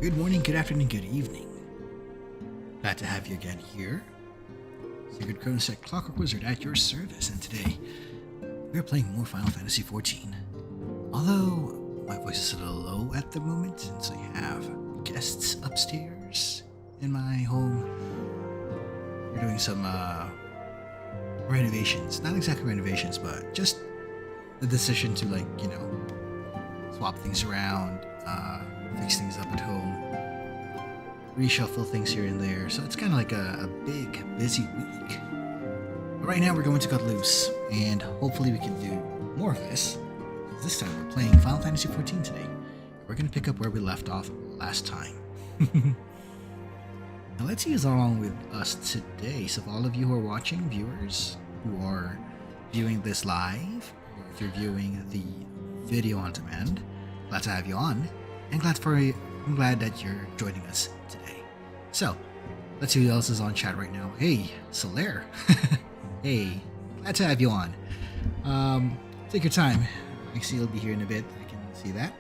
Good morning, good afternoon, good evening. Glad to have you again here. Sigurd Chronosecht, Clockwork Wizard at your service, and today we're playing more Final Fantasy XIV. Although my voice is a little low at the moment, since I have guests upstairs in my home. We're doing some renovations. Not exactly renovations, but just the decision to, like, you know, swap things around, fix things up at home, reshuffle things here and there. So it's kind of like a big, busy week. But right now we're going to cut loose, and hopefully we can do more of this. This time we're playing Final Fantasy XIV today. We're going to pick up where we left off last time. Now let's see who's along with us today. So for all of you who are watching, viewers who are viewing this live, or if you're viewing the video on demand, glad to have you on, and I'm glad that you're joining us today. So let's see who else is on chat right now. Hey, Solaire. Hey, glad to have you on. Take your time. I see you'll be here in a bit. I can see that.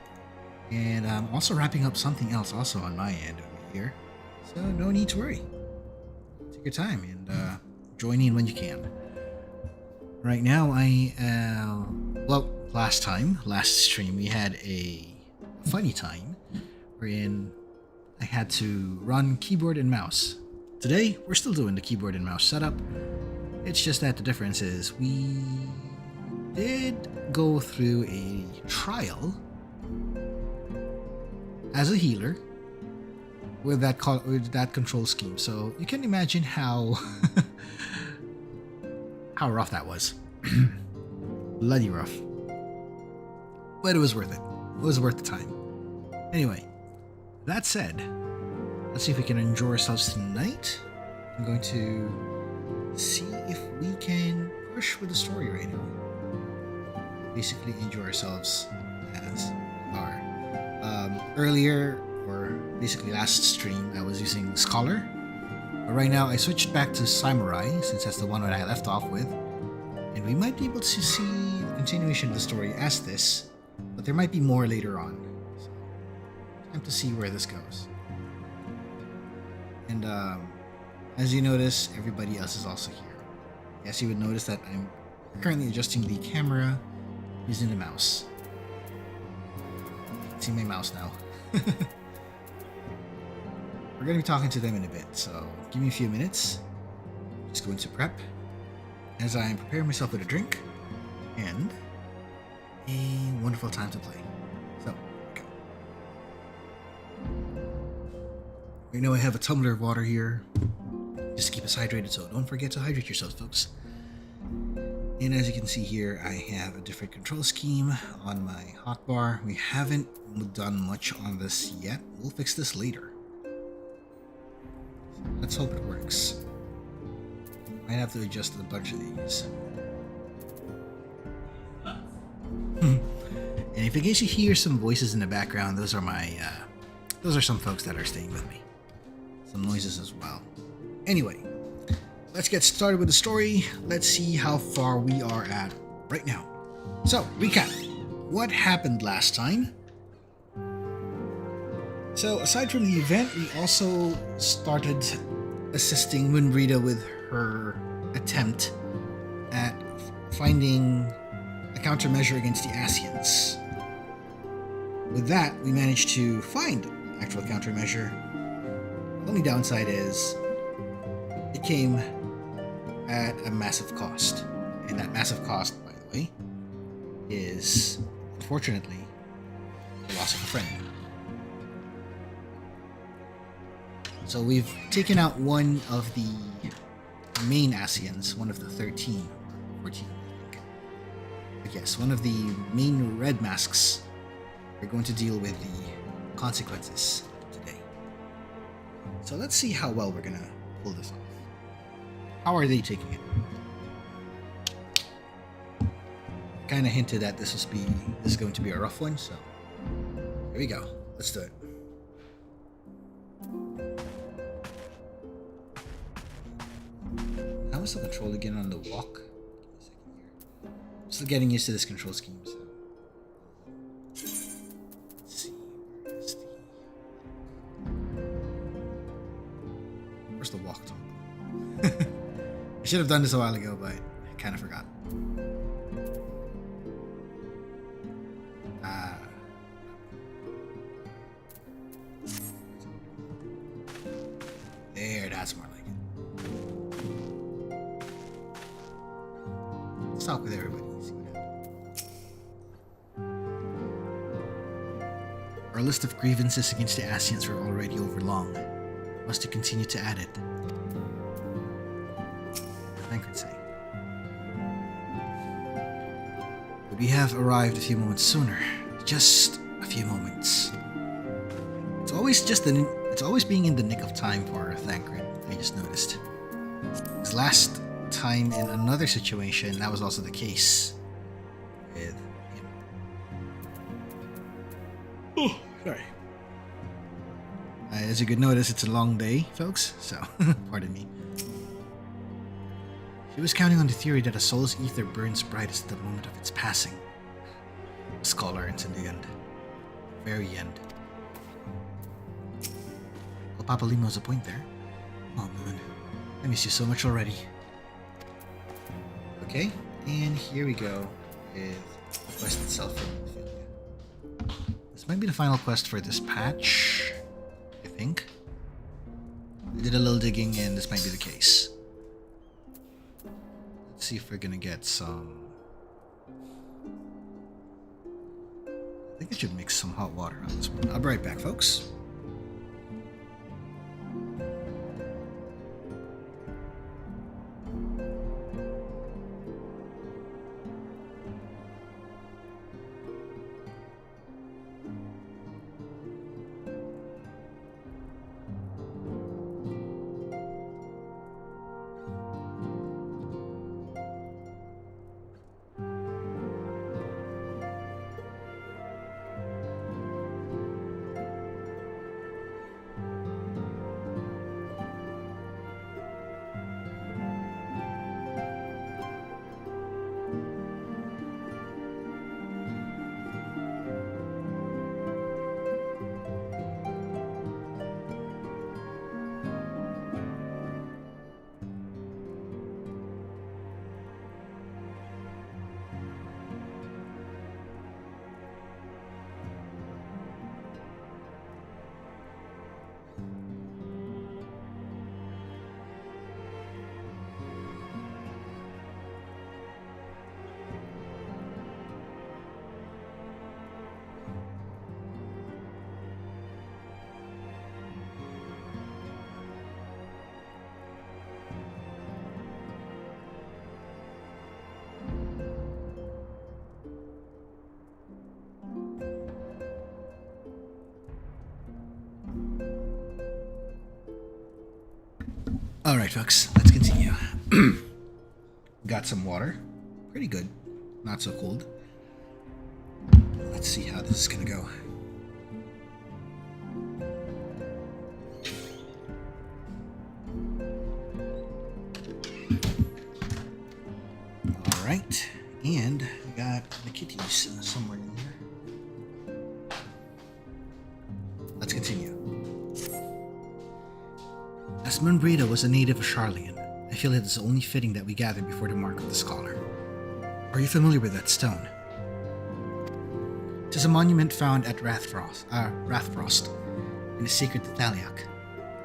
And I'm also wrapping up something else also on my end over here. So no need to worry. Take your time and join in when you can. Right now last stream we had a funny time wherein I had to run keyboard and mouse. Today we're still doing the keyboard and mouse setup. It's just that the difference is we did go through a trial as a healer with that control scheme, so you can imagine how how rough that was. Bloody rough, but it was worth it. It was worth the time. Anyway, that said, let's see if we can enjoy ourselves tonight. I'm going to see if we can push with the story right now. Basically enjoy ourselves as we are. Earlier, or basically last stream, I was using Scholar, but right now I switched back to Samurai since that's the one that I left off with, and we might be able to see the continuation of the story as this, but there might be more later on. So, time to see where this goes. And as you notice, everybody else is also here. Yes, you would notice that I'm currently adjusting the camera using the mouse. You can see my mouse now. We're going to be talking to them in a bit, so give me a few minutes. Just going to prep as I'm preparing myself with a drink and a wonderful time to play. So, okay. Right now I have a tumbler of water here just to keep us hydrated, so don't forget to hydrate yourselves, folks. And as you can see here, I have a different control scheme on my hotbar. We haven't done much on this yet. We'll fix this later. So let's hope it works. Might have to adjust a bunch of these. And if in case you hear some voices in the background, those are some folks that are staying with me. Some noises as well. Anyway, let's get started with the story. Let's see how far we are at right now. So, recap. What happened last time? So, aside from the event, we also started assisting Moenbryda with her attempt at finding a countermeasure against the Scions. With that, we managed to find an actual countermeasure. The only downside is it came at a massive cost. And that massive cost, by the way, is, unfortunately, the loss of a friend. So we've taken out one of the main Scions, one of the 13 or 14, I think. But yes, one of the main red masks. We're going to deal with the consequences today. So let's see how well we're gonna pull this off. How are they taking it? Kind of hinted that this is going to be a rough one, so here we go. Let's do it. How is the control again on the walk? Give me a second here. I'm still getting used to this control scheme, so let's see. Where is should have done this a while ago, but I kind of forgot. There, that's more like it. Let's talk with everybody. See what happens. Our list of grievances against the Scions were already overlong. Must you continue to add it? I could say. Would we have arrived a few moments sooner? Just a few moments. It's always being in the nick of time for Thancred, I just noticed. Because last time in another situation, that was also the case with him. Oh, sorry. As you could notice, it's a long day, folks, so pardon me. She was counting on the theory that a soul's ether burns brightest at the moment of its passing. A scholar ends in the end. Very end. Well, Papa Limo's a point there. Oh, Moon. I miss you so much already. Okay, and here we go with the quest itself. This might be the final quest for this patch, I think. I did a little digging and this might be the case. Let's see if we're gonna get some... I think I should mix some hot water on this one. I'll be right back, folks. Alright, folks, let's continue. Got some water. Pretty good. Not so cold. Let's see how this is gonna go. Alright, and we got the kitties somewhere in here. Let's continue. As Moenbryda was a native of Charlian, I feel it is only fitting that we gather before the mark of the scholar. Are you familiar with that stone? It is a monument found at Rathfrost in the sacred Thaliak,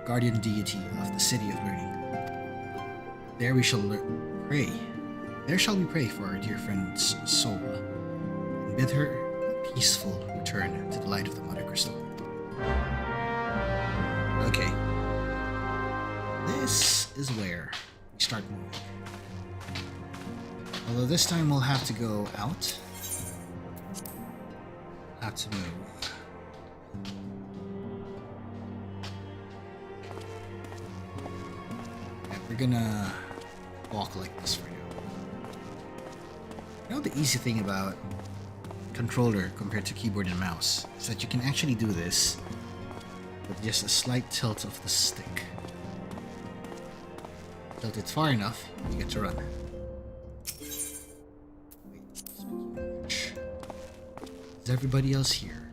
guardian deity of the city of learning. There we shall pray. There shall we pray for our dear friend's soul, and bid her a peaceful return to the light of the Mother Crystal. Okay. This is where we start moving. Although this time we'll have to go out. Have to move. And we're gonna walk like this for now. You know the easy thing about controller compared to keyboard and mouse is that you can actually do this with just a slight tilt of the stick. Tilt it far enough, you get to run. Wait, speaking of which, is everybody else here?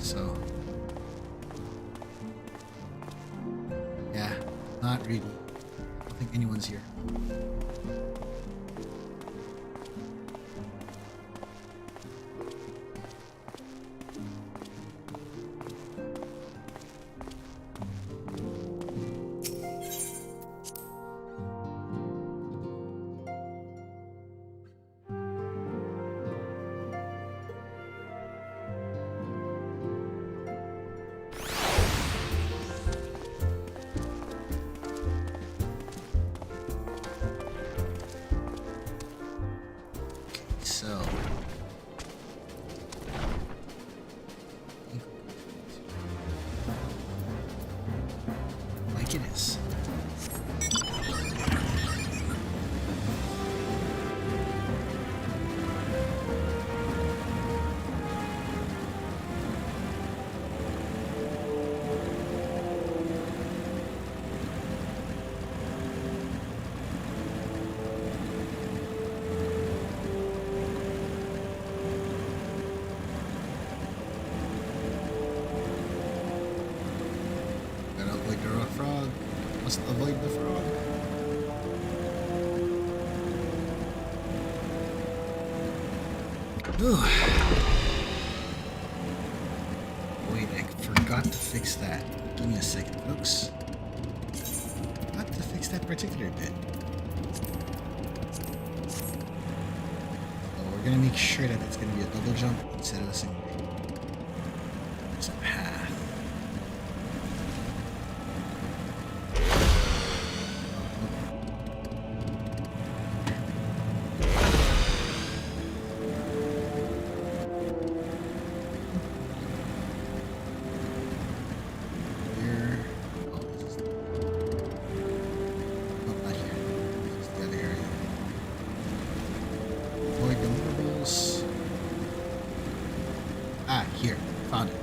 so... Yeah, not really. I don't think anyone's here. So, like it is. Must avoid the frog. Ooh. Wait, I forgot to fix that. Give me a second, folks. Forgot to fix that particular bit. So we're gonna make sure that it's gonna be a double jump instead of a single jump. There's a path. Here, found it.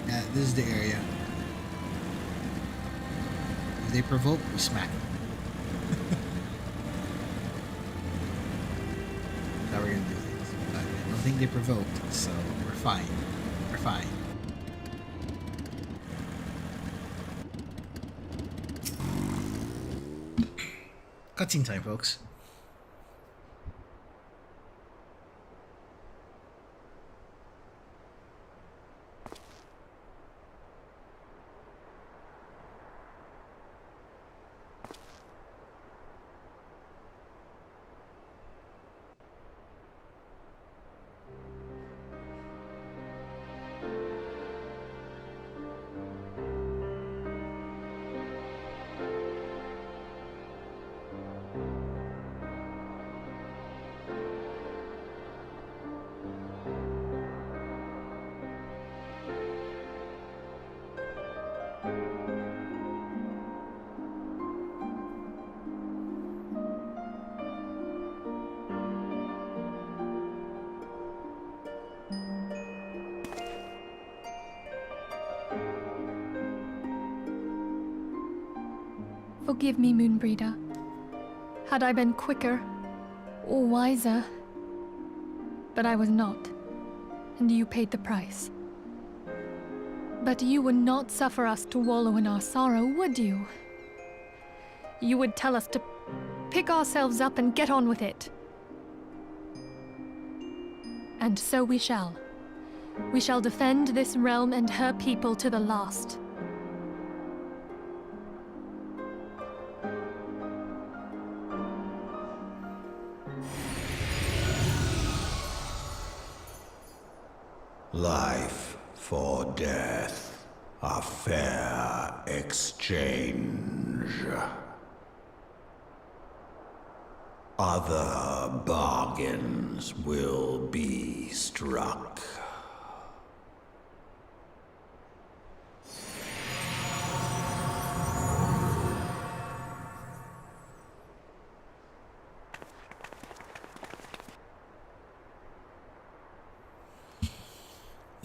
Yeah, this is the area. If they provoke, we smack them. That's how we're gonna do things. But I don't think they provoked, so we're fine. We're fine. Cutscene time, folks. Forgive me, Moenbryda. Had I been quicker or wiser, but I was not, and you paid the price. But you would not suffer us to wallow in our sorrow, would you? You would tell us to pick ourselves up and get on with it. And so we shall. We shall defend this realm and her people to the last. Life for death, a fair exchange. Other bargains will be struck.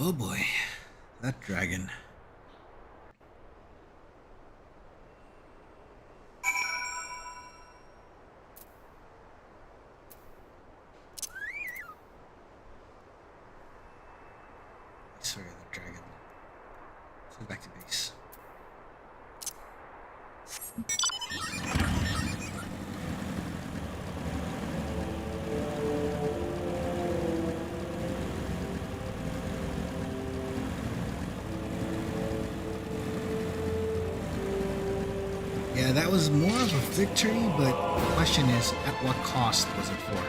Oh boy, that dragon. sorry, the dragon. Let's go back to base. Yeah, that was more of a victory, but the question is, at what cost was it for?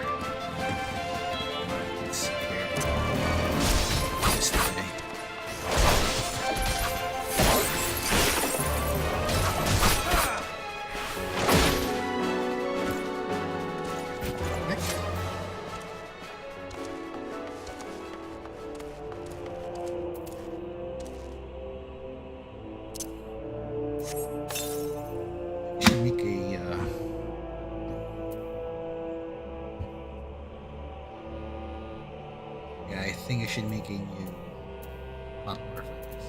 Let's see here. This today. I should make a new butler for this.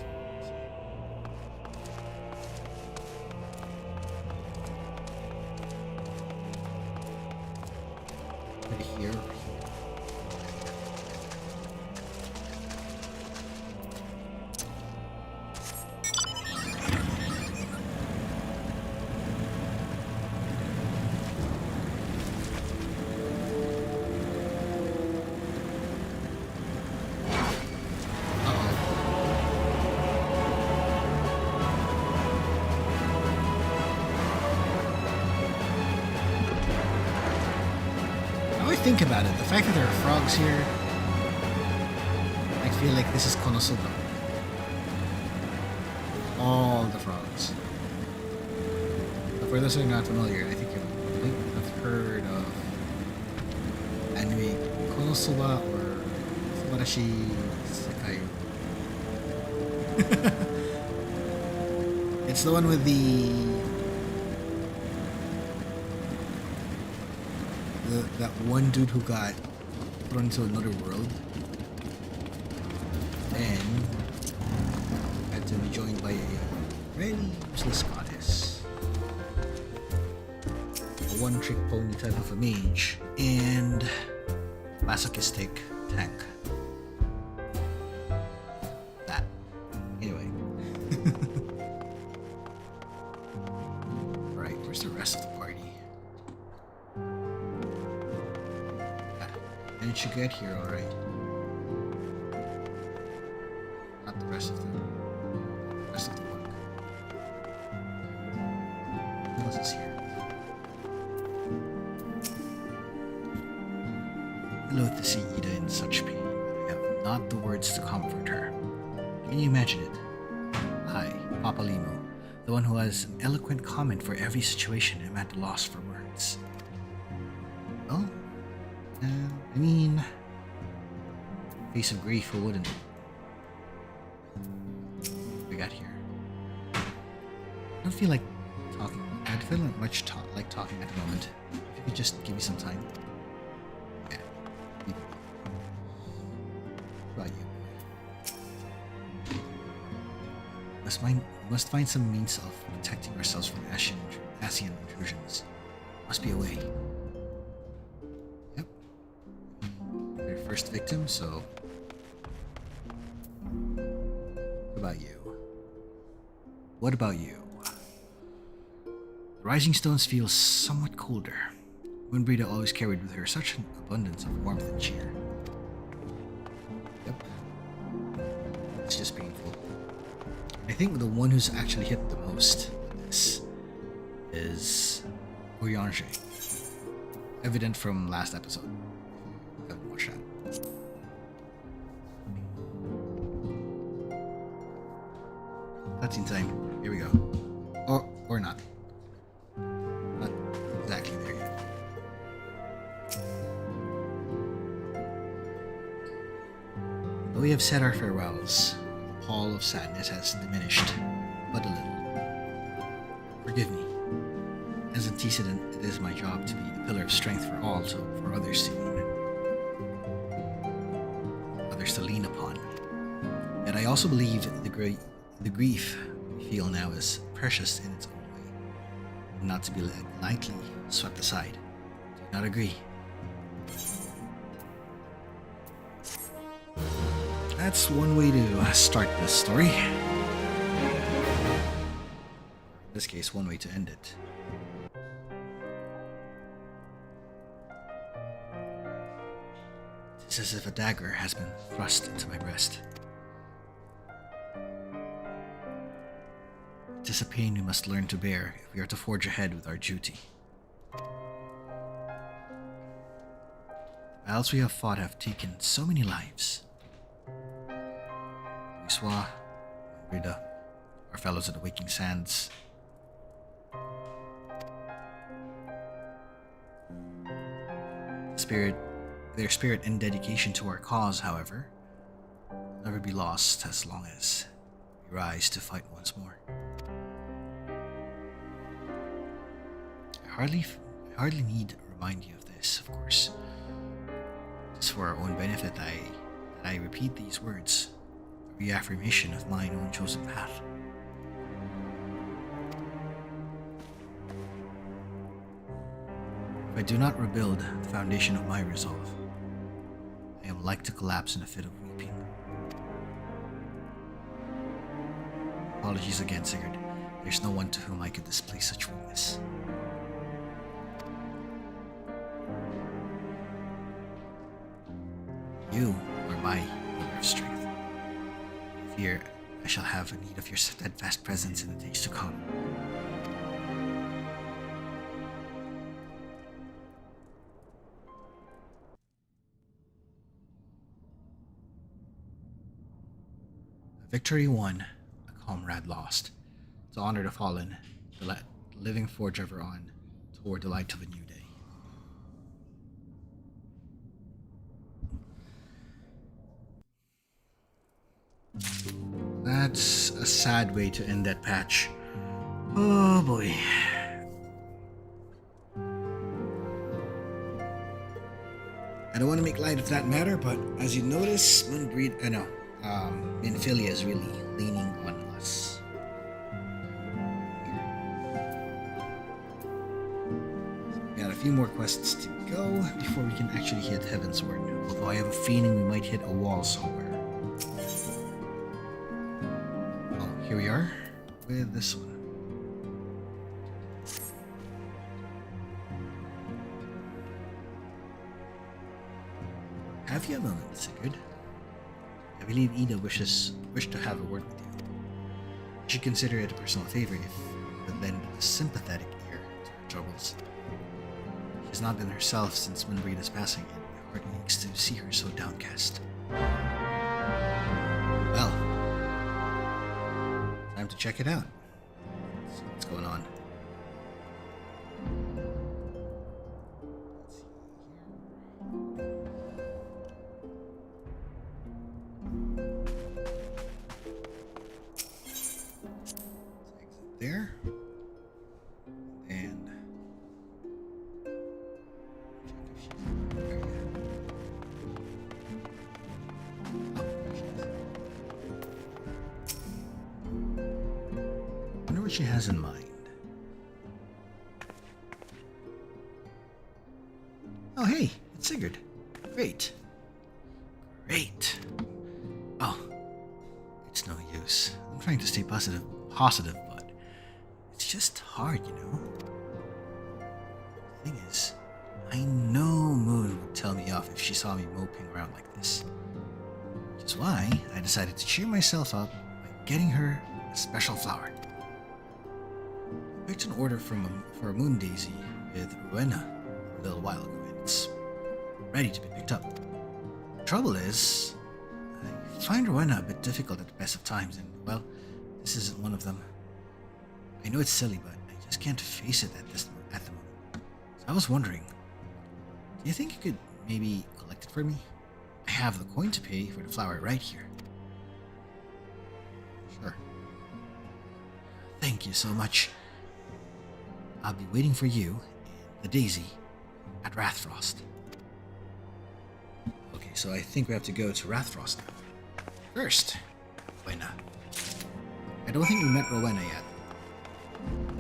Put it here. Think about it, the fact that there are frogs here, I feel like this is Konosuba. All the frogs. But for those who are not familiar, I think you have heard of anime Konosuba or Subarashi Sekai. It's the one with that one dude who got thrown into another world and had to be joined by a very useless goddess, a one-trick pony type of a mage, and masochistic tank. That. Anyway. Alright, where's the rest of the party? Managed to get here alright. Not the rest of the work. Who else is here? Loath to see Ida in such pain, but I have not the words to comfort her. Can you imagine it? I, Papa Limo, the one who has an eloquent comment for every situation, am at a loss for words. Well, I mean, face of grief, who wouldn't? We got here. I don't feel like talking. I don't feel like talking at the moment. If you could just give me some time. Yeah. What about you? Must find some means of protecting ourselves from Asian intrusions. Must be a way. Yep. Their first victim, so. What about you? What about you? The rising stones feel somewhat colder. Moenbryda always carried with her such an abundance of warmth and cheer. Yep. It's just painful. I think the one who's actually hit the most with this is Oriange. Evident from last episode. Go and watch that. Cutscene time. Here we go. Or not. Not exactly there yet. Though we have said our farewells, the pall of sadness has diminished but a little. Forgive me. As antecedent, it is my job to be the pillar of strength for all, so for others to lean upon. Yet I also believe the grief we feel now is precious in its own way, and not to be lightly swept aside. Do you not agree? that's one way to start this story. In this case, one way to end it. It's as if a dagger has been thrust into my breast. It is a pain we must learn to bear if we are to forge ahead with our duty. The battles we have fought have taken so many lives. Moenbryda, Moenbryda, our fellows at the Waking Sands. Their spirit and dedication to our cause, however, will never be lost as long as we rise to fight once more. I hardly need to remind you of this, of course. Just for our own benefit, I repeat these words, a reaffirmation of mine own chosen path. If I do not rebuild the foundation of my resolve, I am like to collapse in a fit of weeping. Apologies again, Sigurd. There's no one to whom I could display such weakness. You are my pillar of strength. I fear I shall have need of your steadfast presence in the days to come. A victory won, a comrade lost. To honor the fallen, to let the living forge ever on toward the light of a new day. That's a sad way to end that patch. Oh boy. I don't want to make light of that matter, but as you notice, Minfilia is really leaning on us. We got a few more quests to go before we can actually hit Heavensward, although I have a feeling we might hit a wall somewhere. Here we are with this one. Have you a moment, Sigurd? I believe Ida wished to have a word with you. You should consider it a personal favor if you would lend a sympathetic ear to her troubles. She has not been herself since Moenbryda's passing, and my heart aches to see her so downcast. Well, time to check it out. Let's see what's going on. There. And check if she's there yet. Oh, there she is. Wonder what she has in mind. Oh hey, it's Sigurd. Great. Great. Oh, it's no use. I'm trying to stay positive, but it's just hard, you know? The thing is, I know Moon would tell me off if she saw me moping around like this. Which is why I decided to cheer myself up by getting her a special flower. I picked an order for a moon daisy with Rowena a little while ago, and it's ready to be picked up. The trouble is, I find Rowena a bit difficult at the best of times, and well, this isn't one of them. I know it's silly, but I just can't face it at the moment. So I was wondering, do you think you could maybe collect it for me? I have the coin to pay for the flower right here. Sure. Thank you so much. I'll be waiting for you and the daisy at Rathfrost. Okay, so I think we have to go to Rathfrost now. First, Rowena. I don't think we met Rowena yet.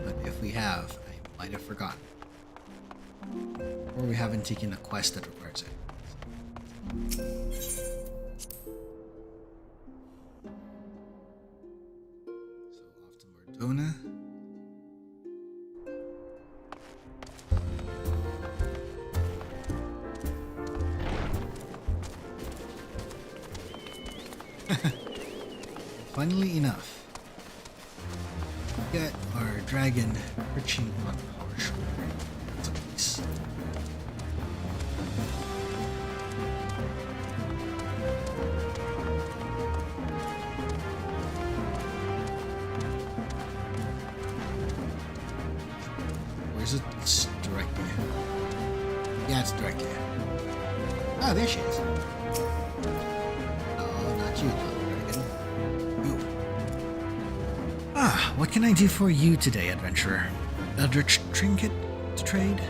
But if we have, I might have forgotten. Or we haven't taken a quest that requires it. Dona. Funnily enough, we got our dragon perching on our shoulder. That's a piece. Or is it directly? Yeah, it's directly. Ah, there she is. Oh, not you, dragon. You. Ah, what can I do for you today, adventurer? Eldritch trinket to trade?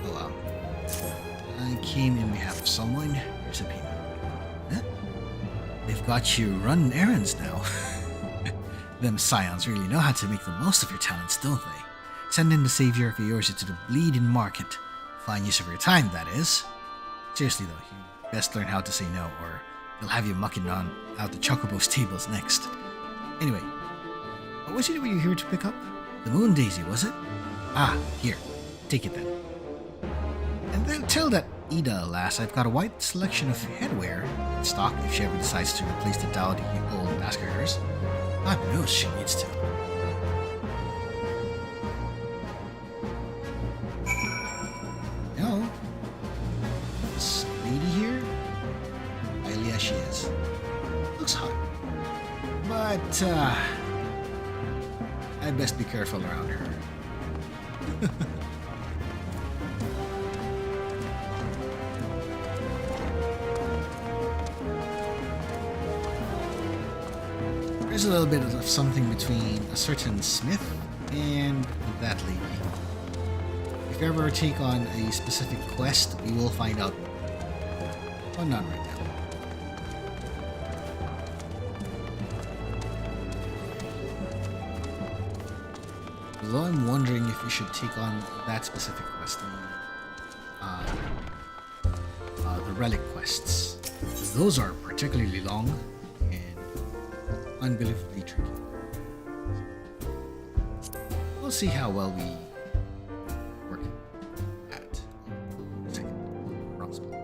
Oh well. I came in behalf of someone. Here's a payment. Huh? They've got you running errands now. Them Scions really know how to make the most of your talents, don't they? Sending the savior of yours to the bleeding market. Fine use of your time, that is. Seriously though, you best learn how to say no, or they'll have you mucking on out the Chocobo's tables next. Anyway, what was it you were here to pick up? The moon daisy, was it? Ah, here. Take it then. And then tell that Ida lass I've got a wide selection of headwear in stock if she ever decides to replace the dowdy old mask of hers. God knows she needs to. No. This lady here? Highly as she is. Looks hot. But, I'd best be careful around her. There's a little bit of something between a certain smith and that lady. If you ever take on a specific quest, we will find out. Oh, not right now. Although I'm wondering if we should take on that specific quest, the relic quests. Those are particularly long and unbelievably tricky. We'll see how well we work at. Oh, a second.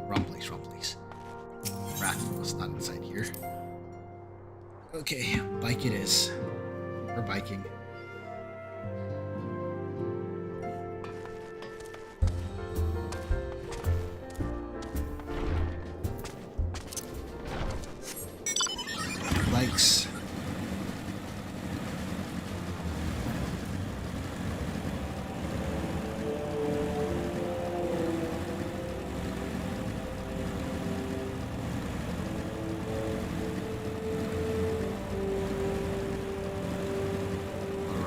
Wrong place. Wrath was not inside here. Okay, bike it is. We're biking. Bikes.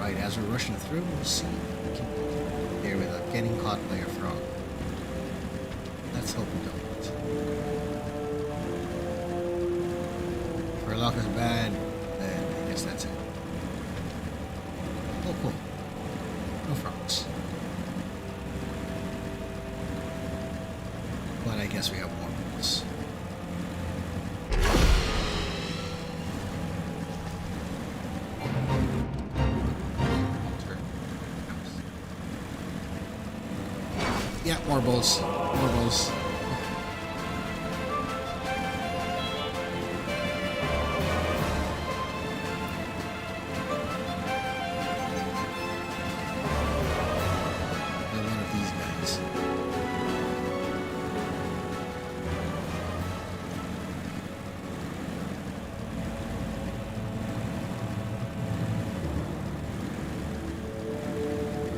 Alright, as we're rushing through, we'll see if we can get there without getting caught by a frog. Let's hope we don't. If our luck is bad, then I guess that's it. Oh, cool. No frogs. But I guess we have more rules. Yeah, more bulls. More bulls. One of these guys.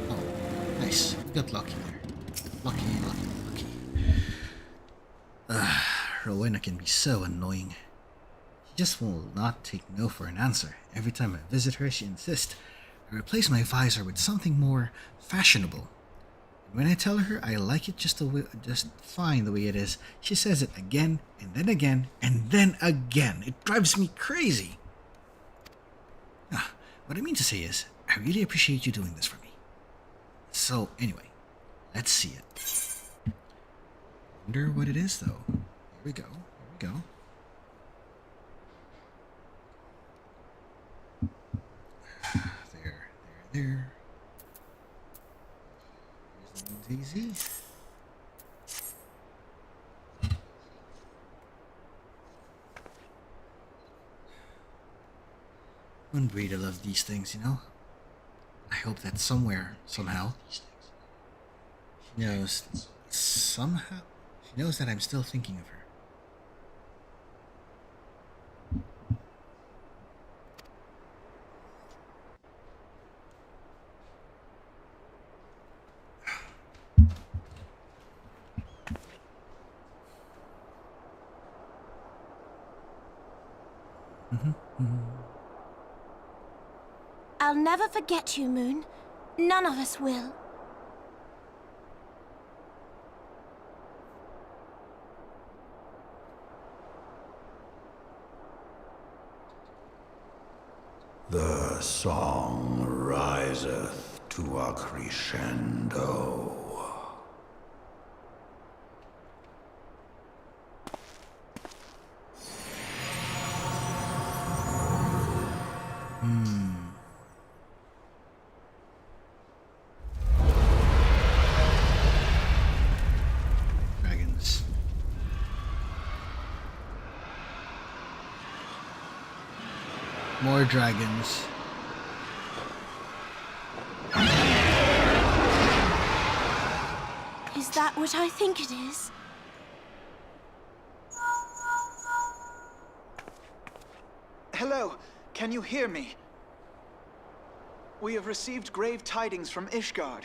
Oh, nice. We got lucky there. Lucky. Rowena can be so annoying. She just will not take no for an answer. Every time I visit her, she insists I replace my visor with something more fashionable. And when I tell her I like it just fine the way it is, she says it again, and then again, and then again. It drives me crazy. What I mean to say is, I really appreciate you doing this for me. So, anyway, let's see it. Wonder what it is, though. Here we go. there. There's the Daisy. Moenbryda loved these things, you know? I hope that somewhere, somehow, she knows, somehow, she knows that I'm still thinking of her. I'll never forget you, Moon. None of us will. The song riseth to a crescendo. Dragons. More dragons. Is that what I think it is? Hello, can you hear me? We have received grave tidings from Ishgard.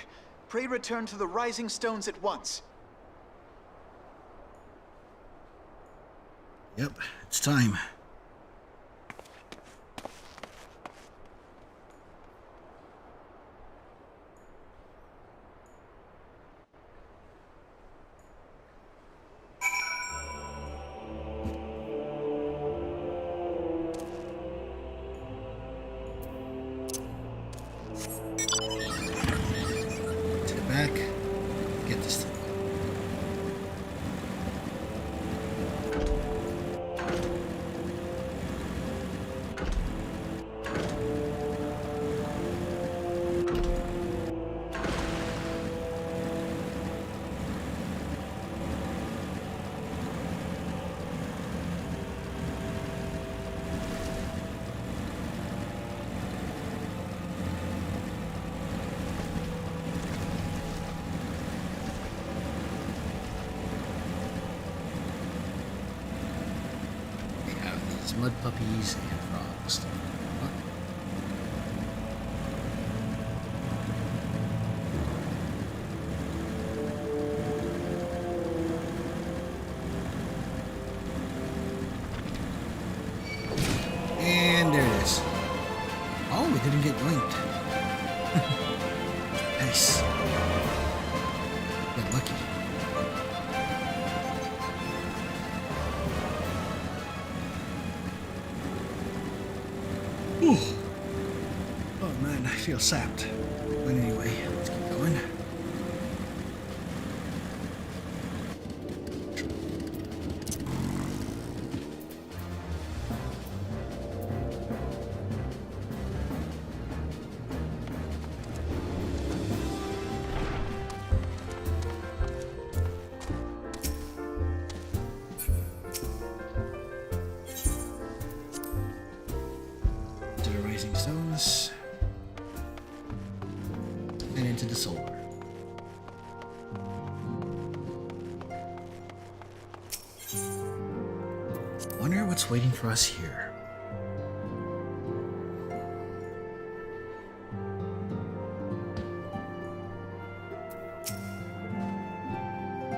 Pray return to the Rising Stones at once. Yep, it's time. To the back. Get this thing. We have these mud puppies and frogs. What? And there it is. Oh, we didn't get yoinked. Nice. Got lucky. Ooh. Oh man, I feel sapped. But anyway, let's keep going. To the Rising Stones. And into the solar. Wonder what's waiting for us here.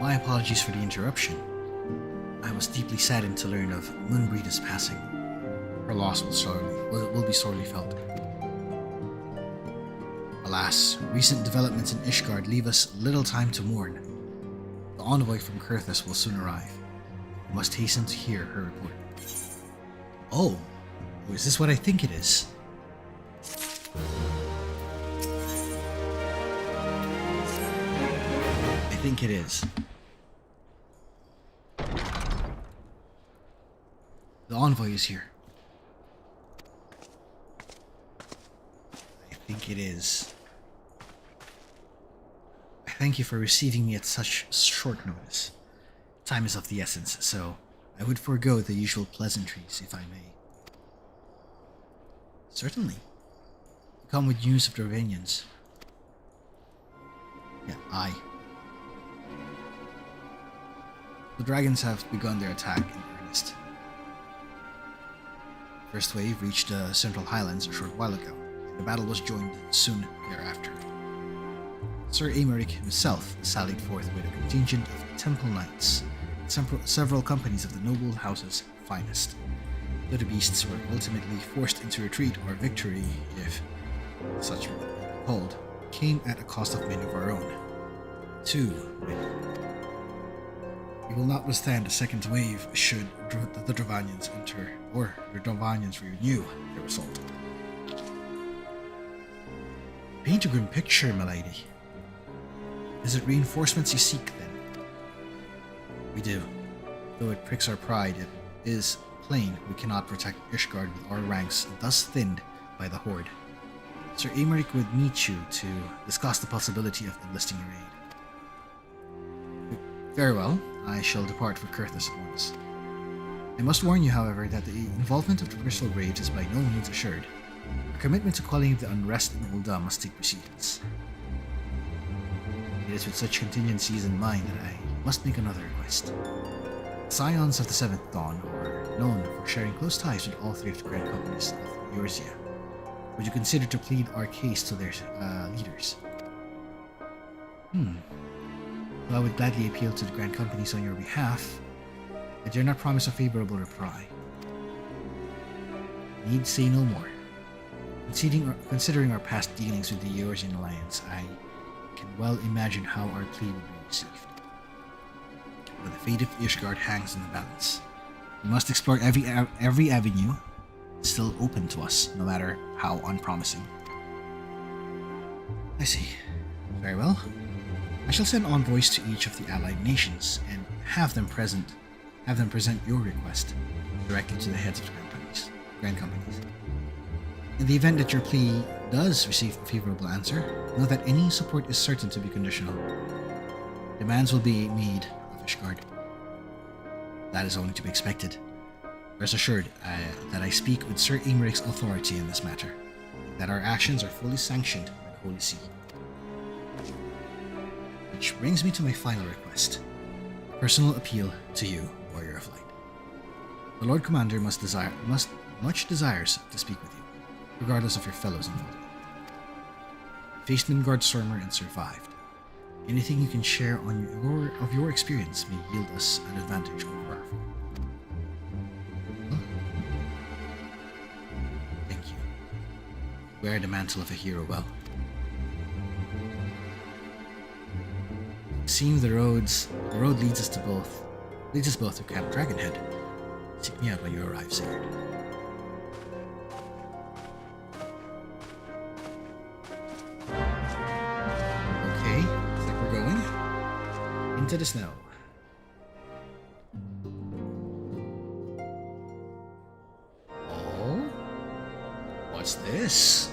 My apologies for the interruption. I was deeply saddened to learn of Moenbryda's passing. Her loss will be sorely felt. Alas, recent developments in Ishgard leave us little time to mourn. The envoy from Kurthus will soon arrive. We must hasten to hear her report. Oh, is this what I think it is? I think it is. The envoy is here. I think it is. I thank you for receiving me at such short notice. Time is of the essence, so I would forego the usual pleasantries, if I may. Certainly. You come with news of the Ravanians. Yeah, aye. The dragons have begun their attack in earnest. First wave reached the Central Highlands a short while ago. The battle was joined soon thereafter. Sir Aymeric himself sallied forth with a contingent of Temple Knights, several companies of the noble house's finest. Though the beasts were ultimately forced into retreat or victory, if such would be called, came at a cost of men of our own. Too many. We will not withstand a second wave should the Dravanians enter, or the Dravanians renew their assault. Paint a grim picture, milady. Is it reinforcements you seek, then? We do. Though it pricks our pride, it is plain we cannot protect Ishgard with our ranks thus thinned by the Horde. Sir Aymeric would meet you to discuss the possibility of enlisting a raid. Very well, I shall depart for Kurthus at once. I must warn you, however, that the involvement of the Crystal Graves is by no means assured. Our commitment to quelling the unrest in Ul'dah must take precedence. It is with such contingencies in mind that I must make another request. The Scions of the 7th Dawn are known for sharing close ties with all three of the grand companies of Eorzea. Would you consider to plead our case to their leaders? Though I would gladly appeal to the grand companies on your behalf, I dare not promise a favorable reply. Need say no more. Considering our past dealings with the Eorzean Alliance, I can well imagine how our plea would be received. But the fate of Ishgard hangs in the balance. We must explore every avenue still open to us, no matter how unpromising. I see. Very well. I shall send envoys to each of the allied nations and have them present your request directly to the heads of the grand companies. In the event that your plea does receive a favorable answer, know that any support is certain to be conditional. Demands will be made of Ishgard. That is only to be expected. Rest assured that I speak with Sir Aymeric's authority in this matter, that our actions are fully sanctioned by the Holy See. Which brings me to my final request. A personal appeal to you, Warrior of Light. The Lord Commander much desires to speak with you, regardless of your fellows involved. Faced Midgard Stormer and survived. Anything you can share of your experience may yield us an advantage over our foe. Thank you. Wear the mantle of a hero well. Seeing the road leads us both to Camp Dragonhead. Seek me out when you arrive, Sigurd. Okay, looks like we're going into the snow. Oh, what's this?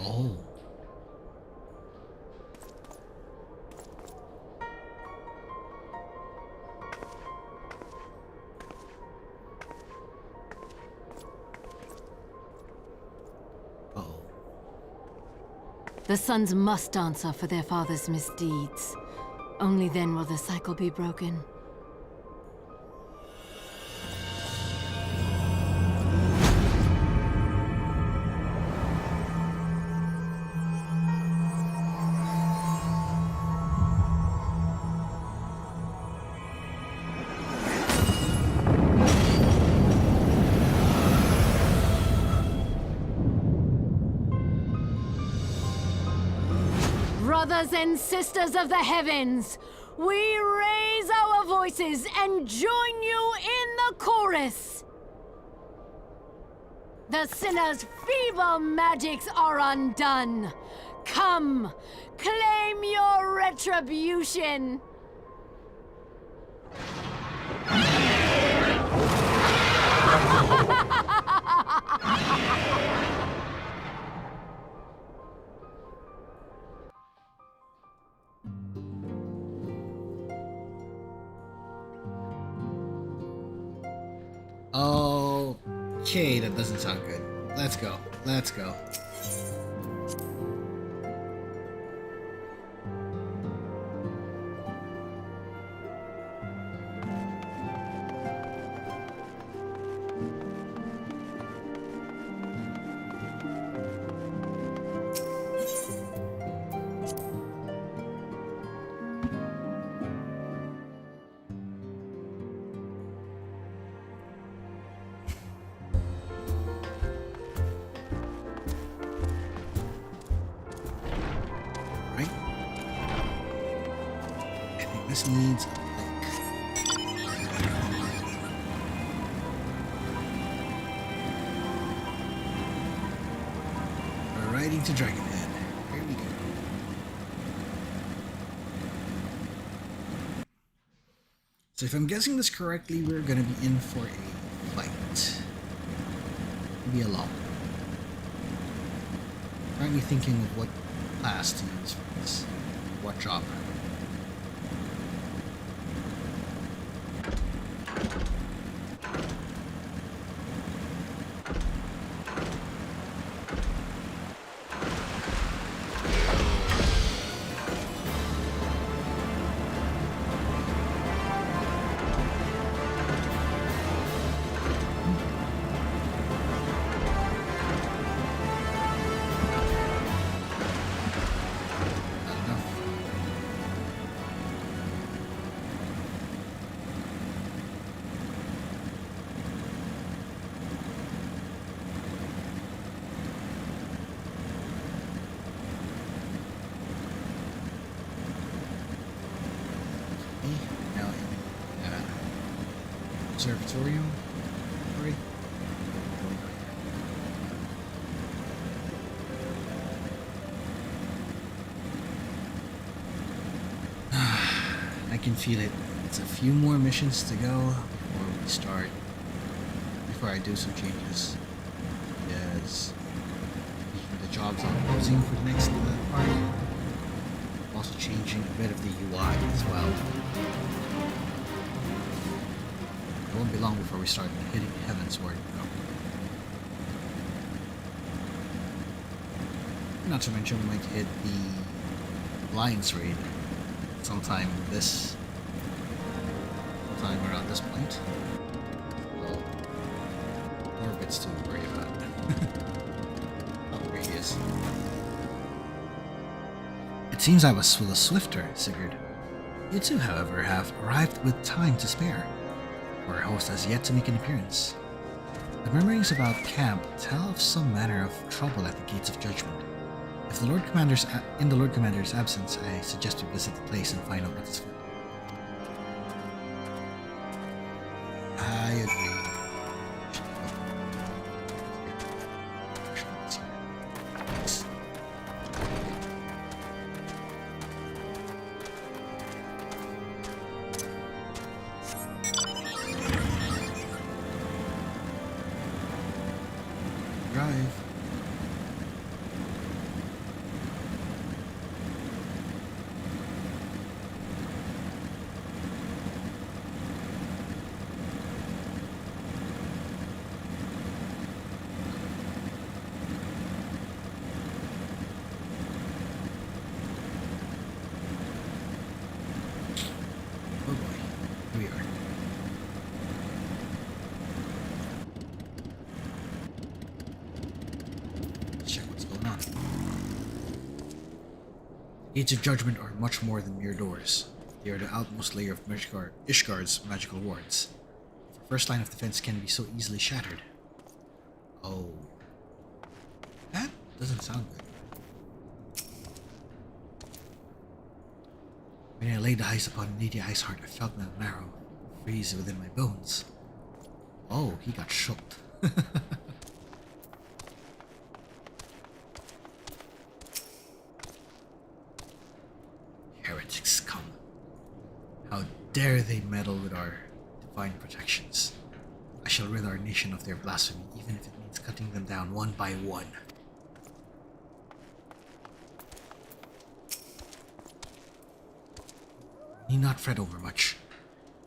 Oh. Uh-oh. The sons must answer for their father's misdeeds. Only then will the cycle be broken. Brothers and sisters of the heavens, we raise our voices and join you in the chorus. The sinner's feeble magics are undone. Come, claim your retribution. Okay, that doesn't sound good. Let's go. Let's go. This needs a link. We're riding to Dragonhead. Here we go. So if I'm guessing this correctly, we're gonna be in for a fight. Maybe a long one. Currently thinking of what class to use for this. What job. Conservatorium. Right. I can feel it. It's a few more missions to go before we start. Before I do some changes. Yes. The jobs I'm posing for the next part. Also changing a bit of the UI as well. It won't be long before we start hitting Heavensward. Not to mention we might hit the Alliance raid sometime around this point. Well, more bits to worry about. Not radius. It seems I was a little swifter, Sigurd. You too, however, have arrived with time to spare. Our host has yet to make an appearance. The murmurings about camp tell of some manner of trouble at the gates of judgment. If the Lord Commander's in the Lord Commander's absence, I suggest we visit the place and find out what is. I agree. Gates of Judgment are much more than mere doors. They are the outmost layer of Ishgard's magical wards. The first line of defense can be so easily shattered. Oh. That doesn't sound good. When I laid eyes upon Lady Iceheart, I felt my marrow freeze within my bones. Oh, he got shocked. Heretics come. How dare they meddle with our divine protections? I shall rid our nation of their blasphemy, even if it means cutting them down one by one. Need not fret over much.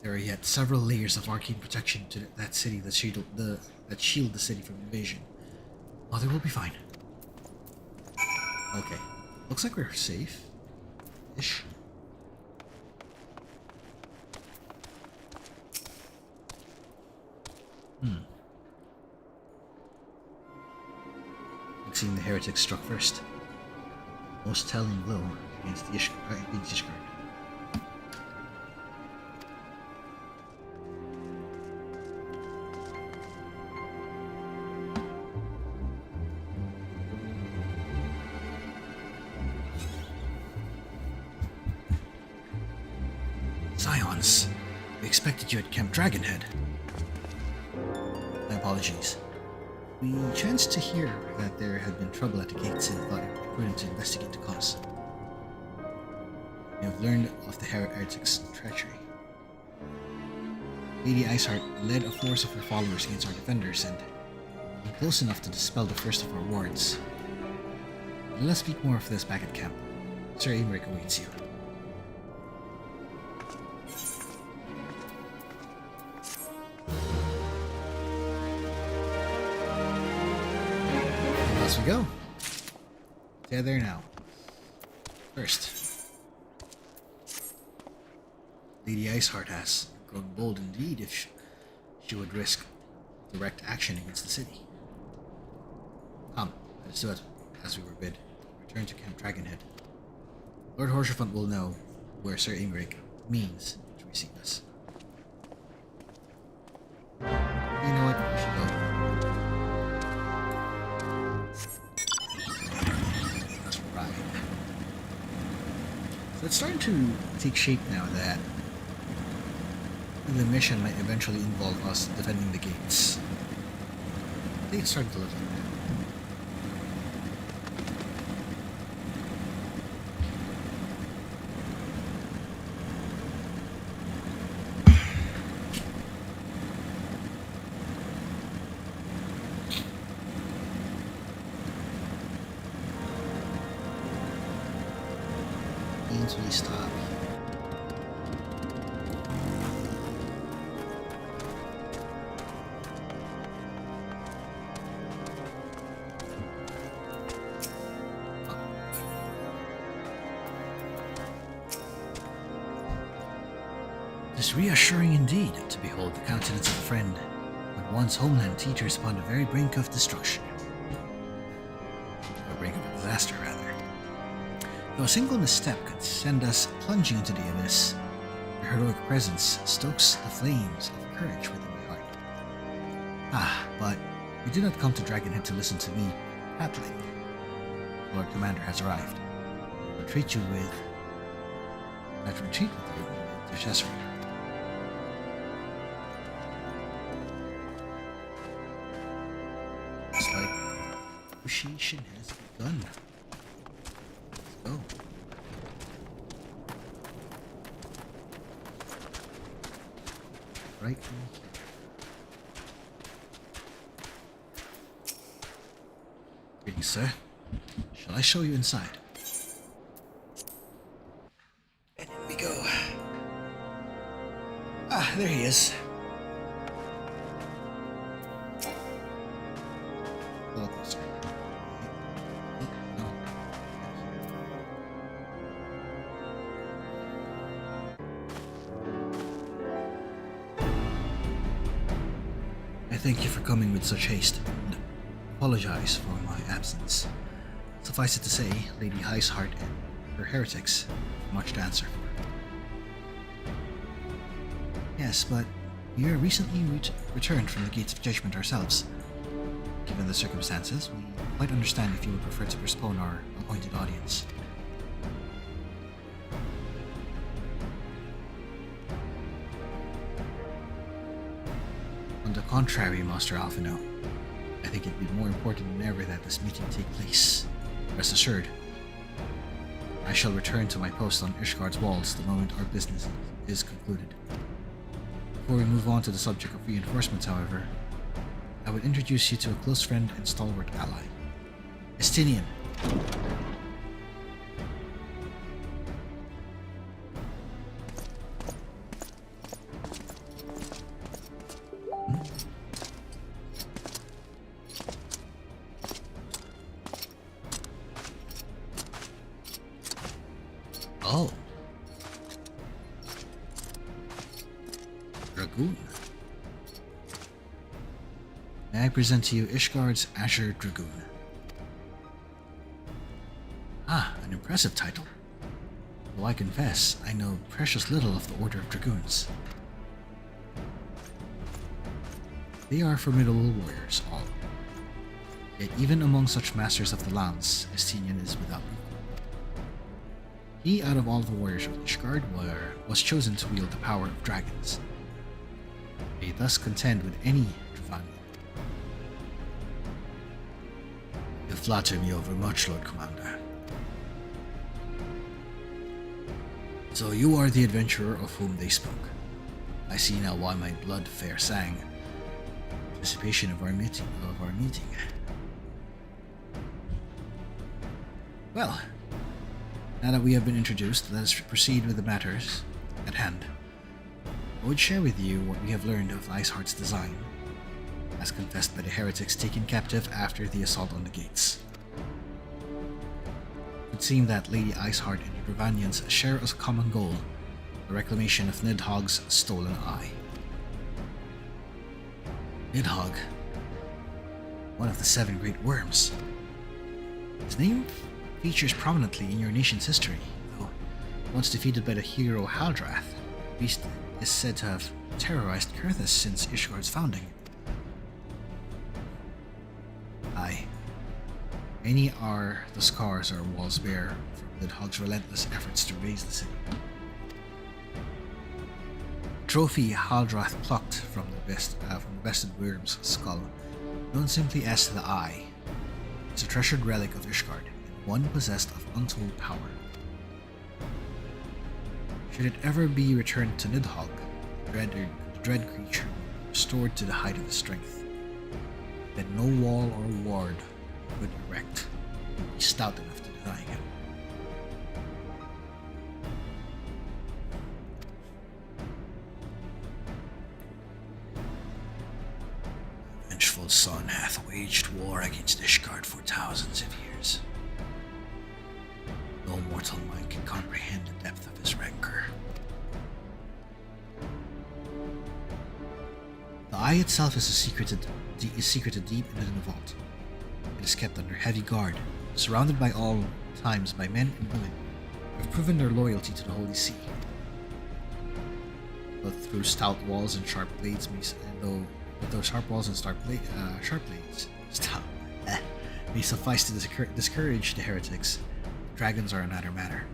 There are yet several layers of arcane protection to that city that shield the city from invasion. Mother will be fine. Okay. Looks like we're safe-ish. Seeing the heretics struck first. Most telling blow against the Ishgard. Scions, we expected you at Camp Dragonhead. My apologies. We chanced to hear that there had been trouble at the gates and thought it prudent to investigate the cause. We have learned of the heretics' treachery. Lady Iceheart led a force of her followers against our defenders and came close enough to dispel the first of our wards. Let us speak more of this back at camp. Sir Aymeric awaits you. We go. There now. First, Lady Iceheart has grown bold indeed if she would risk direct action against the city. Come, let us do it as we were bid. Return to Camp Dragonhead. Lord Horsefront will know where Sir Aymeric means to receive us. You know what? We should go. It's starting to take shape now that the mission might eventually involve us defending the gates. I think it's starting to look like that. We stop. It is reassuring indeed to behold the countenance of a friend when one's homeland teeters upon the very brink of destruction. Or brink of a disaster, rather. Though a single misstep could send us plunging into the abyss, your heroic presence stokes the flames of courage within my heart. Ah, but we did not come to Dragonhead to listen to me prattling. Lord Commander has arrived. I will retreat with you to Cesare. It's like negotiation has begun. Oh. Right. Greetings, sir. Shall I show you inside? And in we go. Ah, there he is. A little closer. Thank you for coming with such haste, and apologize for my absence. Suffice it to say, Lady Iceheart and her heretics have much to answer for. Yes, but we are recently returned from the Gates of Judgment ourselves. Given the circumstances, we quite understand if you would prefer to postpone our appointed audience. contrary, Master Alphinaud. I think it'd be more important than ever that this meeting take place. Rest assured, I shall return to my post on Ishgard's walls the moment our business is concluded. Before we move on to the subject of reinforcements, however, I would introduce you to a close friend and stalwart ally, Estinian. Oh. Dragoon. May I present to you Ishgard's Azure Dragoon? Ah, an impressive title. Though I confess, I know precious little of the Order of Dragoons. They are formidable warriors, all. Yet even among such masters of the lance, Estinian is without equal. He, out of all the warriors of Ishgard, was chosen to wield the power of dragons. May thus contend with any Dravanian. You flatter me overmuch, Lord Commander. So you are the adventurer of whom they spoke. I see now why my blood fair sang. Anticipation of our meeting. Well, now that we have been introduced, let us proceed with the matters at hand. I would share with you what we have learned of Iceheart's design, as confessed by the heretics taken captive after the assault on the gates. It would seem that Lady Iceheart and the Dravanians share a common goal, the reclamation of Nidhogg's stolen eye. Nidhogg, one of the 7 great worms. His name features prominently in your nation's history, though once defeated by the hero Haldrath, the beast is said to have terrorized Kurthus since Ishgard's founding. Aye, many are the scars our walls bear from Nidhogg's relentless efforts to raise the city. Trophy Haldrath plucked from the bested worm's skull, known simply as the Eye, is a treasured relic of Ishgard, and one possessed of untold power. Should it ever be returned to Nidhogg, the dread creature restored to the height of his strength, then no wall or ward would erect would be stout enough to deny him. Vengeful son hath waged war against Ishgard for thousands of years. No mortal mind can comprehend the depth of his rancor. The eye itself is secreted deep into the vault. It is kept under heavy guard, surrounded by all times by men and women who have proven their loyalty to the Holy See. But through stout walls and sharp blades, may suffice to discourage the heretics, dragons are another matter.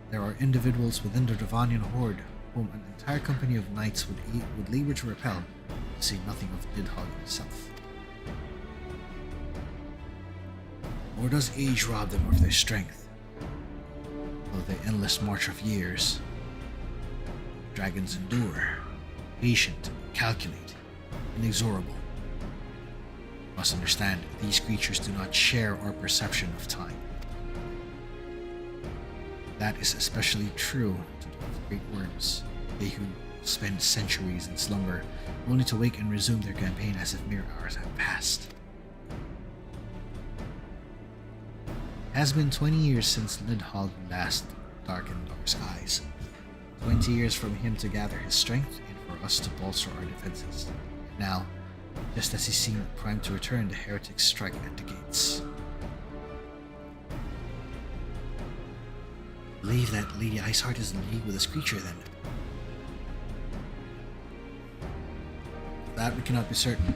There are individuals within the Dravanian horde whom an entire company of knights would labor to repel, to say nothing of Nidhogg himself. Nor does age rob them of their strength. Though the endless march of years, dragons endure, patient, calculate, inexorable. You must understand, these creatures do not share our perception of time. That is especially true to the great worms, they who spend centuries in slumber, only to wake and resume their campaign as if mere hours have passed. It has been 20 years since Nidhogg last darkened our skies. 20 years from him to gather his strength and for us to bolster our defenses. And now, just as he seemed primed to return, the heretics strike at the gates. Believe that Lady Iceheart is in league with this creature, then. Of that we cannot be certain.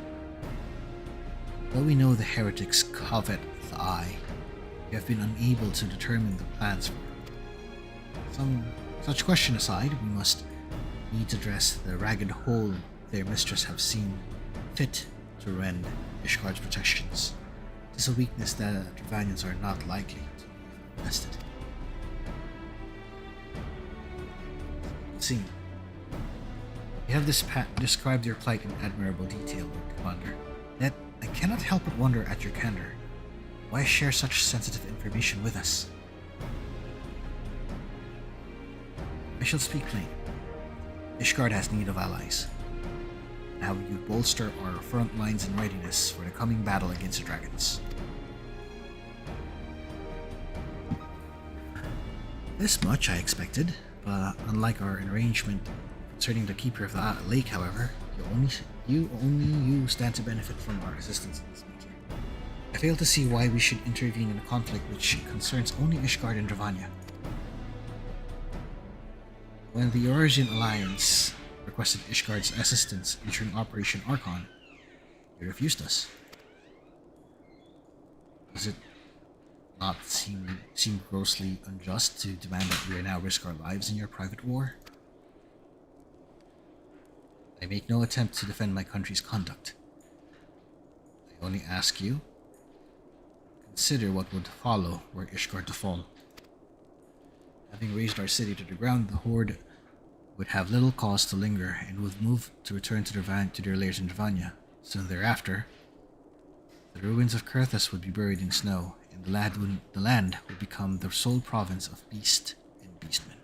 Though we know the heretics covet the eye, we have been unable to determine the plans for it. Such question aside, we must need to address the ragged hole their mistress have seen fit to rend Ishgard's protections. It is a weakness that Ravanians are not likely to be invested. See, you have described your plight in admirable detail, Lord Commander. Yet, I cannot help but wonder at your candor. Why share such sensitive information with us? I shall speak plain. Ishgard has need of allies. Now you bolster our front lines in readiness for the coming battle against the dragons. This much I expected, but unlike our arrangement concerning the Keeper of the Lake, however, you stand to benefit from our assistance in this matter. I fail to see why we should intervene in a conflict which concerns only Ishgard and Dravania. When the Eorzean Alliance requested Ishgard's assistance during Operation Archon, you refused us. Does it not seem grossly unjust to demand that we now risk our lives in your private war? I make no attempt to defend my country's conduct. I only ask you, consider what would follow were Ishgard to fall. Having razed our city to the ground, the Horde would have little cause to linger and would move to return to their lairs in Dravania. Soon thereafter, the ruins of Kurthus would be buried in snow, and the land would become the sole province of Beast and Beastmen.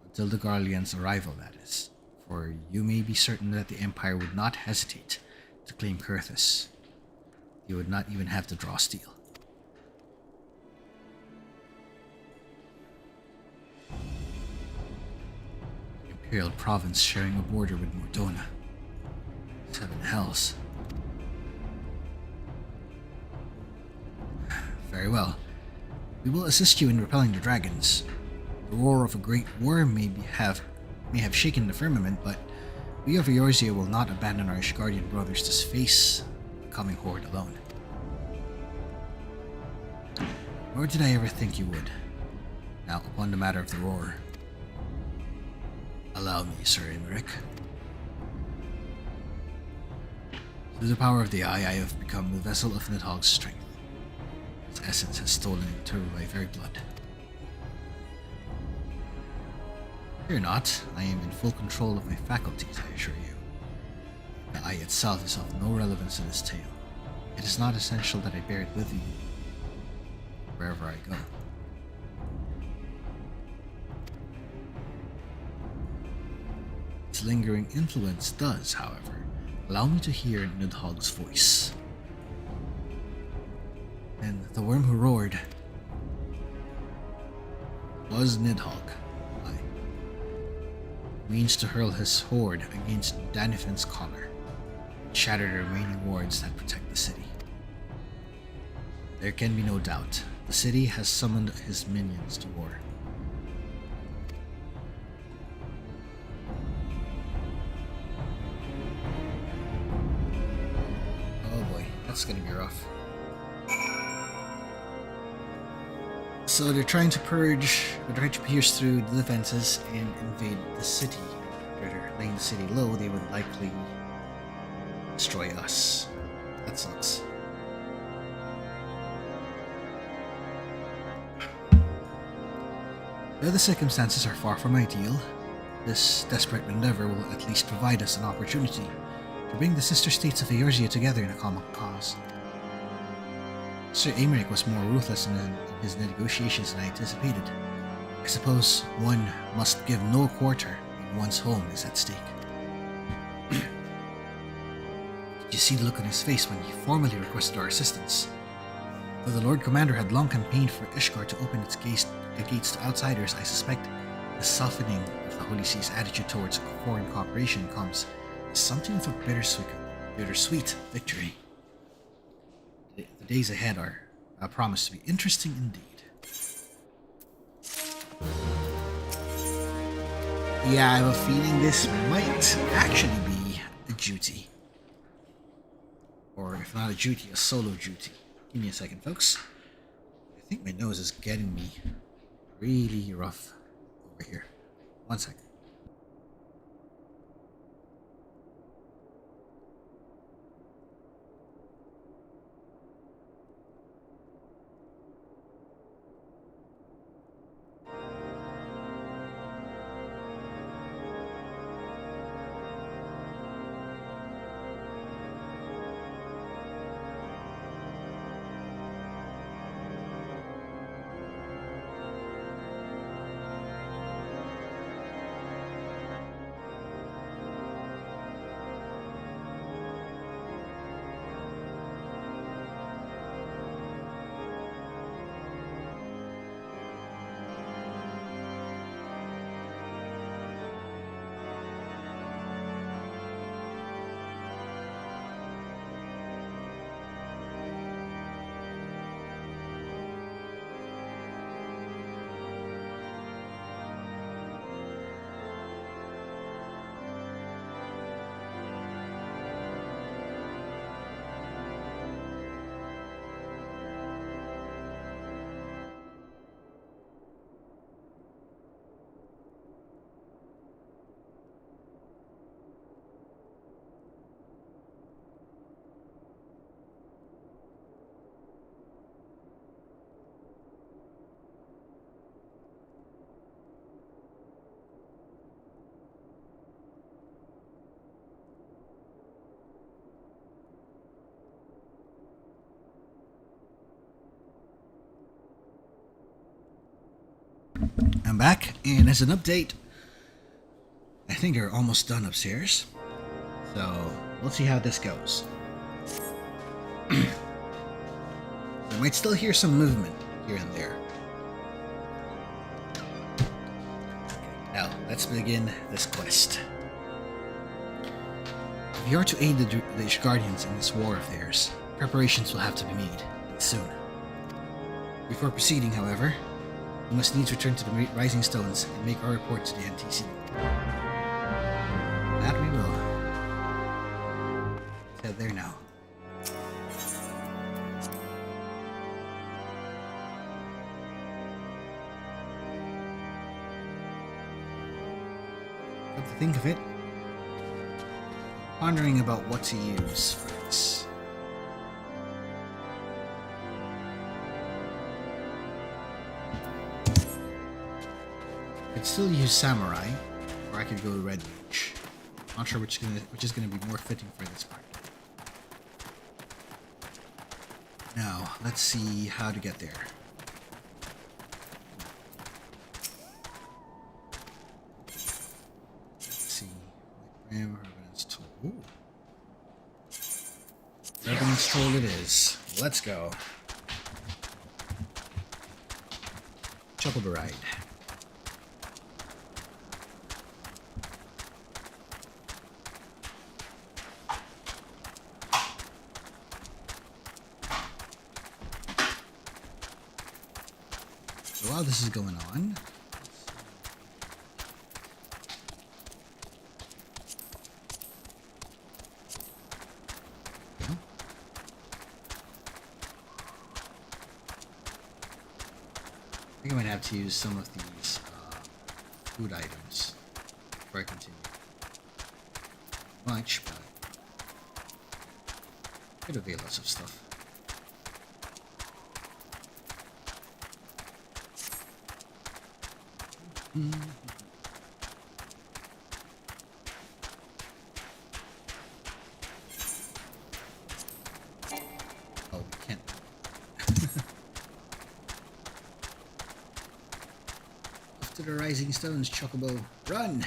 Until the Garlean's arrival, that is, for you may be certain that the Empire would not hesitate to claim Kurthus. You would not even have to draw steel. The Imperial province sharing a border with Mordona. 7 hells. Very well. We will assist you in repelling the dragons. The roar of a great war may have shaken the firmament, but we of Eorzea will not abandon our Ishgardian brothers to face the coming horde alone. Nor did I ever think you would. Now, upon the matter of the roar, allow me, Sir Imric. Through the power of the Eye, I have become the vessel of Nidhogg's strength. Its essence has stolen into my very blood. Fear not, I am in full control of my faculties, I assure you. The Eye itself is of no relevance in this tale. It is not essential that I bear it with me wherever I go. Its lingering influence does, however, allow me to hear Nidhogg's voice. And the worm who roared was Nidhogg. Aye. Means to hurl his horde against Danifin's collar and shatter the remaining wards that protect the city. There can be no doubt, the city has summoned his minions to war. Oh boy, that's gonna be rough. So they're trying to pierce through the defenses and invade the city. If they're laying the city low, they would likely destroy us. That sucks. Though the circumstances are far from ideal, this desperate endeavor will at least provide us an opportunity to bring the sister states of Eorzea together in a common cause. Sir Aymeric was more ruthless in his negotiations than I anticipated. I suppose one must give no quarter when one's home is at stake. Did you see the look on his face when he formally requested our assistance? Though the Lord Commander had long campaigned for Ishgard to open its gates to outsiders, I suspect the softening of the Holy See's attitude towards foreign cooperation comes as something of a bittersweet victory. The days ahead are promised to be interesting indeed. Yeah, I have a feeling this might actually be a duty. Or if not a duty, a solo duty. Give me a second, folks. I think my nose is getting me really rough over here. 1 second. I'm back, and as an update, I think they're almost done upstairs. So, we'll see how this goes. I might still hear some movement here and there. Now, let's begin this quest. If you are to aid the Ishgardians in this war of theirs, preparations will have to be made, and soon. Before proceeding, however, we must needs return to the Rising Stones and make our report to the NTC. That we will. Head there now. Come to think of it, pondering about what to use for this. I could still use Samurai, or I could go Red Mage. Not sure which is gonna be more fitting for this part. Now, let's see how to get there. Revenant's Toll it is. Let's go. Chocobo Ride. So while this is going on, I think I might have to use some of these food items before I continue. Much, but could avail us of stuff. Oh, we can't. To the Rising Stones, Chocobo. Run!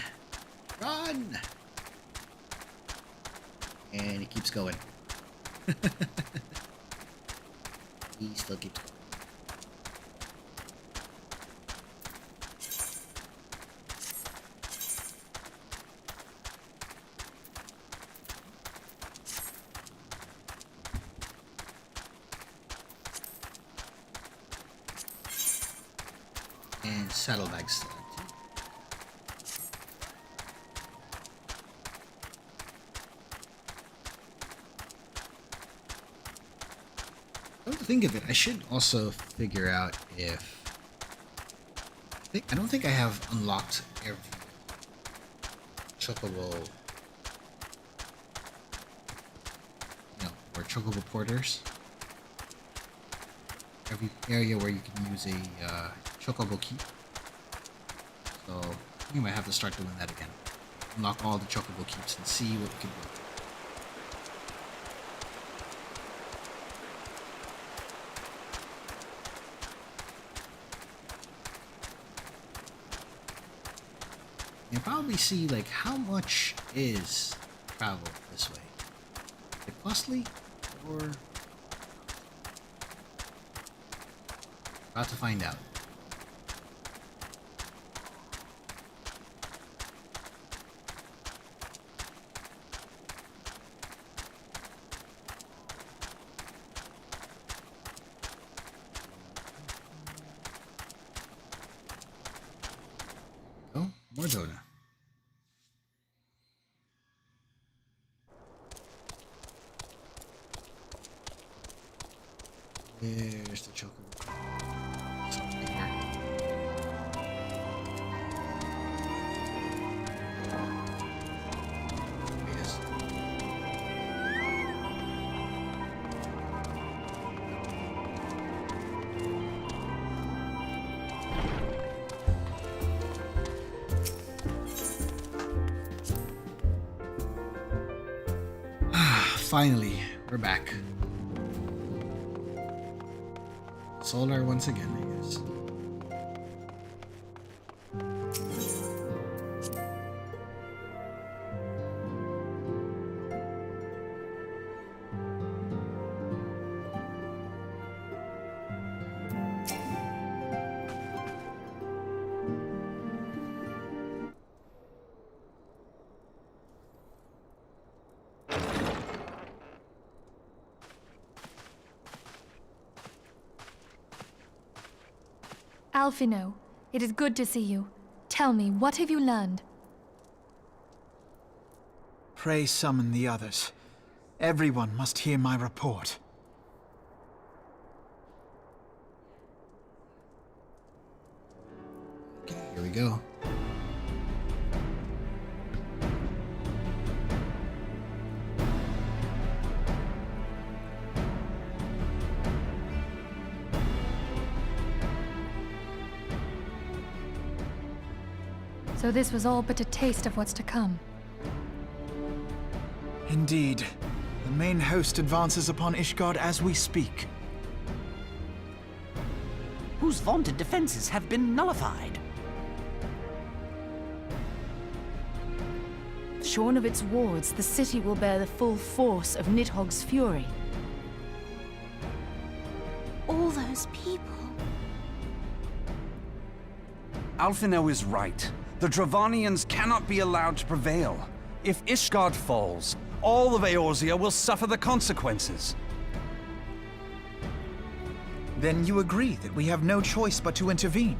Run! And he keeps going. He still keeps going. And saddlebags still empty. Come to think of it, I should also figure out if I don't think I have unlocked every chocobo, or chocobo porters. Every area where you can use a chocobo key. So I think I might have to start doing that again. Unlock all the chocobo keeps and see what we can do. You'll probably see like how much is travel this way. Is it costly or about to find out. Oh, more Dona. There's the chocolate. Finally, we're back. Solar once again, I guess. Alphinaud, it is good to see you. Tell me, what have you learned? Pray summon the others. Everyone must hear my report. Okay, here we go. So this was all but a taste of what's to come. Indeed. The main host advances upon Ishgard as we speak. Whose vaunted defenses have been nullified. Shorn of its wards, the city will bear the full force of Nidhogg's fury. All those people. Alphinaud is right. The Dravanians cannot be allowed to prevail. If Ishgard falls, all of Eorzea will suffer the consequences. Then you agree that we have no choice but to intervene.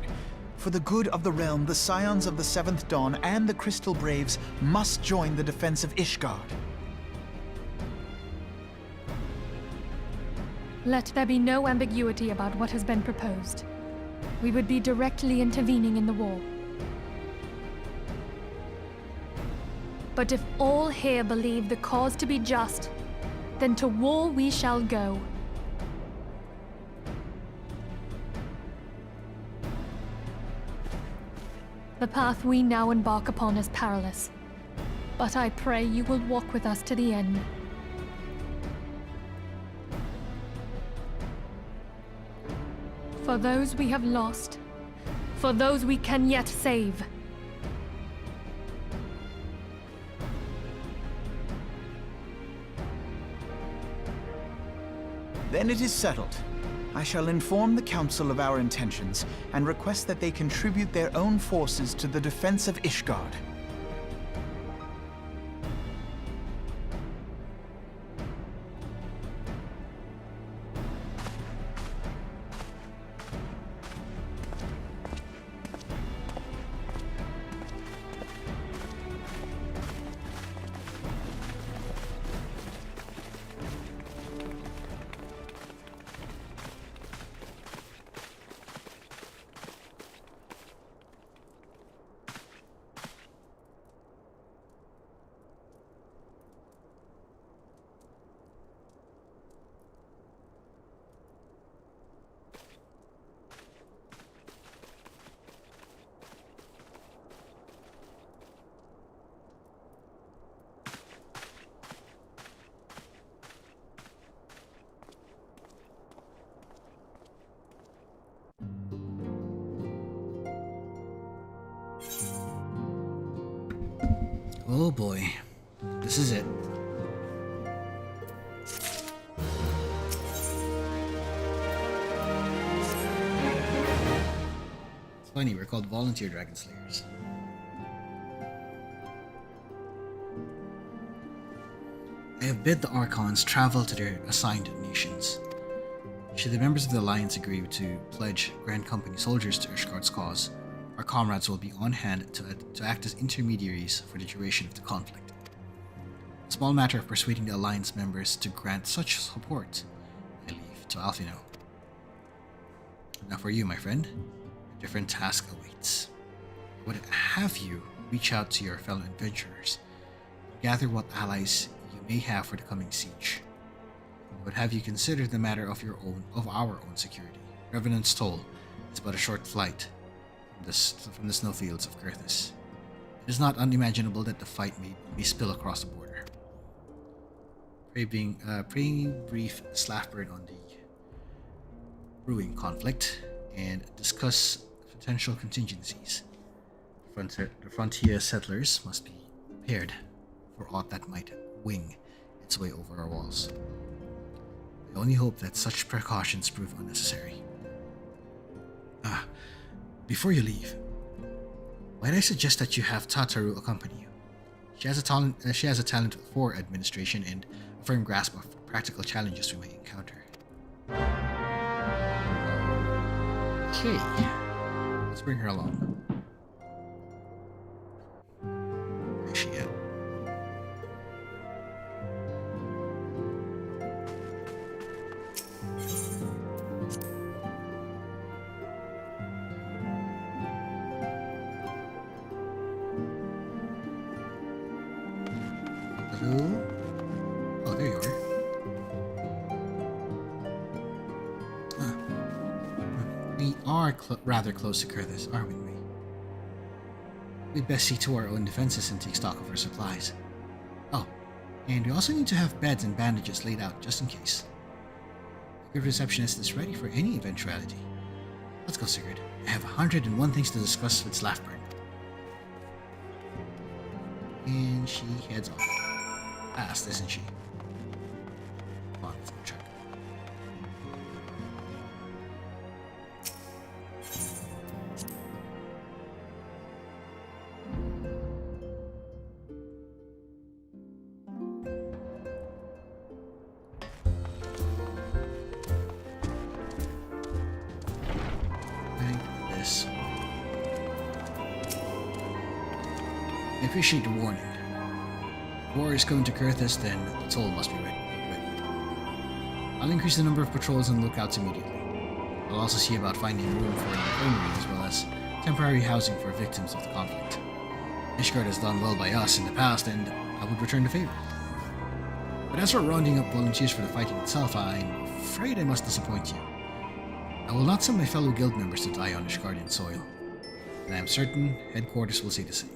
For the good of the realm, the Scions of the Seventh Dawn and the Crystal Braves must join the defense of Ishgard. Let there be no ambiguity about what has been proposed. We would be directly intervening in the war. But if all here believe the cause to be just, then to war we shall go. The path we now embark upon is perilous, but I pray you will walk with us to the end. For those we have lost, for those we can yet save. Then it is settled. I shall inform the Council of our intentions and request that they contribute their own forces to the defense of Ishgard. Oh boy, this is it. It's funny, we're called volunteer dragon slayers. I have bid the Archons travel to their assigned nations. Should the members of the Alliance agree to pledge Grand Company soldiers to Ishgard's cause, our comrades will be on hand to act as intermediaries for the duration of the conflict. A small matter of persuading the Alliance members to grant such support, I leave to Alphinaud. Now for you, my friend, a different task awaits. I would have you reach out to your fellow adventurers, gather what allies you may have for the coming siege. I would have you consider the matter of our own security. Revenant's Toll is but a short flight from the snowfields of Kurthis. It is not unimaginable that the fight may spill across the border. Pray brief Slaffburn on the brewing conflict and discuss potential contingencies. The frontier settlers must be prepared for aught that might wing its way over our walls. I only hope that such precautions prove unnecessary. Before you leave, might I suggest that you have Tataru accompany you? She has a talent for administration and a firm grasp of practical challenges we may encounter. Okay. bring her along. Where's she at? Hello? Oh, there you are. We are rather close to Kurthis, aren't we? We'd best see to our own defenses and take stock of our supplies. Oh, and we also need to have beds and bandages laid out just in case. The good receptionist is ready for any eventuality. Let's go, Sigurd. I have 101 things to discuss with Lahabrea. And she heads off. Fast, isn't she? Come on, let's go check. This. I appreciate the warning. If war is coming to Kurthis, then the toll must be ready. I'll increase the number of patrols and lookouts immediately. I'll also see about finding room for an infirmary as well as temporary housing for victims of the conflict. Ishgard has done well by us in the past, and I would return the favor. But as for rounding up volunteers for the fighting itself, I'm afraid I must disappoint you. I will not send my fellow guild members to die on Ishgardian soil, and I am certain headquarters will say the same.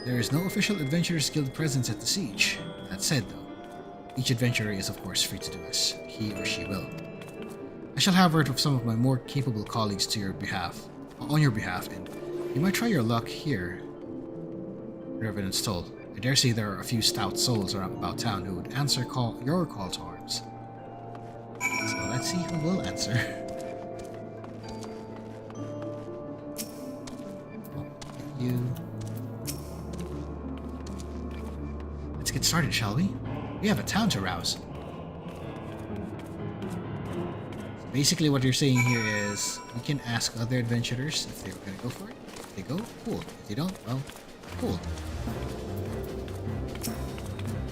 There is no official Adventurers Guild presence at the siege. That said, though, each adventurer is of course free to do as he or she will. I shall have word with some of my more capable colleagues on your behalf, and you might try your luck here. Revenant's Toll. I dare say there are a few stout souls around about town who would answer your call to arms. So let's see who will answer. You. Let's get started, shall we? We have a town to rouse. So basically what you're saying here is we can ask other adventurers if they're gonna go for it. If they go, cool. If they don't, well, cool.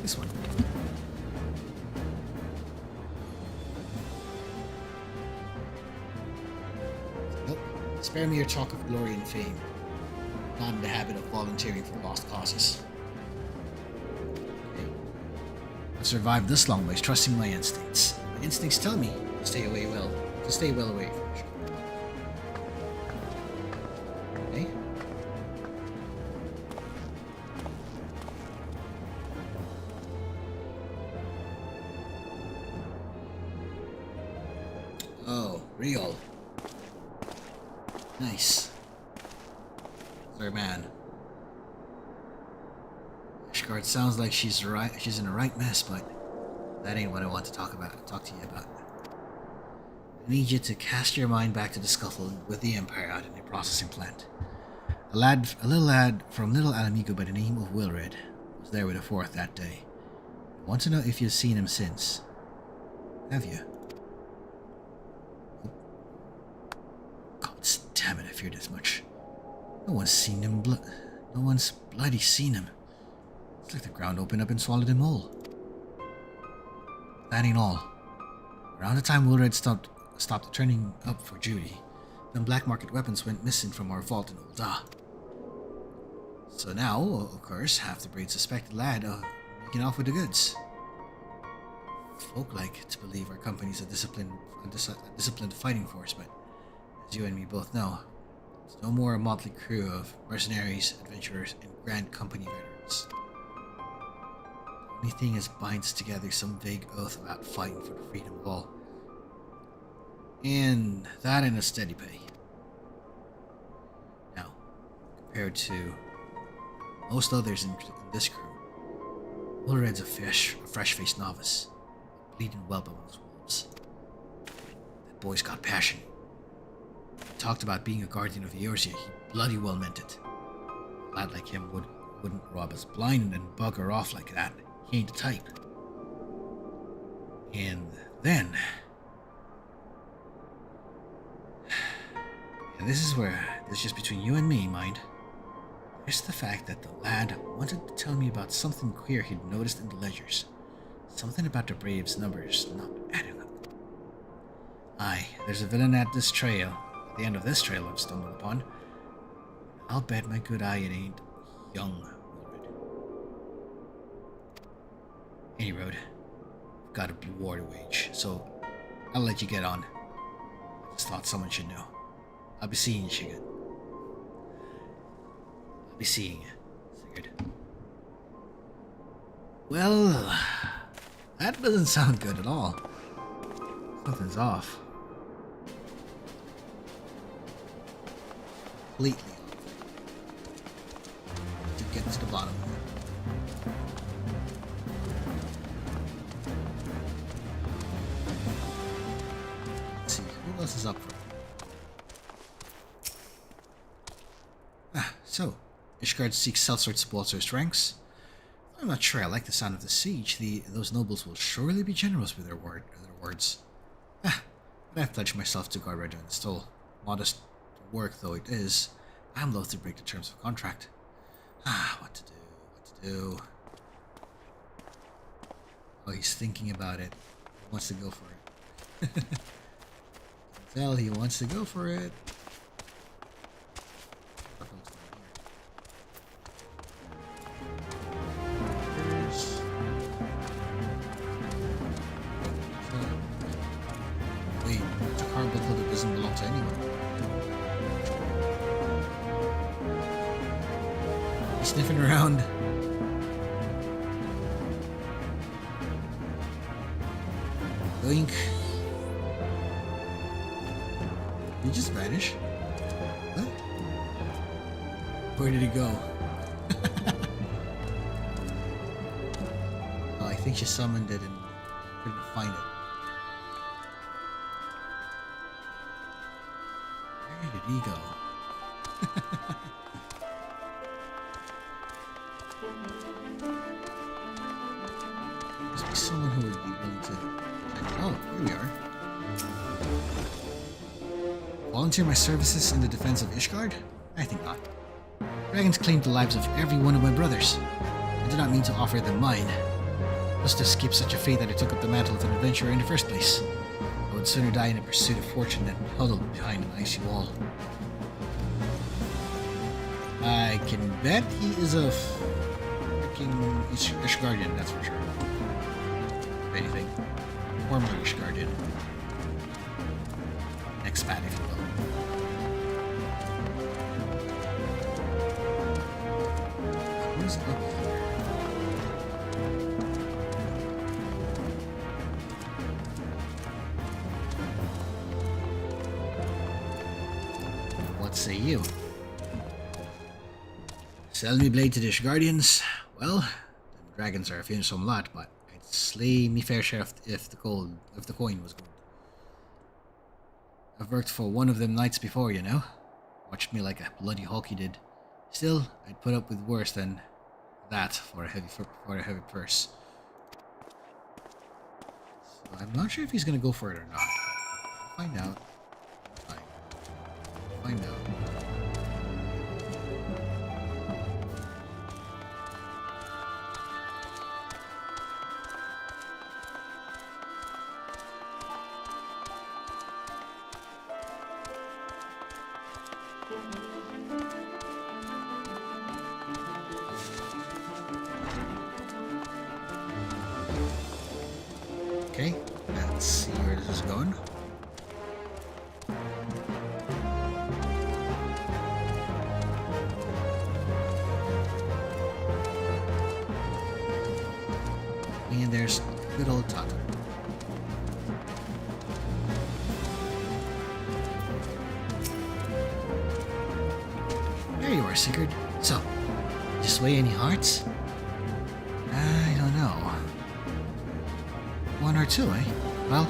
This one. Nope. Spare me your talk of glory and fame. Not in the habit of volunteering for lost causes. Okay. I've survived this long by trusting my instincts. My instincts tell me to stay well away from each other. Okay. Oh, real. Nice. Sir, man. Ishgard sounds like she's in a right mess, but that ain't what I want to talk to you about. I need you to cast your mind back to the scuffle with the Empire out in the processing plant. A little lad from Little Alamigo by the name of Wilred was there with the 4th that day. I want to know if you've seen him since. Have you? God damn it, I feared as much. No one's seen him no one's bloody seen him. It's like the ground opened up and swallowed him whole. That ain't all. Around the time Wilred stopped turning up for duty, then black market weapons went missing from our vault in Ul'dah. So now, of course, half the breed suspect the lad of making off with the goods. Folk like to believe our company's a disciplined fighting force, but as you and me both know, it's no more a motley crew of mercenaries, adventurers, and Grand Company veterans. The only thing is binds together some vague oath about fighting for the freedom of all. And that in a steady pay. Now, compared to most others in this crew, Wilred's a fresh-faced novice, a bleeding whelp amongst wolves. That boy's got passion. He talked about being a guardian of Eorzea. He bloody well meant it. A lad like him wouldn't rob us blind and bugger off like that. He ain't the type. And this is just between you and me, mind. There's the fact that the lad wanted to tell me about something queer he'd noticed in the ledgers. Something about the Braves' numbers not adding up. Aye, there's a villain at this trail. At the end of this trail I've stumbled upon. I'll bet my good eye it ain't young Wilred. Any road, I've got a war to wage, so I'll let you get on. I just thought someone should know. I'll be seeing you, Sigurd. I'll be seeing you, Sigurd. Well, that doesn't sound good at all. Something's off. Completely off. To get to the bottom of it. Let's see, who else is up for it? So, Ishgard seeks sellsword Spoilsor's ranks. I'm not sure I like the sound of the siege. Those nobles will surely be generous with their words. But I've pledged myself to guard Regiment Stoll. Modest work though it is, I'm loath to break the terms of contract. What to do? Oh, he's thinking about it. He wants to go for it. Can tell he wants to go for it. Wait, it's a carbon that doesn't belong to anyone. He's sniffing around. Blink. Did he just vanish? What? Where did he go? Oh, I think she summoned it and couldn't find it. Where did he go? Must be someone who would be willing to check. Oh, here we are. Volunteer my services in the defense of Ishgard? I think not. Dragons claimed the lives of every one of my brothers. I did not mean to offer them mine. Just to escape such a fate that I took up the mantle of an adventurer in the first place. I would sooner die in the pursuit of fortune than huddled behind an icy wall. I can bet he is a freaking Ishgardian, that's for sure. If anything. Former Ishgardian. Expat, if you will. Who's up here? What say you? Sell me blade to the Ishgardians? Well, them dragons are a fearsome lot, but I'd slay me fair share if the coin was gold. I've worked for one of them knights before, you know. Watched me like a bloody hawk you did. Still, I'd put up with worse than that for a heavy purse. So I'm not sure if he's gonna go for it or not. We'll find out. Fine. We'll find out. Okay, let's see where this is going. And there's good old Tato. There you are, Sigurd. So, did you sway any hearts? I don't know. One or two, eh? Well,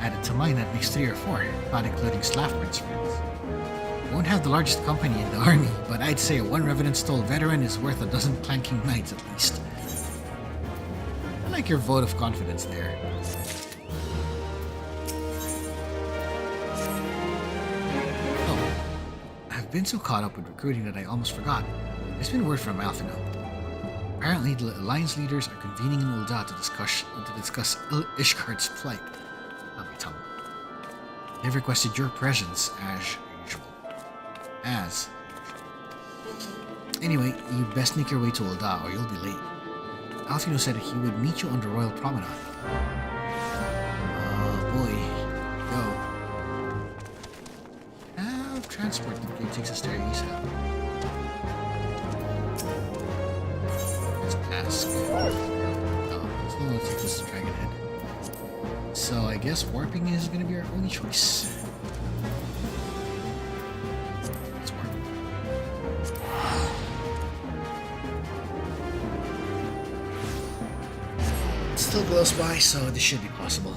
added to mine that makes 3 or 4, not including Slafburn's friends. Won't have the largest company in the army, but I'd say one Revenant Stoll veteran is worth a dozen clanking knights at least. I like your vote of confidence there. Oh, been so caught up with recruiting that I almost forgot. There's been word from Alphinaud. Apparently, the Alliance leaders are convening in Ul'dah to discuss Ishgard's plight. Not my tongue. They've requested your presence, as usual. Anyway, you'd best make your way to Ul'dah, or you'll be late. Alphinaud said he would meet you on the Royal Promenade. Oh boy. Go. Have transport that takes us there ASAP. Let's ask. Oh, it's not going to take us to Dragonhead. So I guess warping is going to be our only choice. Let's warp. It's still close by, so this should be possible.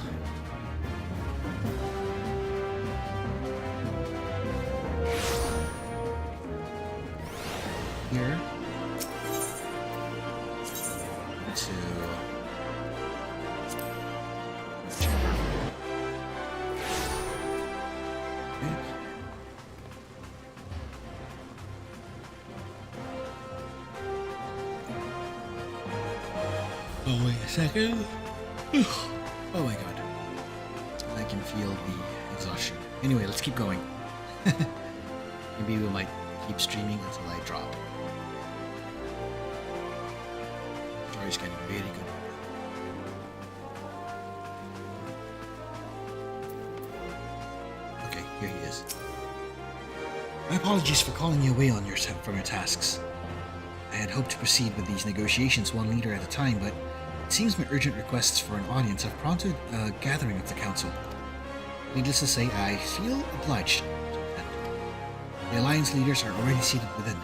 Here. To oh, wait a second. Oh my god. I can feel the exhaustion. Anyway, let's keep going. Maybe we might keep streaming until I drop. Story's getting very good. Okay, here he is. My apologies for calling you away from your tasks. I had hoped to proceed with these negotiations one leader at a time, but it seems my urgent requests for an audience have prompted a gathering of the council. Needless to say, I feel obliged to attend. The Alliance leaders are already seated within.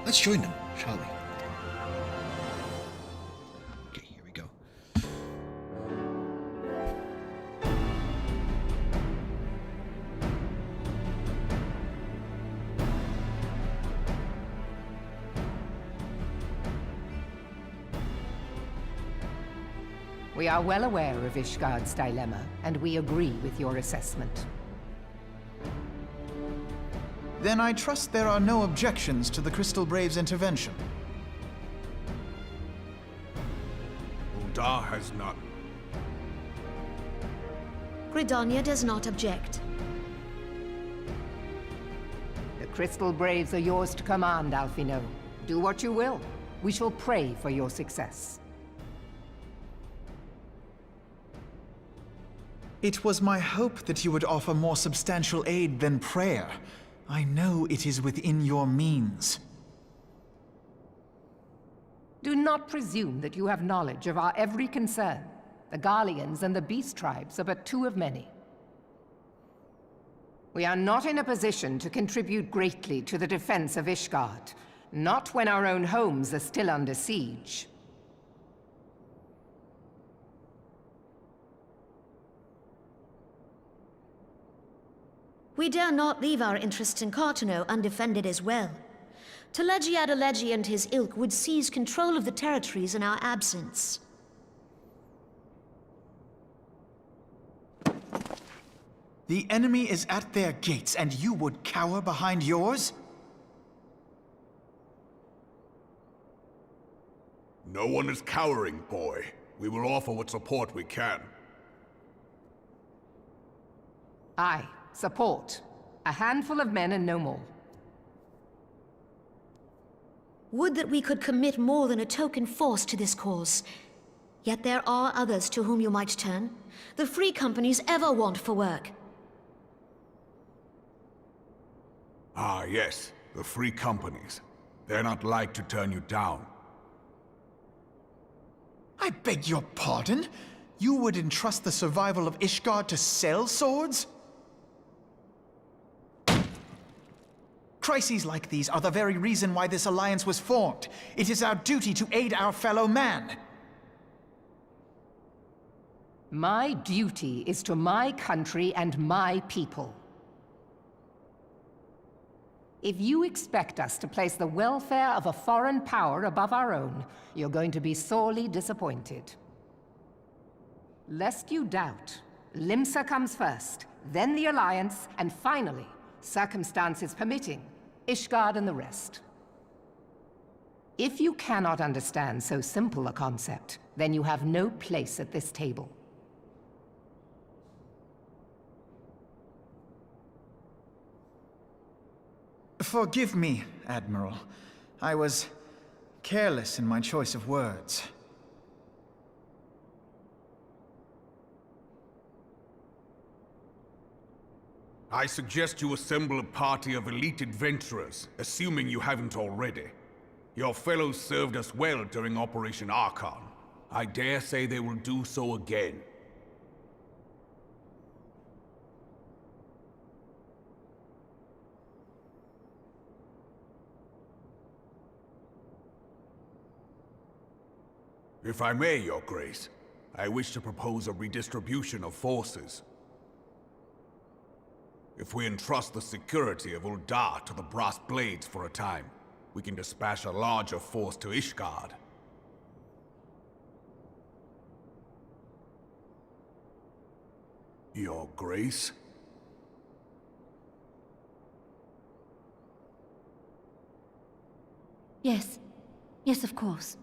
Let's join them, shall we? Okay, here we go. We are well aware of Ishgard's dilemma, and we agree with your assessment. Then I trust there are no objections to the Crystal Brave's intervention. Ul'dah has none. Gridania does not object. The Crystal Braves are yours to command, Alphinaud. Do what you will. We shall pray for your success. It was my hope that you would offer more substantial aid than prayer. I know it is within your means. Do not presume that you have knowledge of our every concern. The Garleans and the Beast Tribes are but two of many. We are not in a position to contribute greatly to the defense of Ishgard, not when our own homes are still under siege. We dare not leave our interests in Cartano undefended as well. Telegiadalegi and his ilk would seize control of the territories in our absence. The enemy is at their gates, and you would cower behind yours? No one is cowering, boy. We will offer what support we can. Aye, support. A handful of men and no more. Would that we could commit more than a token force to this cause. Yet there are others to whom you might turn. The free companies ever want for work. Ah, yes. The free companies. They're not like to turn you down. I beg your pardon? You would entrust the survival of Ishgard to sell swords? Crises like these are the very reason why this alliance was formed. It is our duty to aid our fellow man. My duty is to my country and my people. If you expect us to place the welfare of a foreign power above our own, you're going to be sorely disappointed. Lest you doubt, Limsa comes first, then the Alliance, and finally, circumstances permitting, Ishgard and the rest. If you cannot understand so simple a concept, then you have no place at this table. Forgive me, Admiral. I was careless in my choice of words. I suggest you assemble a party of elite adventurers, assuming you haven't already. Your fellows served us well during Operation Archon. I dare say they will do so again. If I may, Your Grace, I wish to propose a redistribution of forces. If we entrust the security of Uldar to the Brass Blades for a time, we can dispatch a larger force to Ishgard. Your Grace? Yes. Yes, of course.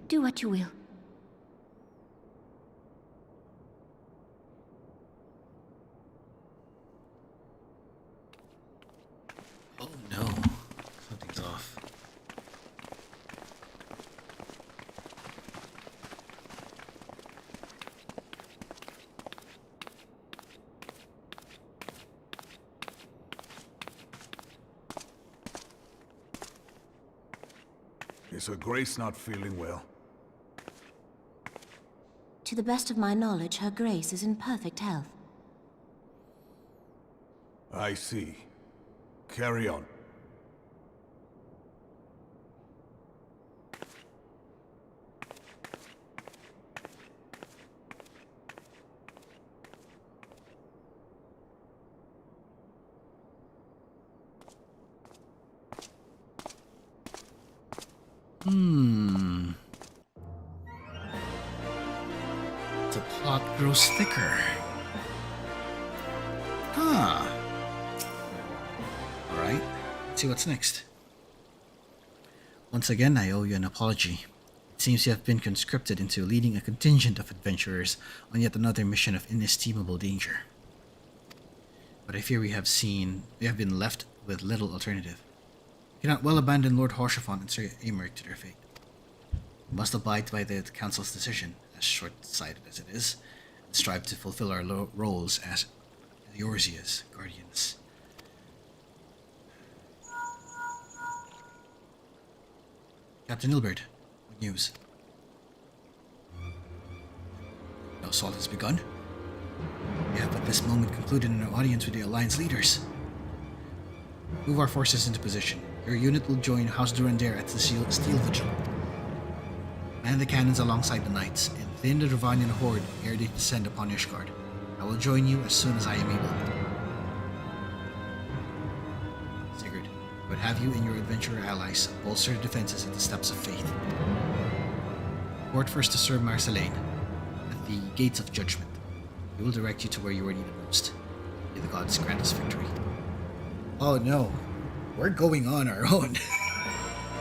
Do what you will. Oh no, something's off. Is Her Grace not feeling well? To the best of my knowledge, Her Grace is in perfect health. I see. Carry on. The plot grows thicker. Huh. Alright, let's see what's next. Once again, I owe you an apology. It seems you have been conscripted into leading a contingent of adventurers on yet another mission of inestimable danger. But I fear we have been left with little alternative. We cannot well abandon Lord Haurchefant and Sir Aymer to their fate. We must abide by the Council's decision, as short-sighted as it is, and strive to fulfill our roles as Eorzea's guardians. Captain Ilbert, what news? No assault has begun? We have at this moment concluded an audience with the Alliance leaders. Move our forces into position. Your unit will join House Durandare at the Steel Vigil. Man the cannons alongside the knights, and thin the Dravanian horde ere they descend upon Ishgard. I will join you as soon as I am able. Sigurd, I would have you and your adventurer allies bolster the defenses at the Steps of Faith. Report first to Sir Marceline at the Gates of Judgment. He will direct you to where you are needed most. May the gods grant us victory. Oh no, we're going on our own.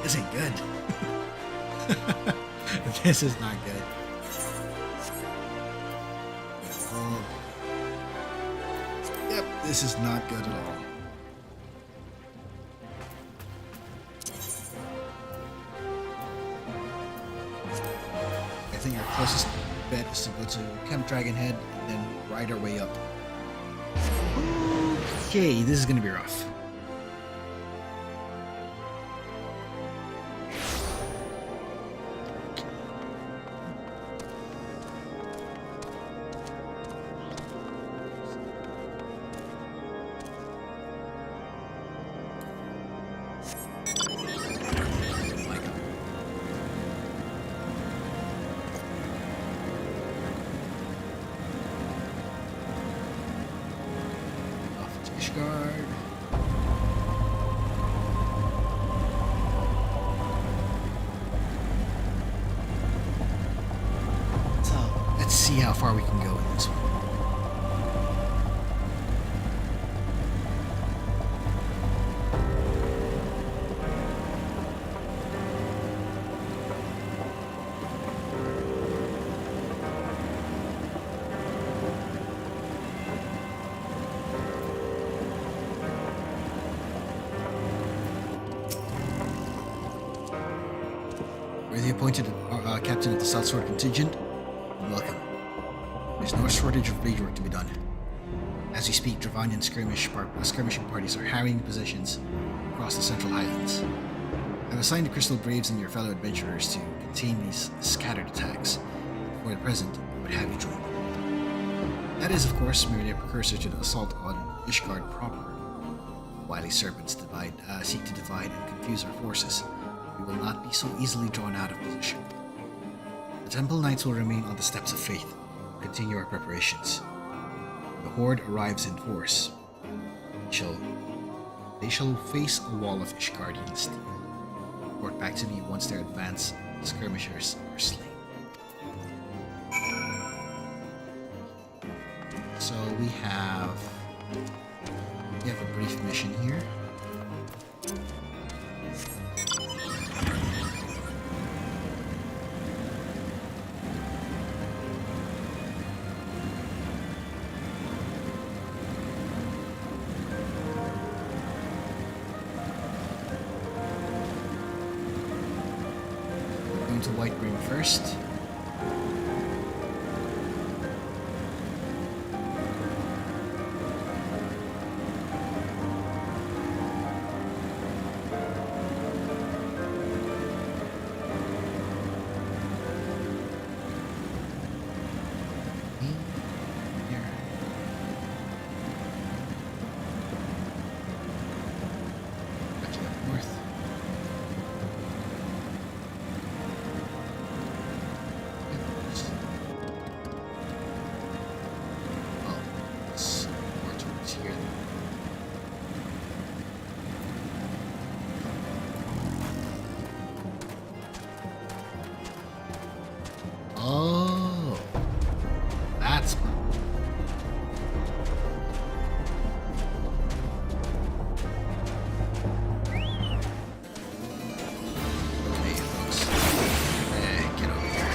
This ain't good. This is not good. Oh. Yep, this is not good at all. I think our closest bet is to go to Camp Dragonhead and then ride our way up. Okay, this is gonna be rough. See how far we can go in this one. Newly appointed captain of the South Sword contingent, welcome. There's no shortage of blade work to be done. As we speak, Dravanian skirmishing parties are harrying positions across the Central Highlands. I've assigned the Crystal Braves and your fellow adventurers to contain these scattered attacks. For the present, I would have you join them. That is, of course, merely a precursor to the assault on Ishgard proper. Wily serpents seek to divide and confuse our forces. We will not be so easily drawn out of position. The Temple Knights will remain on the steps of faith and continue our preparations. The Horde arrives in force. They shall face a wall of Ishgardian steel. Report back to me once their advanced skirmishers are slain. So we have a brief mission here. To White Auracite first. Oh, that's fun. Okay, folks. Get over here.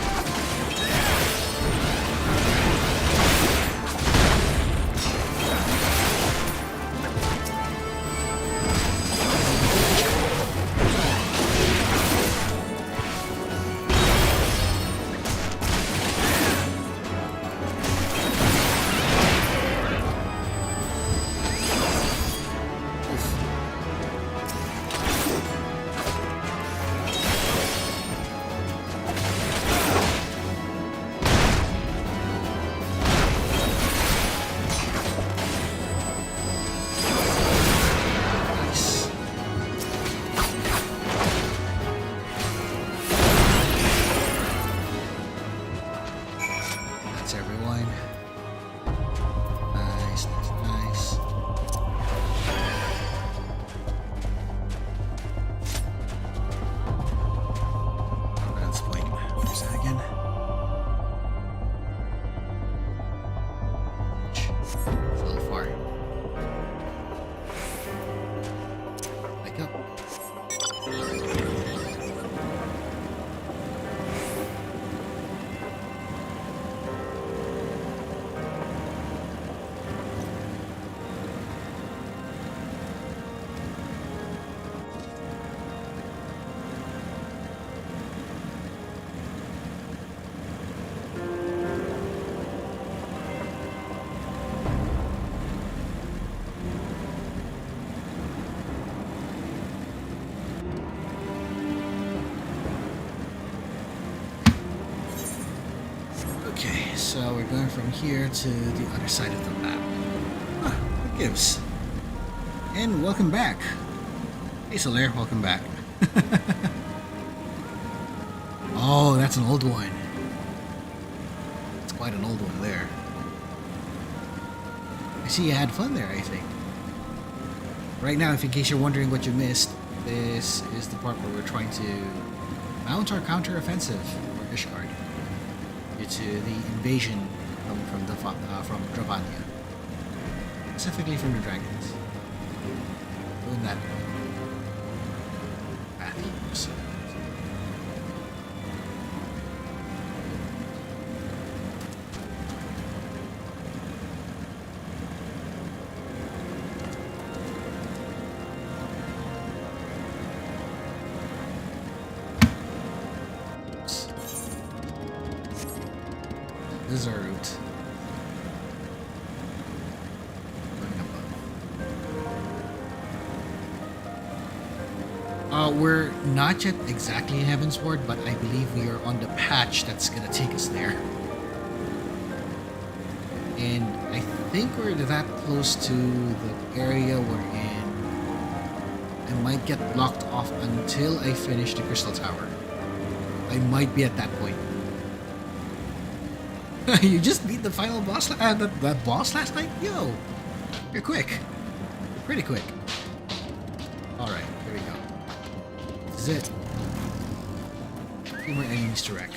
Okay, so we're going from here to the other side of the map. Huh, what gives? And welcome back. Hey Solaire, welcome back. Oh, that's an old one. It's quite an old one there. I see you had fun there, I think. Right now, if in case you're wondering what you missed, this is the part where we're trying to mount our counter-offensive for Ishgard due to the invasion coming from Dravania, specifically from the dragons. Doing that path here, so. this is our route. We're not yet exactly in Heavensward, but I believe we are on the patch that's gonna take us there. And I think we're that close to the area we're in. I might get blocked off until I finish the Crystal Tower. I might be at that point. You just beat the final boss, that boss last night? Yo, you're quick. You're pretty quick. Alright, here we go. This is it. 2 more enemies to wreck.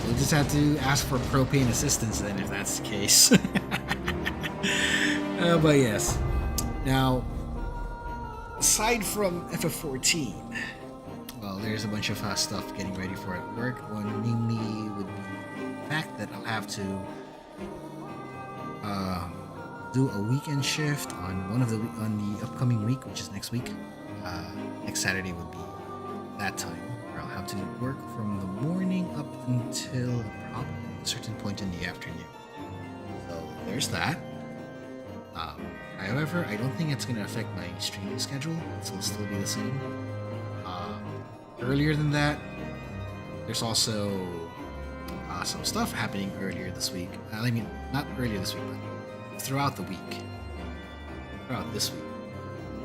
We'll just have to ask for propane assistance then, if that's the case. But yes. Now, aside from FF14, well, there's a bunch of stuff getting ready for at work. One mainly would be the fact that I'll have to do a weekend shift on on the upcoming week, which is next week. Next Saturday would be that time where I'll have to work from the morning up until probably a certain point in the afternoon. So there's that. However, I don't think it's going to affect my streaming schedule. It'll still be the same. Earlier than that, there's also some stuff happening earlier this week. I mean, not earlier this week, but throughout the week. Throughout this week.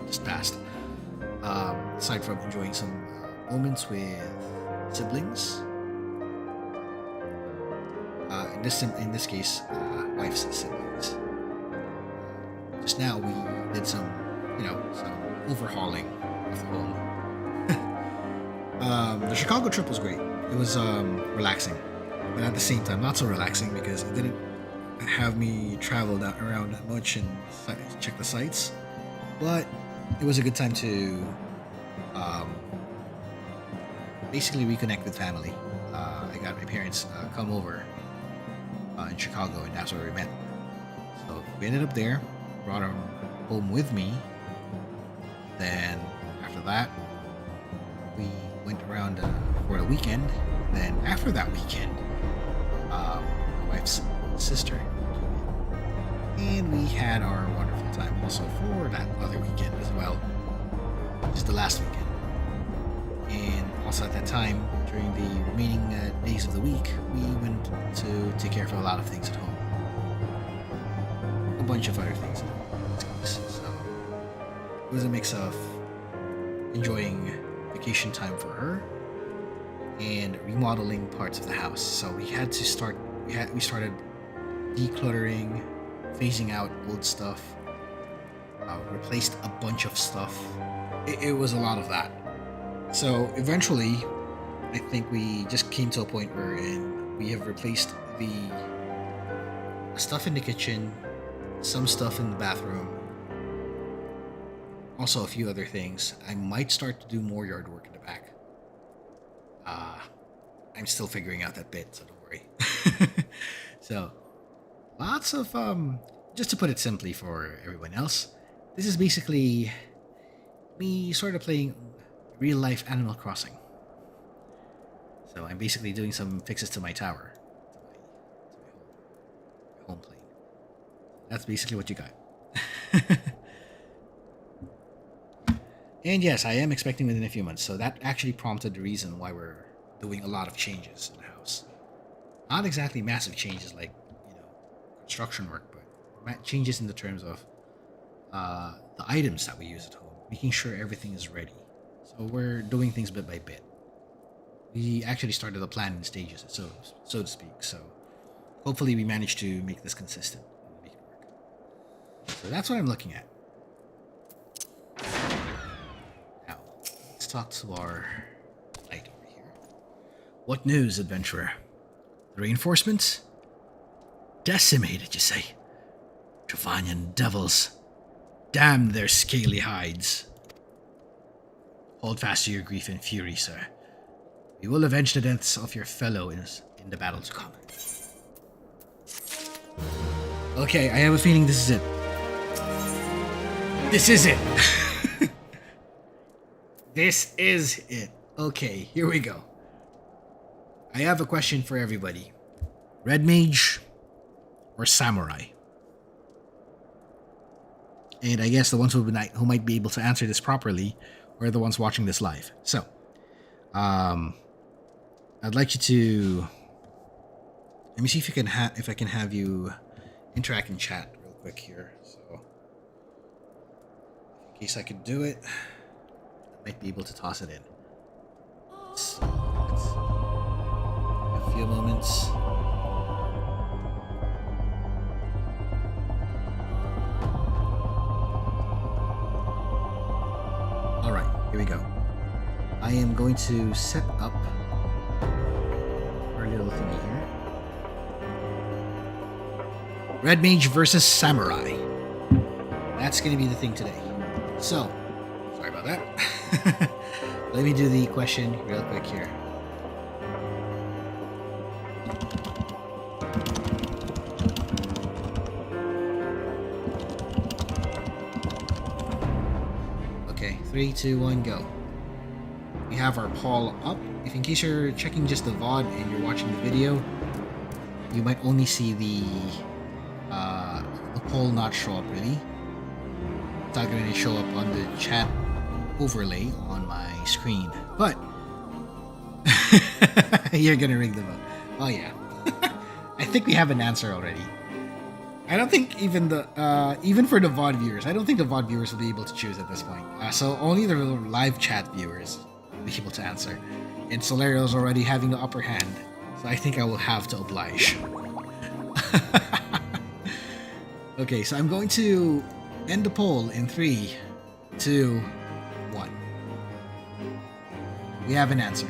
Just passed. Aside from enjoying some moments with siblings. In this case, wife's siblings. Just now we did some overhauling of the home. The Chicago trip was great. It was relaxing, but at the same time not so relaxing because it didn't have me travel around that much and check the sites. But it was a good time to basically reconnect with family. I got my parents come over in Chicago, and that's where we met. So we ended up there, brought them home with me. Then after that, we went around for the weekend. Then after that weekend, my wife's sister, and we had our wonderful time also for that other weekend as well, just the last weekend. And also at that time, during the remaining days of the week, we went to take care of a lot of things at home. A bunch of other things. So it was a mix of enjoying vacation time for her and remodeling parts of the house. So we had to we started decluttering, phasing out old stuff, replaced a bunch of stuff. It was a lot of that. So eventually, I think we just came to a point where we have replaced the stuff in the kitchen, some stuff in the bathroom, also a few other things. I might start to do more yard work in the back. I'm still figuring out that bit, so don't worry. So, lots of, just to put it simply for everyone else, this is basically me sort of playing real-life Animal Crossing. So I'm basically doing some fixes to my tower, to my home plane. That's basically what you got. And yes, I am expecting within a few months, so that actually prompted the reason why we're doing a lot of changes in the house. Not exactly massive changes like, construction work, but changes in the terms of the items that we use at home, making sure everything is ready. So we're doing things bit by bit. We actually started the plan in stages, so to speak. So hopefully we manage to make this consistent and make it work. So that's what I'm looking at. Now, let's talk to our knight over here. What news, adventurer? The reinforcements? Decimated, you say? Travanian devils. Damn their scaly hides. Hold fast to your grief and fury, sir. We will avenge the deaths of your fellows in the battle to come. Okay, I have a feeling this is it. This is it! This is it. Okay, here we go. I have a question for everybody. Red mage or samurai? And I guess the ones who might be able to answer this properly are the ones watching this live. So, I'd like you to let me see if I can have you interact in chat real quick here. So, in case I could do it, I might be able to toss it in. Let's see. A few moments. Alright, here we go. I am going to set up our little thingy here. Red Mage versus Samurai. That's going to be the thing today. So, sorry about that. Let me do the question real quick here. Okay, 3, 2, 1, go. We have our poll up. If in case you're checking just the VOD and you're watching the video, you might only see the poll not show up really. It's not going to show up on the chat overlay on my screen, but you're going to ring the vote. Oh yeah. I think we have an answer already. I don't think even for the VOD viewers, I don't think the VOD viewers will be able to choose at this point. So only the live chat viewers will be able to answer. And Solario's already having the upper hand, so I think I will have to oblige. Okay, so I'm going to end the poll in 3, 2, 1. We have an answer.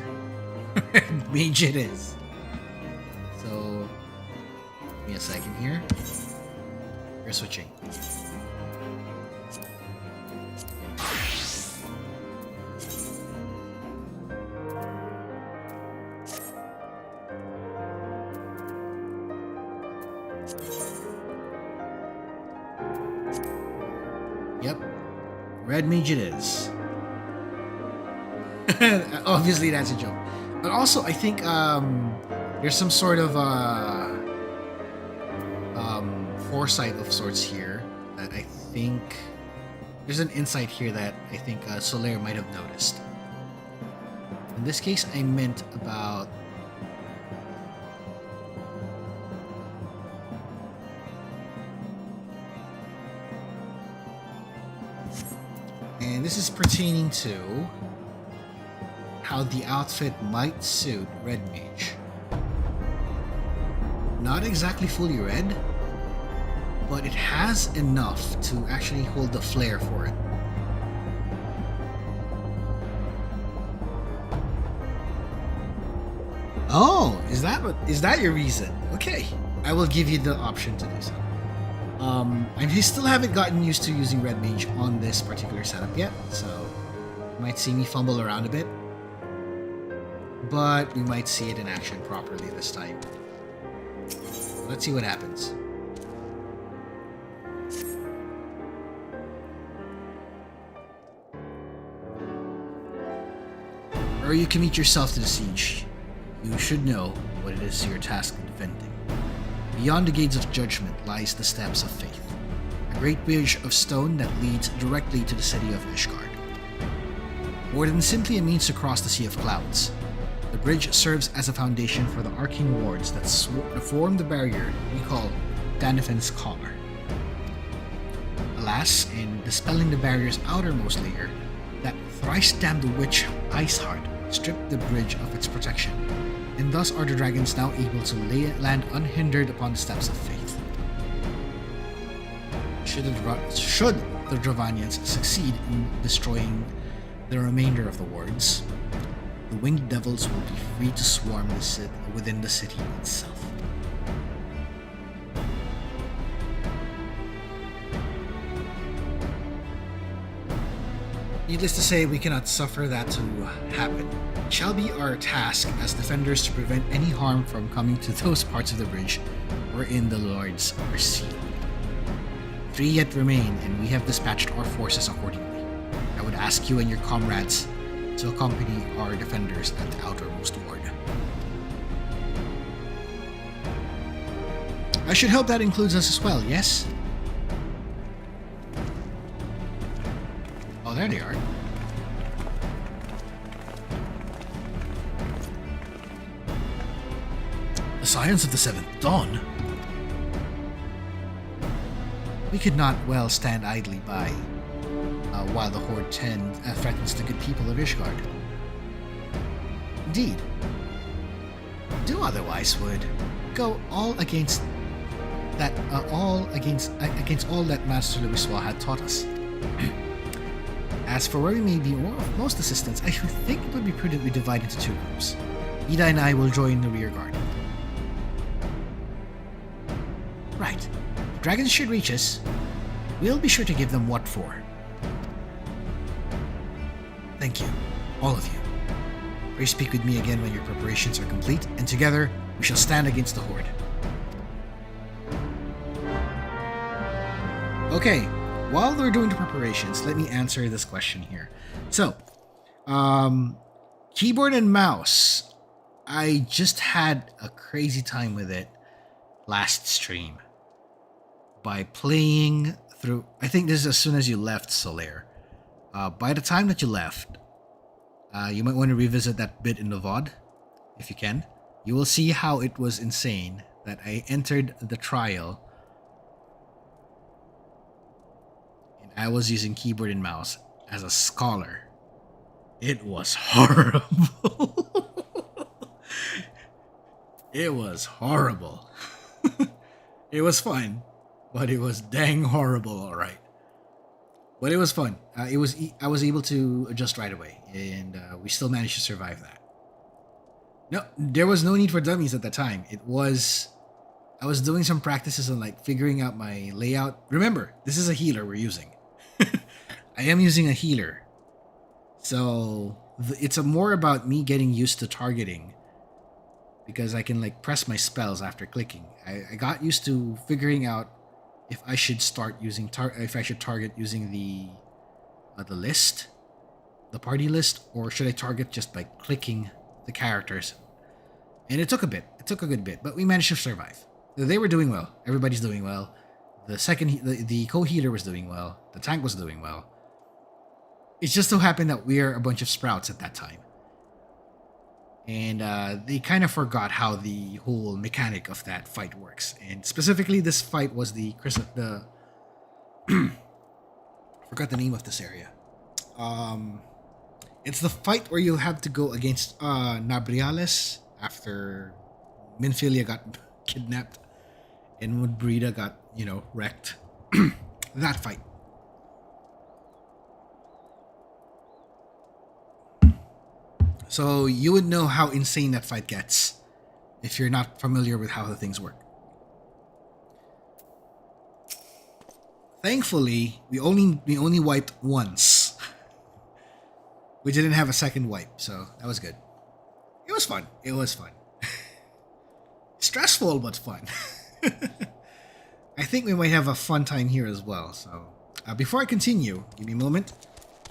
Mage it is. So, give me a second here. We're switching. Yep. Red Mage it is. Obviously that's a joke. But also I think there's some sort of foresight of sorts here that I think there's an insight here that I think Solaire might have noticed. In this case, I meant about... And this is pertaining to how the outfit might suit Red Mage. Not exactly fully red, but it has enough to actually hold the flair for it. Oh, is that your reason? Okay, I will give you the option to do so. I still haven't gotten used to using Red Mage on this particular setup yet, so you might see me fumble around a bit, but we might see it in action properly this time. Let's see what happens. Or you commit yourself to the siege. You should know what it is your task of defending. Beyond the gates of judgment lies the steps of faith, a great bridge of stone that leads directly to the city of Ishgard. More than simply a means to cross the Sea of Clouds, the bridge serves as a foundation for the arcane wards that form the barrier we call Danithan's Collar. Alas, in dispelling the barrier's outermost layer, that thrice-damned witch Iceheart stripped the bridge of its protection, and thus are the dragons now able to land unhindered upon the steps of faith. Should the Dravanians succeed in destroying the remainder of the wards, the winged devils will be free to swarm within the city itself. Needless to say, we cannot suffer that to happen. It shall be our task as defenders to prevent any harm from coming to those parts of the bridge wherein the lords are seated. 3 yet remain, and we have dispatched our forces accordingly. I would ask you and your comrades to accompany our defenders at the outermost ward. I should hope that includes us as well, yes? Oh, there they are. The Scions of the 7th Dawn? We could not well stand idly by while the Horde threatens the good people of Ishgard. Indeed. Do otherwise would go all against that against all that Master Louisoix had taught us. As for where we may be of most assistance, I should think it would be prudent we divide into 2 groups. Ida and I will join the rear guard. Right. If dragons should reach us, we'll be sure to give them what for. Thank you, all of you. Pray speak with me again when your preparations are complete, and together we shall stand against the Horde. Okay, while they're doing the preparations, let me answer this question here. So, keyboard and mouse. I just had a crazy time with it last stream by playing through. I think this is as soon as you left Solaire. By the time that you left, you might want to revisit that bit in the VOD, if you can. You will see how it was insane that I entered the trial and I was using keyboard and mouse as a scholar. It was horrible. It was horrible. It was fun, but it was dang horrible, alright. But it was fun. I was able to adjust right away, and we still managed to survive that. No, there was no need for dummies at the time. I was doing some practices on like figuring out my layout. Remember, this is a healer we're using. I am using a healer, so it's more about me getting used to targeting, because I can like press my spells after clicking. I got used to figuring out if I should start using if I should target using the list, the party list, or should I target just by clicking the characters. And it took a bit. It took a good bit, but we managed to survive. They were doing well. Everybody's doing well. The co-healer was doing well. The tank was doing well. It just so happened that we are a bunch of sprouts at that time. And they kind of forgot how the whole mechanic of that fight works. And specifically, this fight was the forgot the name of this area. It's the fight where you have to go against Nabriales after Minfilia got kidnapped and Moenbryda got, wrecked. That fight. So you would know how insane that fight gets if you're not familiar with how the things work. Thankfully, we only wiped once. We didn't have a second wipe, so that was good. It was fun. It was fun. Stressful, but fun. I think we might have a fun time here as well. So before I continue, give me a moment.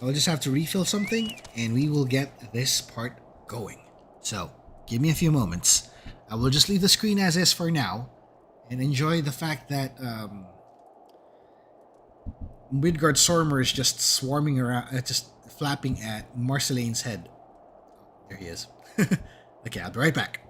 I'll just have to refill something, and we will get this part going. So, give me a few moments. I will just leave the screen as is for now, and enjoy the fact that Midgard Sormer is just swarming around, just flapping at Marceline's head. There he is. Okay, I'll be right back.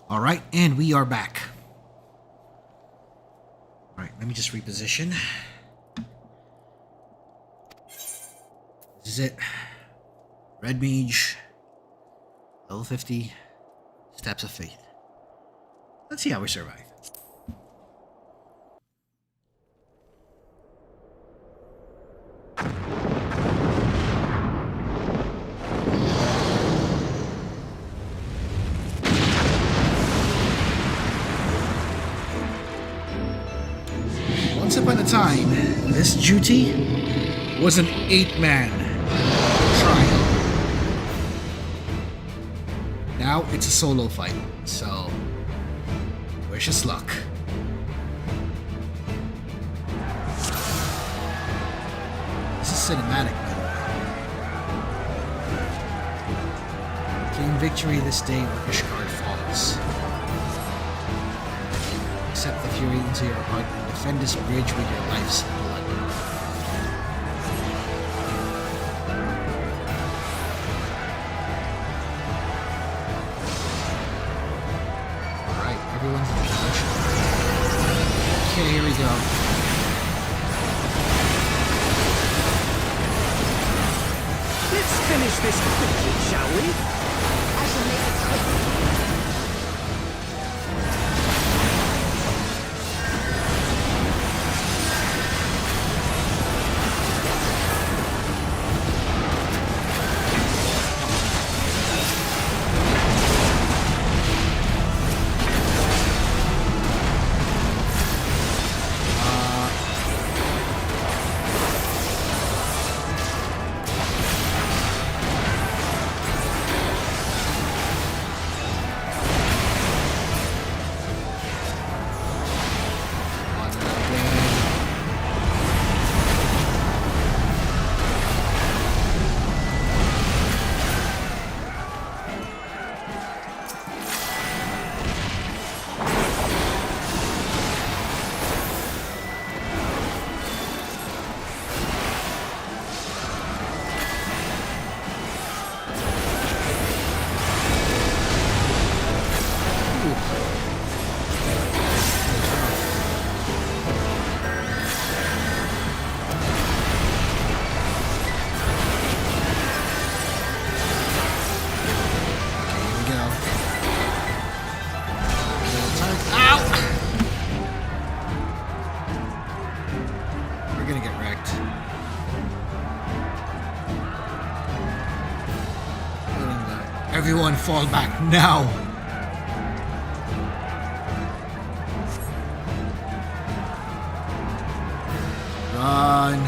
Alright, and we are back. Alright, let me just reposition. This is it. Red Mage. Level 50. Steps of Faith. Let's see how we survive. Once upon a time, this duty was an 8-man trial. Now it's a solo fight, so wish us luck. This is cinematic, by the way. Gain victory this day or Ishgard falls. Accept the fury into your heart and defend this bridge with your life's blood. Alright, everyone's in position. Okay, here we go. Let's finish this quickly, shall we? I shall make it quick. Everyone fall back now. Run.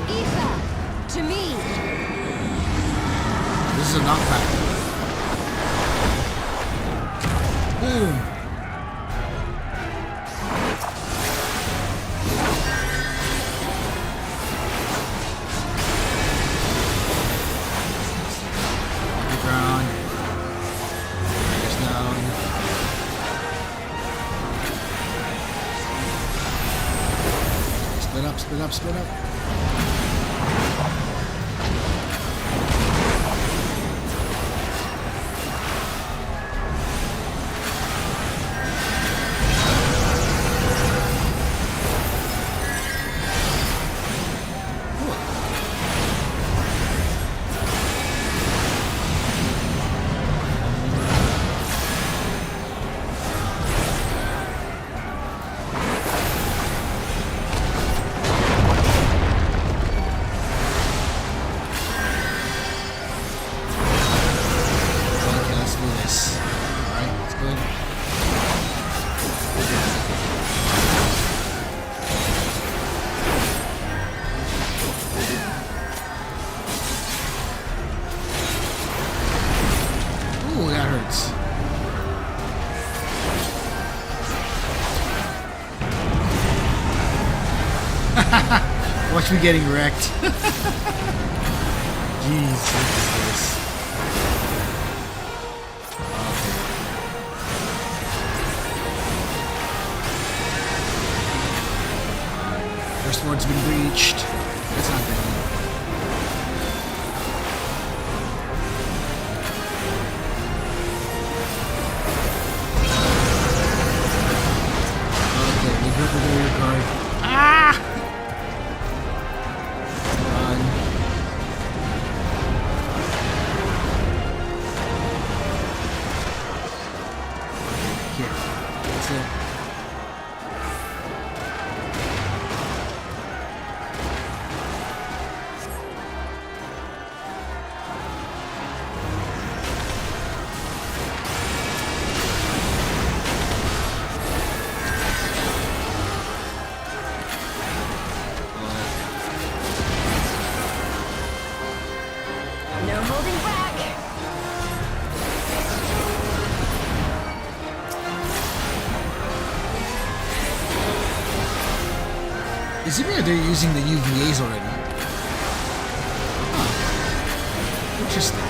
Aether, to me. This is a knockback. Boom. On the ground. Fingers down. Split up, split up, split up. Watch me getting wrecked. Jeez, what is this? Password's been breached. That's not good. Okay, we got the rear guard. Ah! Run. Here. That's it. No holding back. Is it weird they're using the UVAs already? Huh. Interesting.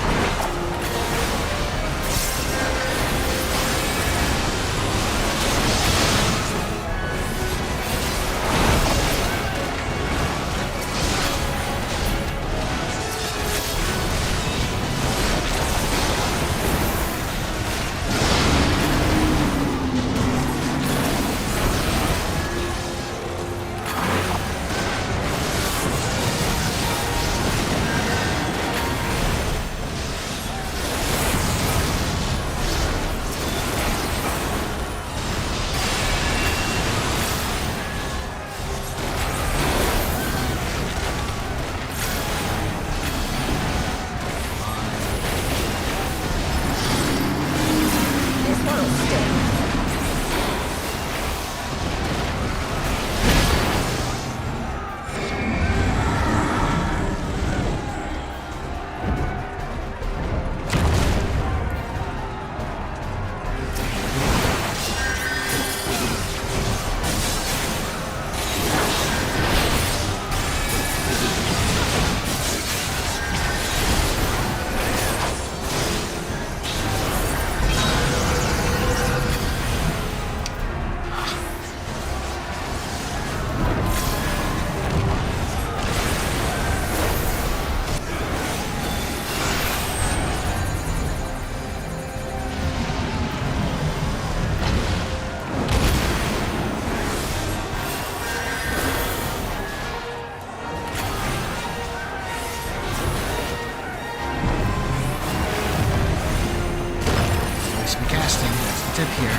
Tip here.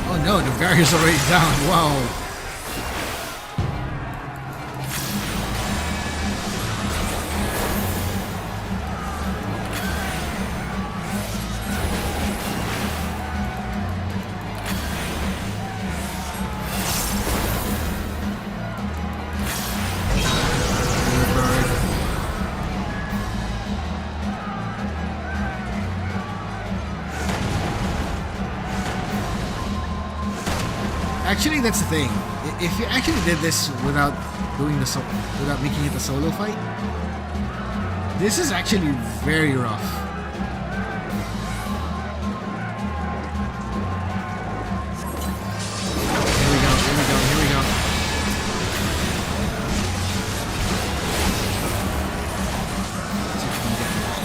Oh no, the barrier's already down. Wow. Actually, that's the thing. If you actually did this without doing the without making it a solo fight, this is actually very rough. Here we go. Here we go. Here we go. Let's see if we can get that.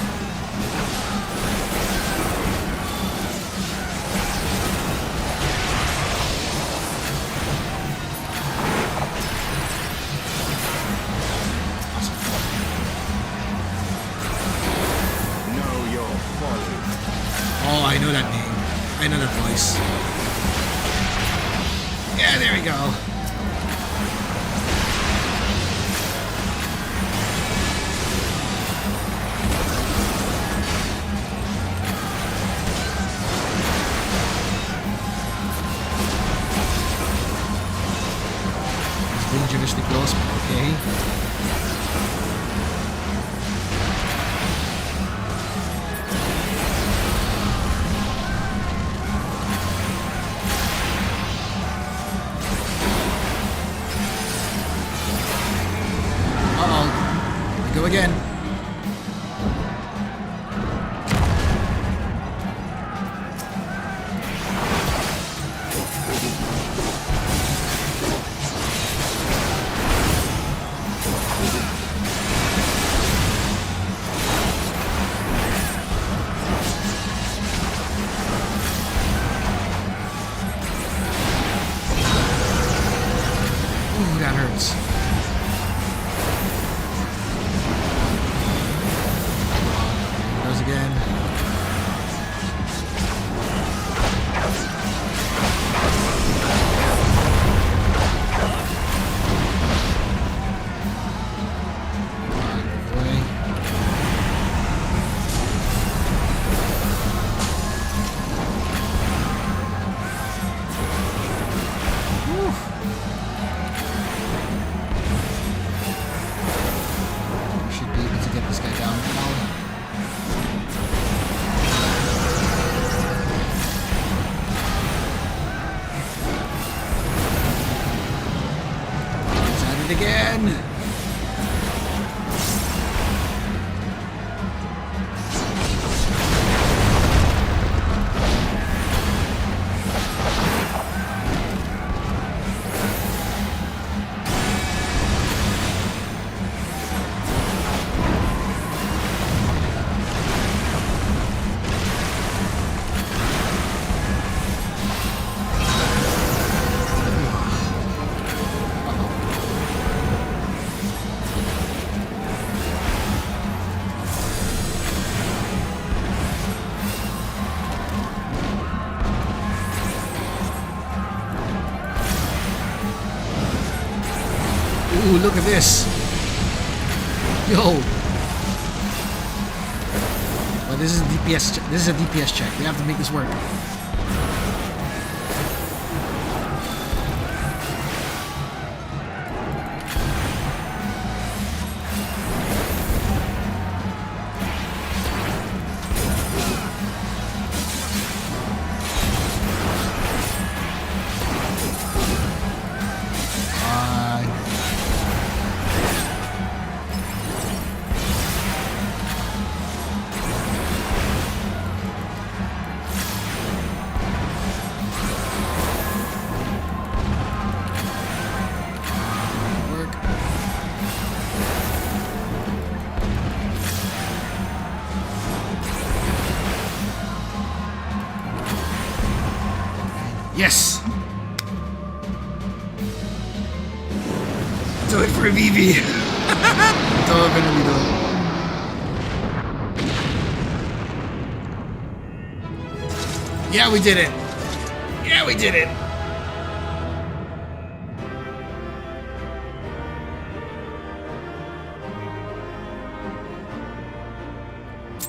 Oh, I know that name. I know that voice. Yeah, there we go. It's dangerously close, but okay. words. Goes again. Again. Ooh, look at this. Yo. Well, this is a DPS check. This is a DPS check. We have to make this work. Yes! Do it for Vivi! Definitely do it. Yeah, we did it! Yeah, we did it!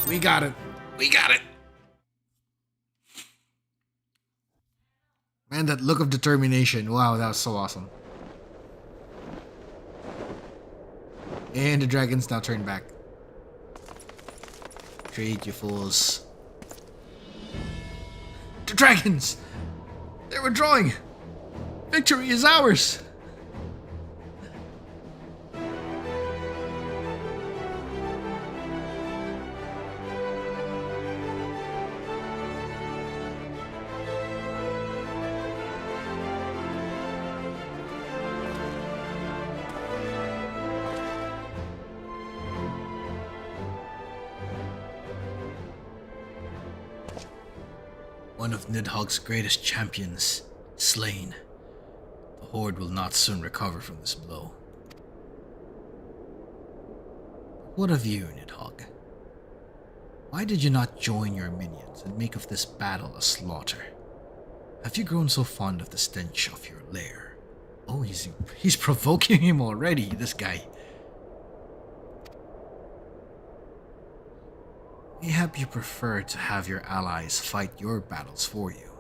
We got it. We got it! Man, that look of determination. Wow, that was so awesome. And the dragons now turn back. Retreat, you fools. The dragons! They're withdrawing! Victory is ours! One of Nidhogg's greatest champions, slain. The Horde will not soon recover from this blow. What of you, Nidhogg? Why did you not join your minions and make of this battle a slaughter? Have you grown so fond of the stench of your lair? Oh, he's provoking him already, this guy. Mayhap you prefer to have your allies fight your battles for you.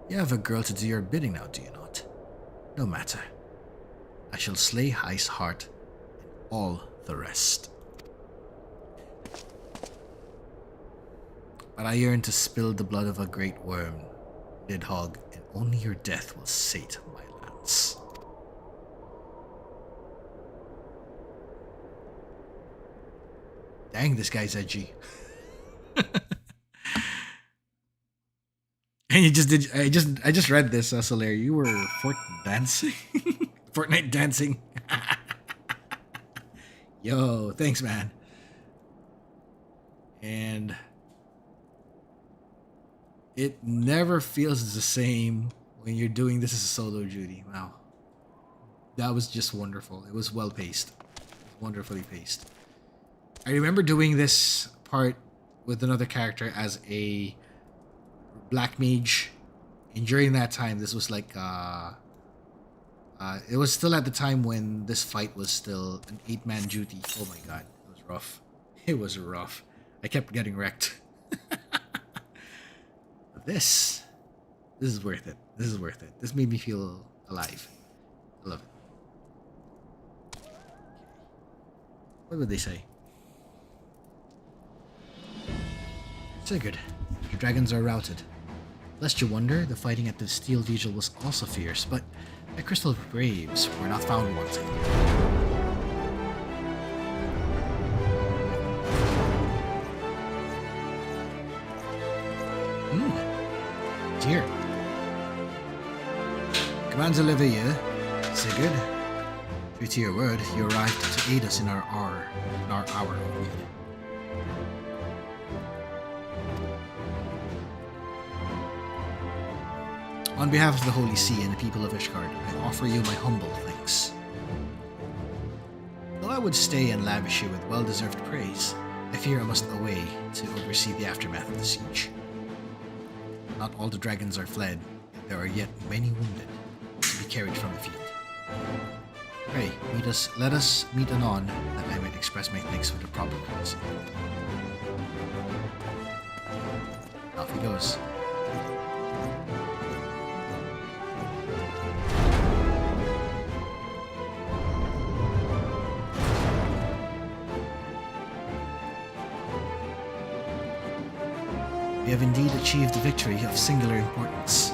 You have a girl to do your bidding now, do you not? No matter. I shall slay Ice Heart and all the rest. But I yearn to spill the blood of a great worm, Nidhogg, and only your death will sate my lance. Dang, this guy's edgy. And you just did. I just read this, Solaire. You were Fortnite dancing. Fortnite dancing. Yo, thanks, man. And it never feels the same when you're doing this as a solo duty. Wow. That was just wonderful. It was well paced. Wonderfully paced. I remember doing this part with another character as a black mage. And during that time, this was like... it was still at the time when this fight was still an 8-man duty. Oh my god. It was rough. It was rough. I kept getting wrecked. This is worth it. This is worth it. This made me feel alive. I love it. What would they say? Sigurd, the dragons are routed. Lest you wonder, the fighting at the Steel Vigil was also fierce, but the crystal graves were not found wanting. Dear. Commander Leveilleur, Sigurd. True to your word, you arrived to aid us in our hour of need. On behalf of the Holy See and the people of Ishgard, I offer you my humble thanks. Though I would stay and lavish you with well-deserved praise, I fear I must away to oversee the aftermath of the siege. Not all the dragons are fled, and there are yet many wounded to be carried from the field. Pray, let us meet anon, that I might express my thanks with a proper courtesy. Off he goes. We have indeed achieved a victory of singular importance.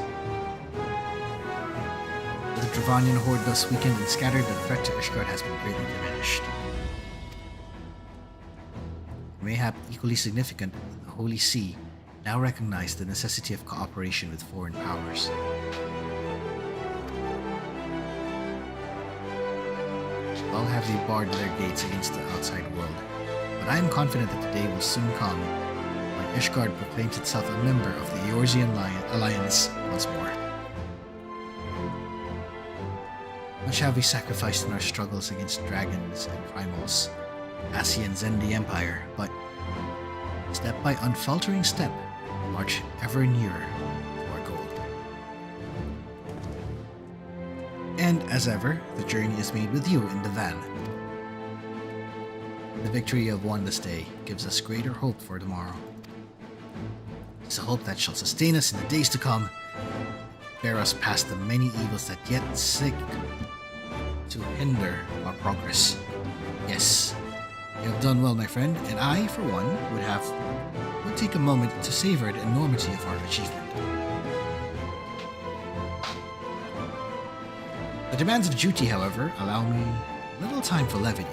With the Dravanian horde thus weakened and scattered, the threat to Ishgard has been greatly diminished. Mayhap equally significant, the Holy See now recognize the necessity of cooperation with foreign powers. All have they barred their gates against the outside world, but I am confident that the day will soon come when Ishgard proclaims itself a member of the Eorzean Alliance once more. Much have we sacrificed in our struggles against dragons and primals, Ascians and the Empire, but step by unfaltering step, we march ever nearer to our goal. And as ever, the journey is made with you in the van. The victory you have won this day gives us greater hope for tomorrow. It's a hope that shall sustain us in the days to come, bear us past the many evils that yet seek to hinder our progress. Yes, you have done well, my friend, and I, for one, would take a moment to savor the enormity of our achievement. The demands of duty, however, allow me little time for levity.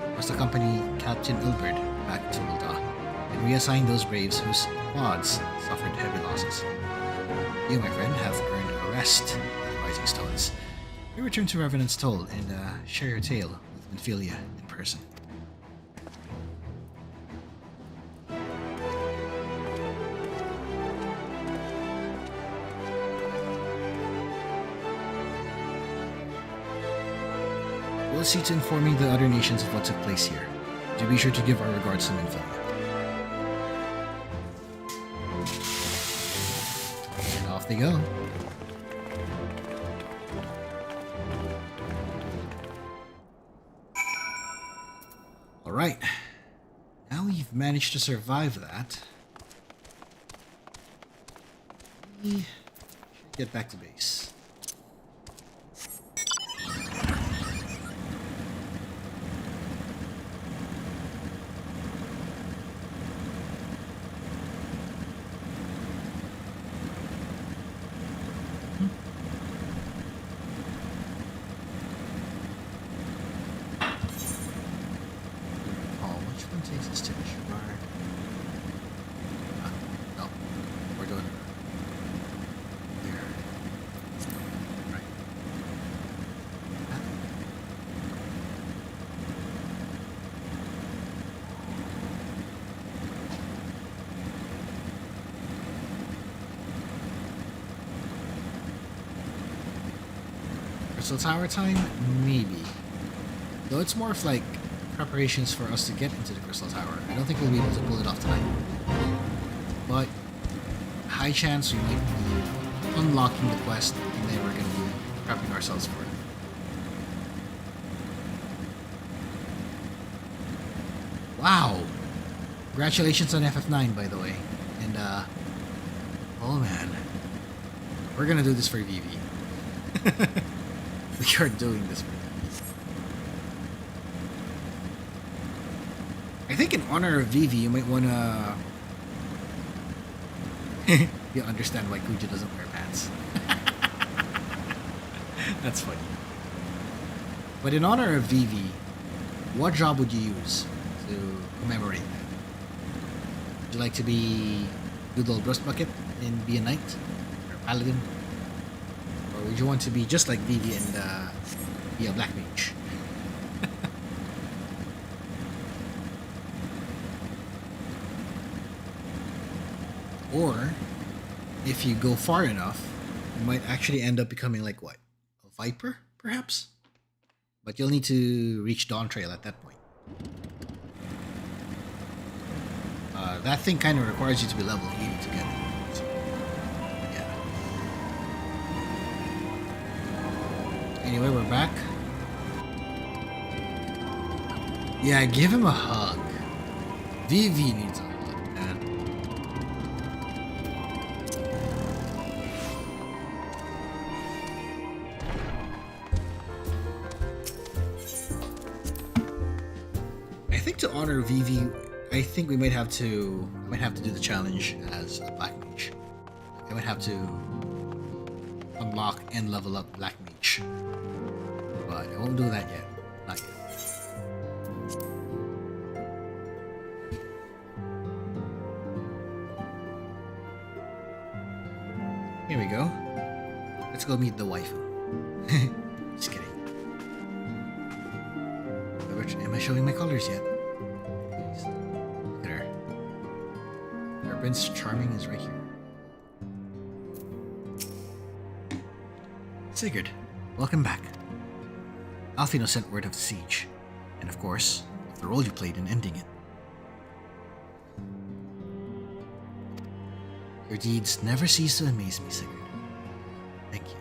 I must accompany Captain Ilberd back to Ul'dah and reassign those braves whose squads suffered heavy losses. You, my friend, have earned a rest at the Rising Stones. We return to Revenant's Toll and share your tale with Minfilia in person. We'll see to informing the other nations of what took place here. Do be sure to give our regards to Minfilia. And off they go. Alright. Now we've managed to survive that. We should get back to base. Crystal Tower time? Maybe. Though it's more of like preparations for us to get into the Crystal Tower. I don't think we'll be able to pull it off tonight. But high chance we might be unlocking the quest and then we're going to be prepping ourselves for it. Wow! Congratulations on FF9, by the way. And, oh man. We're gonna do this for VV. We are doing this for VV. I think in honor of VV, you might wanna... You'll understand why Kuja doesn't wear pants. That's funny. But in honor of VV, what job would you use to commemorate that? Would you like to be good old Rust Bucket and be a knight? Or a paladin? Or would you want to be just like Vivi and be a black mage? Or, if you go far enough, you might actually end up becoming like what? A Viper, perhaps? But you'll need to reach Dawn Trail at that point. That thing kind of requires you to be level 80 to get it. So, yeah. Anyway, we're back. Yeah, give him a hug. VV needs a hug, man. I think to honor VV, I think we might have to do the challenge as a black mage. I might have to unlock and level up black mage. But I won't do that yet. Not yet. Here we go. Let's go meet the waifu. Just kidding. Am I showing my colors yet? Prince Charming is right here. Sigurd, welcome back. Alphinaud sent word of the siege, and of course, of the role you played in ending it. Your deeds never cease to amaze me, Sigurd. Thank you.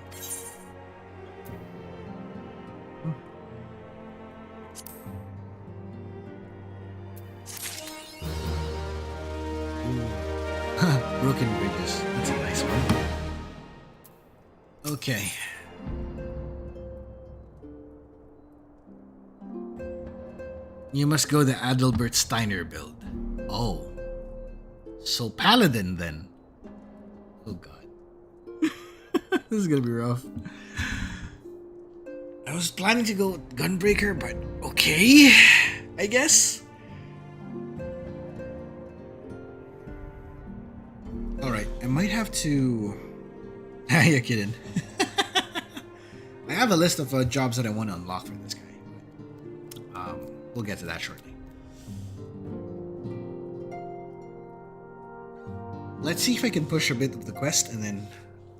Broken bridges. That's a nice one. Okay. You must go the Adalbert Steiner build. Oh. So Paladin then. Oh god. This is gonna be rough. I was planning to go Gunbreaker, but okay. I guess. Alright, I might have to... You're kidding. I have a list of jobs that I want to unlock for this guy. We'll get to that shortly. Let's see if I can push a bit of the quest and then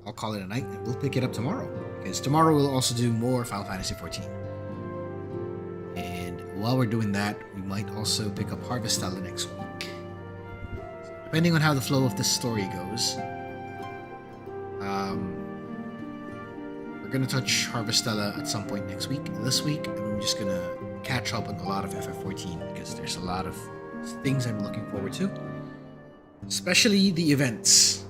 I'll call it a night and we'll pick it up tomorrow. Because tomorrow we'll also do more Final Fantasy XIV. And while we're doing that, we might also pick up Harvestella next week. Depending on how the flow of this story goes, we're going to touch Harvestella at some point next week. This week, I'm just going to catch up on a lot of FF14 because there's a lot of things I'm looking forward to. Especially the events.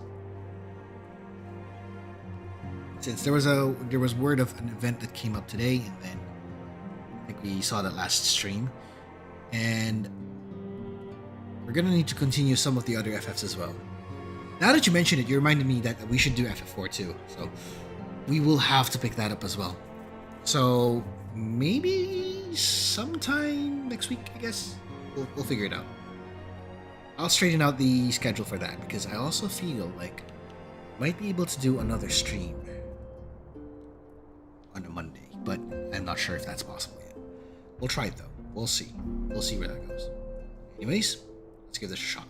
Since there was word of an event that came up today, and then I think we saw that last stream. And we're gonna need to continue some of the other FFs as well. Now that you mentioned it, you reminded me that we should do FF4 too. So we will have to pick that up as well. So maybe sometime next week, I guess. We'll figure it out. I'll straighten out the schedule for that because I also feel like I might be able to do another stream on a Monday, but I'm not sure if that's possible yet. We'll try it though. We'll see. We'll see where that goes. Anyways, let's give this a shot.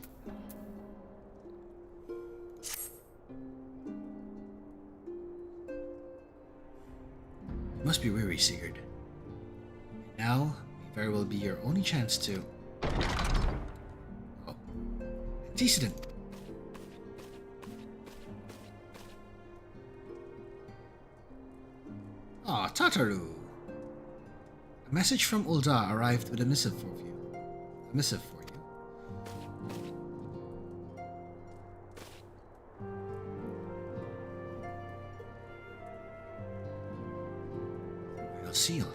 must be weary, Sigurd. Now may very well be your only chance to... Oh. Antecedent. Ah, Tataru. A message from Ul'dah arrived with a missive for you. A missive for you. Royal seal.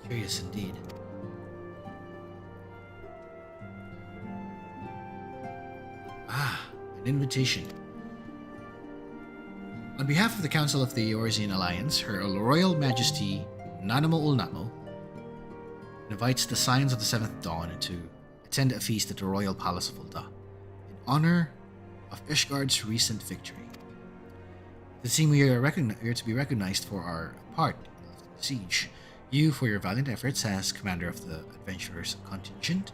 Curious indeed. Ah, an invitation. On behalf of the Council of the Eorzean Alliance, Her Royal Majesty Nanamo Ulnamo invites the Scions of the Seventh Dawn to attend a feast at the Royal Palace of Ul'dah in honor of Ishgard's recent victory. It seems we are to be recognized for our part of the siege, you for your valiant efforts as commander of the adventurers contingent,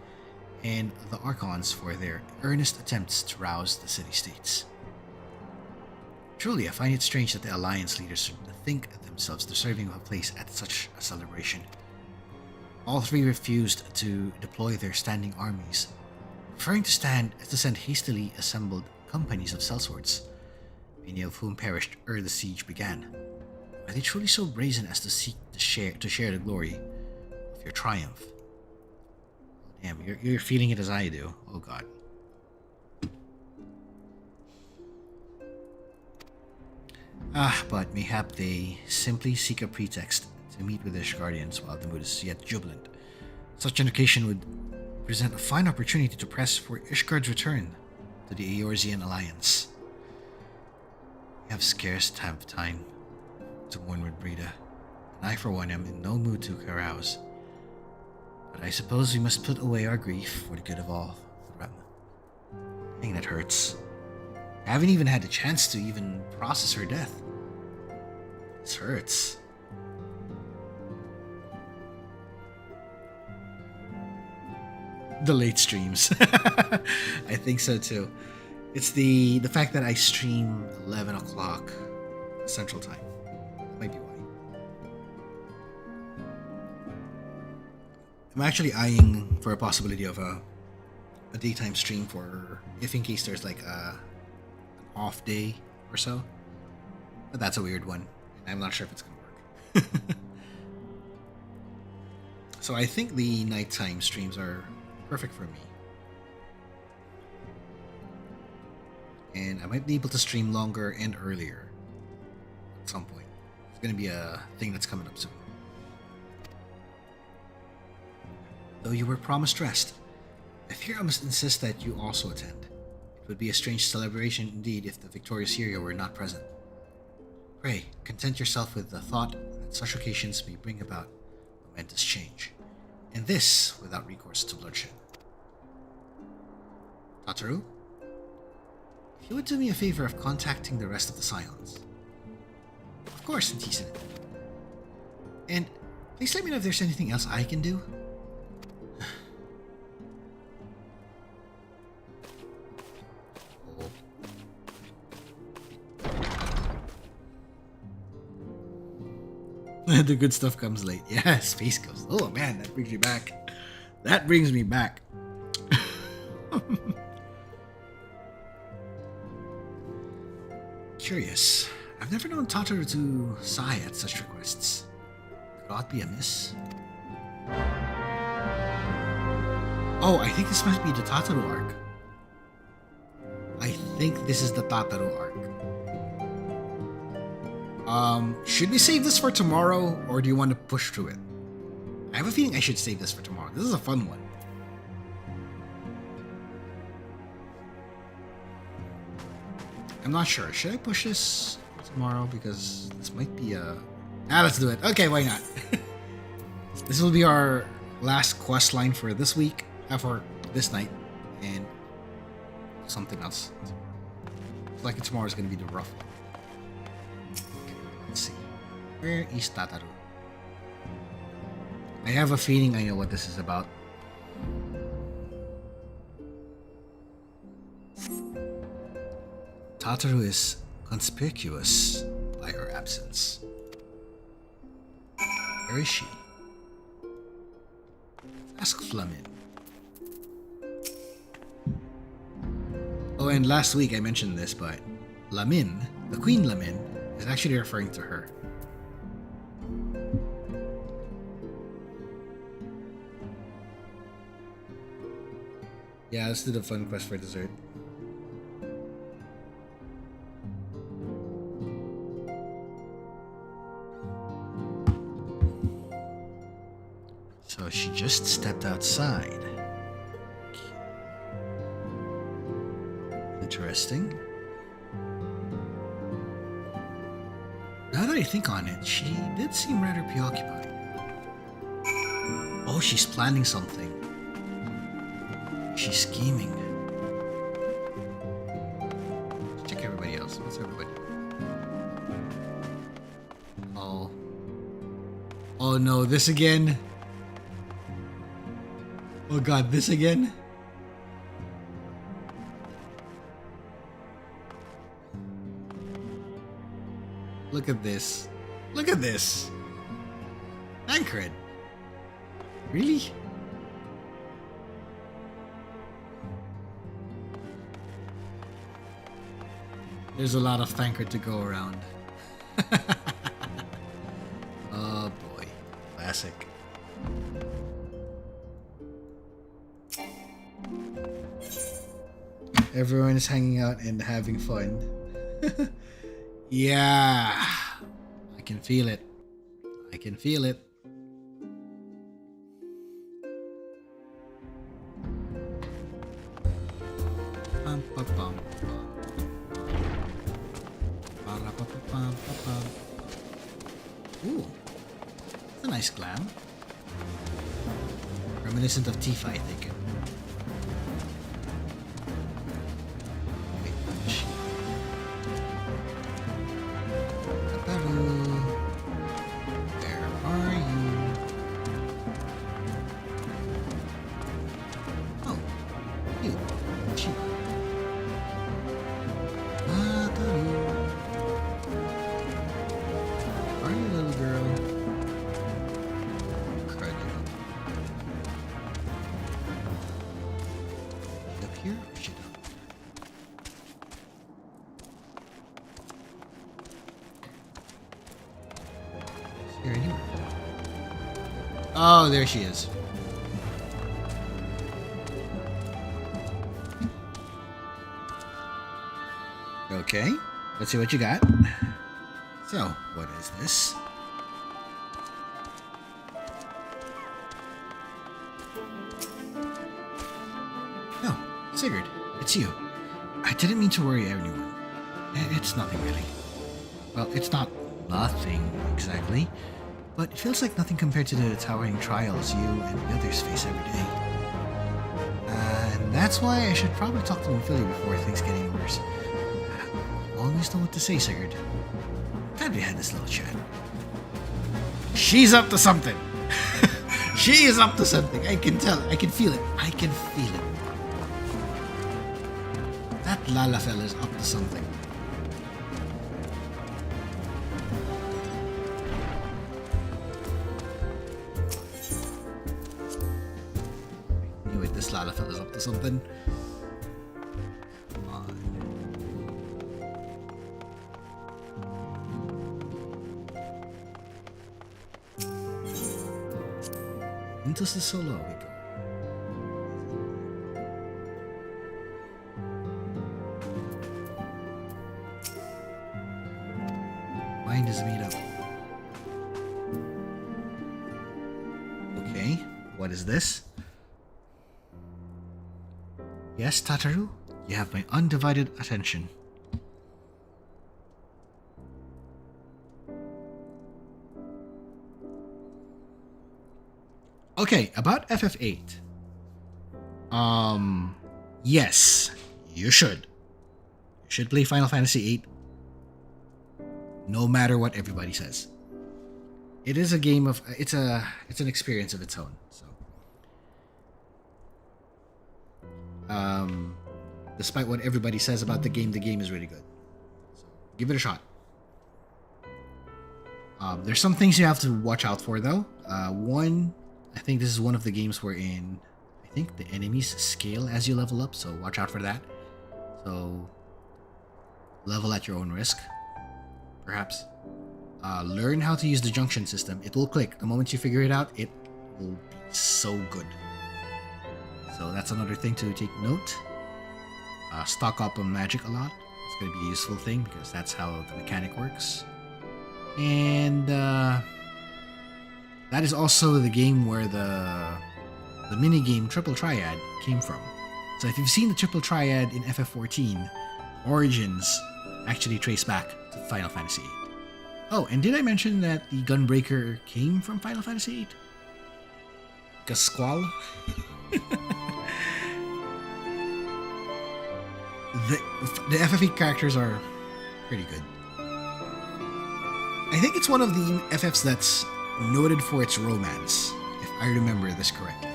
and the Archons for their earnest attempts to rouse the city-states. Truly, I find it strange that the Alliance leaders should think themselves deserving of a place at such a celebration. All three refused to deploy their standing armies, preferring to send hastily assembled companies of sellswords, many of whom perished ere the siege began. Are they truly so brazen as to seek to share the glory of your triumph? Damn, you're feeling it as I do. Oh god. But mayhap they simply seek a pretext to meet with the Ishgardians while the mood is yet jubilant. Such an occasion would present a fine opportunity to press for Ishgard's return to the Eorzean Alliance. We have scarce time to mourn Moenbryda, and I for one am in no mood to carouse. But I suppose we must put away our grief for the good of all. Dang, that hurts. I haven't even had the chance to even process her death. This hurts. The late streams. I think so too. It's the fact that I stream 11 o'clock Central Time. That might be why. I'm actually eyeing for a possibility of a daytime stream for if in case there's like an off day or so. But that's a weird one. I'm not sure if it's gonna work. So I think the nighttime streams are perfect for me. And I might be able to stream longer and earlier at some point. It's gonna be a thing that's coming up soon. Though you were promised rest, I fear I must insist that you also attend. It would be a strange celebration indeed if the victorious hero were not present. Pray, content yourself with the thought that such occasions may bring about momentous change, and this without recourse to bloodshed. Tataru, if you would do me a favor of contacting the rest of the Scions. Of course, Antecedent. And please let me know if there's anything else I can do. The good stuff comes late. Yeah, Space Ghost. Oh man, that brings me back. That brings me back. Curious. I've never known Tataru to sigh at such requests. Could aught be amiss? Oh, I think this must be the Tataru arc. I think this is the Tataru arc. Should we save this for tomorrow, or do you want to push through it? I have a feeling I should save this for tomorrow. This is a fun one. I'm not sure. Should I push this for tomorrow? Because this might be a... let's do it. Okay, why not? This will be our last quest line for this week, for this night, and something else. It's like tomorrow's going to be the rough one. Let's see. Where is Tataru? I have a feeling I know what this is about. Tataru is conspicuous by her absence. Where is she? Ask Flamin. Oh, and last week I mentioned this, but Lamin, the Queen Lamin, is actually referring to her. Yeah, let's do the fun quest for dessert. So she just stepped outside. Interesting. Now that I think on it, she did seem rather preoccupied. Oh, she's planning something. She's scheming. Let's check everybody else. What's everybody? Oh. Oh no, this again? Oh god, this again? Look at this. Look at this. Tancred. Really? There's a lot of Tancred to go around. Oh boy. Classic. Everyone is hanging out and having fun. Yeah. I can feel it. I can feel it. Bum, bum, bum, bum. Ba-ra-ba-ba-bum-ba-bum. Ooh. That's a nice glam. Reminiscent of Tifa, I think. Oh, there she is. Okay, let's see what you got. So, what is this? No, Sigurd, it's you. I didn't mean to worry anyone. It's nothing really. Well, it's not nothing exactly. But it feels like nothing compared to the towering trials you and the others face every day. And that's why I should probably talk to Philly before things get any worse. Always know what to say, Sigurd. Glad we had this little chat. She's up to something! She is up to something! I can tell. I can feel it. I can feel it. That Lalafell is up to something. Lalafell is up to something. Come on. Into the solo we go. Mind is made up. Okay, what is this? Yes, Tataru, you have my undivided attention. Okay, about FF8. Yes, you should. You should play Final Fantasy VIII. No matter what everybody says. It is a game of it's an experience of its own. So despite what everybody says about the game is really good. So give it a shot. There's some things you have to watch out for though. One, I think this is one of the games wherein I think the enemies scale as you level up, so watch out for that. So level at your own risk, perhaps. Learn how to use the junction system. It will click. The moment you figure it out, it will be so good. So that's another thing to take note. Stock up on magic a lot. It's going to be a useful thing because that's how the mechanic works. And that is also the game where the minigame Triple Triad came from. So if you've seen the Triple Triad in FF14, origins actually trace back to Final Fantasy VIII. Oh, and did I mention that the Gunbreaker came from Final Fantasy VIII? Gasquale? The FF8 characters are pretty good. I think it's one of the FFs that's noted for its romance, if I remember this correctly.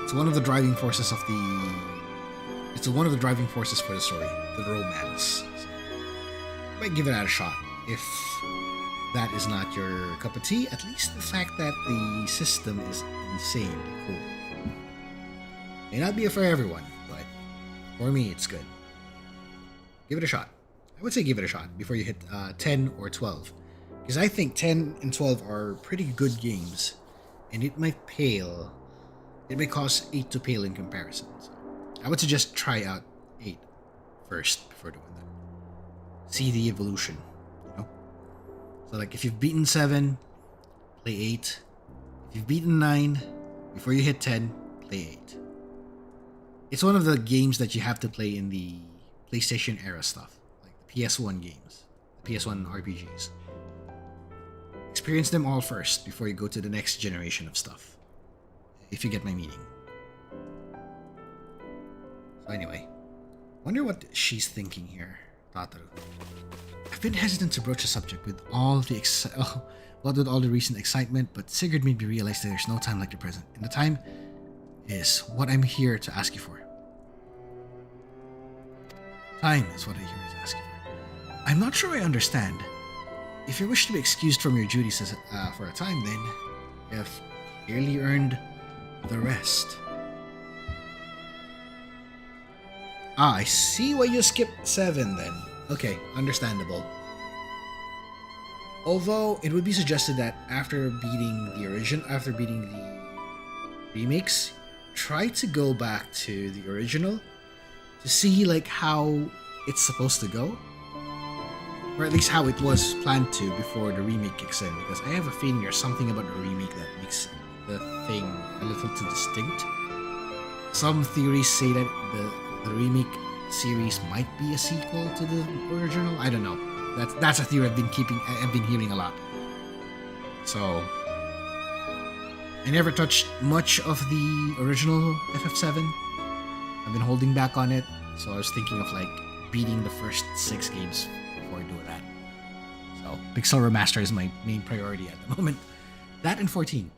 It's one of the driving forces of the... It's one of the driving forces for the story, the romance. So, I might give it a shot. If that is not your cup of tea, at least the fact that the system is insanely cool. May not be for everyone, but for me, it's good. Give it a shot. I would say give it a shot before you hit 10 or 12. Because I think 10 and 12 are pretty good games. And it might pale. It may cause 8 to pale in comparison. So I would suggest try out 8 first before doing that. See the evolution. You know? So like if you've beaten 7, play 8. If you've beaten 9, before you hit 10, play 8. It's one of the games that you have to play in the PlayStation era stuff. PS1 games, PS1 RPGs. Experience them all first before you go to the next generation of stuff. If you get my meaning. So anyway, wonder what she's thinking here, Tataru. I've been hesitant to broach the subject with all the with all the recent excitement, but Sigurd made me realize that there's no time like the present, and the time is what I'm here to ask you for. Time is what I'm here to ask you for. I'm not sure I understand. If you wish to be excused from your duties for a time, then you have clearly earned the rest. Ah, I see why you skipped 7 then. Okay, understandable. Although it would be suggested that after beating the remakes, try to go back to the original to see like how it's supposed to go. Or at least how it was planned to before the remake kicks in, because I have a feeling there's something about the remake that makes the thing a little too distinct. Some theories say that the remake series might be a sequel to the original. I don't know. That's a theory I've been hearing a lot. So I never touched much of the original FF7. I've been holding back on it, so I was thinking of like beating the first 6 games before I do that. So Pixel Remaster is my main priority at the moment. That and 14.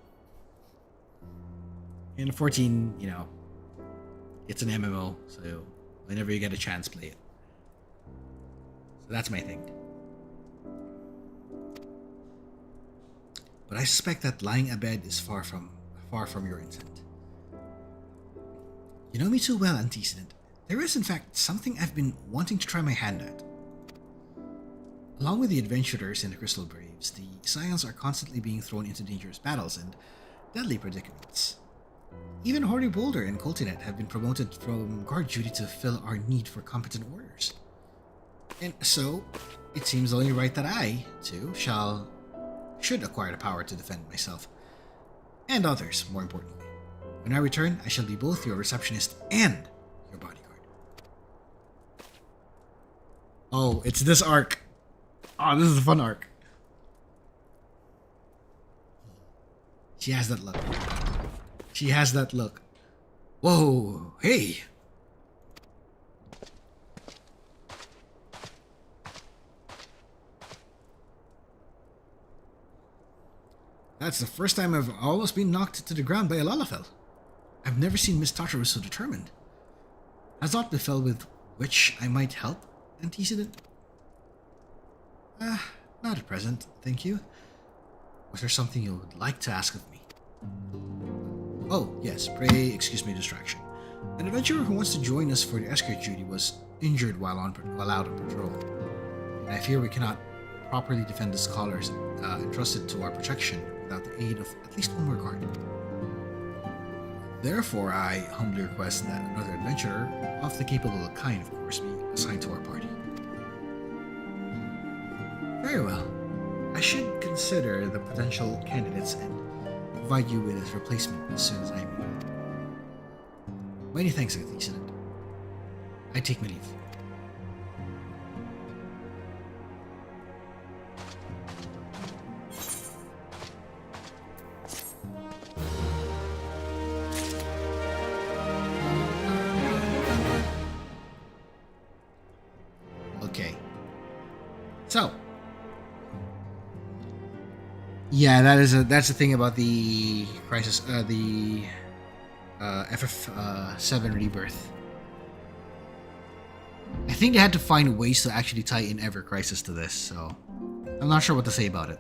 And 14, you know, it's an MMO, so whenever you get a chance, play it. So that's my thing. But I suspect that lying abed is far from your intent. You know me too well, Antecedent. There is, in fact, something I've been wanting to try my hand at. Along with the adventurers and the Crystal Braves, the Scions are constantly being thrown into dangerous battles and deadly predicaments. Even Hoary Boulder and Coltinet have been promoted from guard duty to fill our need for competent warriors. And so, it seems only right that I, too, should acquire the power to defend myself. And others, more importantly. When I return, I shall be both your receptionist and your bodyguard. Oh, it's this arc. Oh, this is a fun arc. She has that look. She has that look. Whoa, hey! That's the first time I've almost been knocked to the ground by a Lalafell. I've never seen Miss Tataru so determined. Has aught befell with which I might help, Antecedent? Not at present, thank you. Was there something you would like to ask of me? Oh, yes, pray excuse me distraction. An adventurer who wants to join us for the escort duty was injured while out on patrol. And I fear we cannot properly defend the scholars entrusted to our protection without the aid of at least one more guard. Therefore, I humbly request that another adventurer, of the capable kind, of course, be assigned to our party. Very well. I should consider the potential candidates and provide you with his replacement as soon as I am able. Many thanks, Lieutenant. I take my leave. Okay. So. Yeah, that's the thing about the crisis, the FF7 Rebirth. I think they had to find ways to actually tie in Ever Crisis to this, so I'm not sure what to say about it.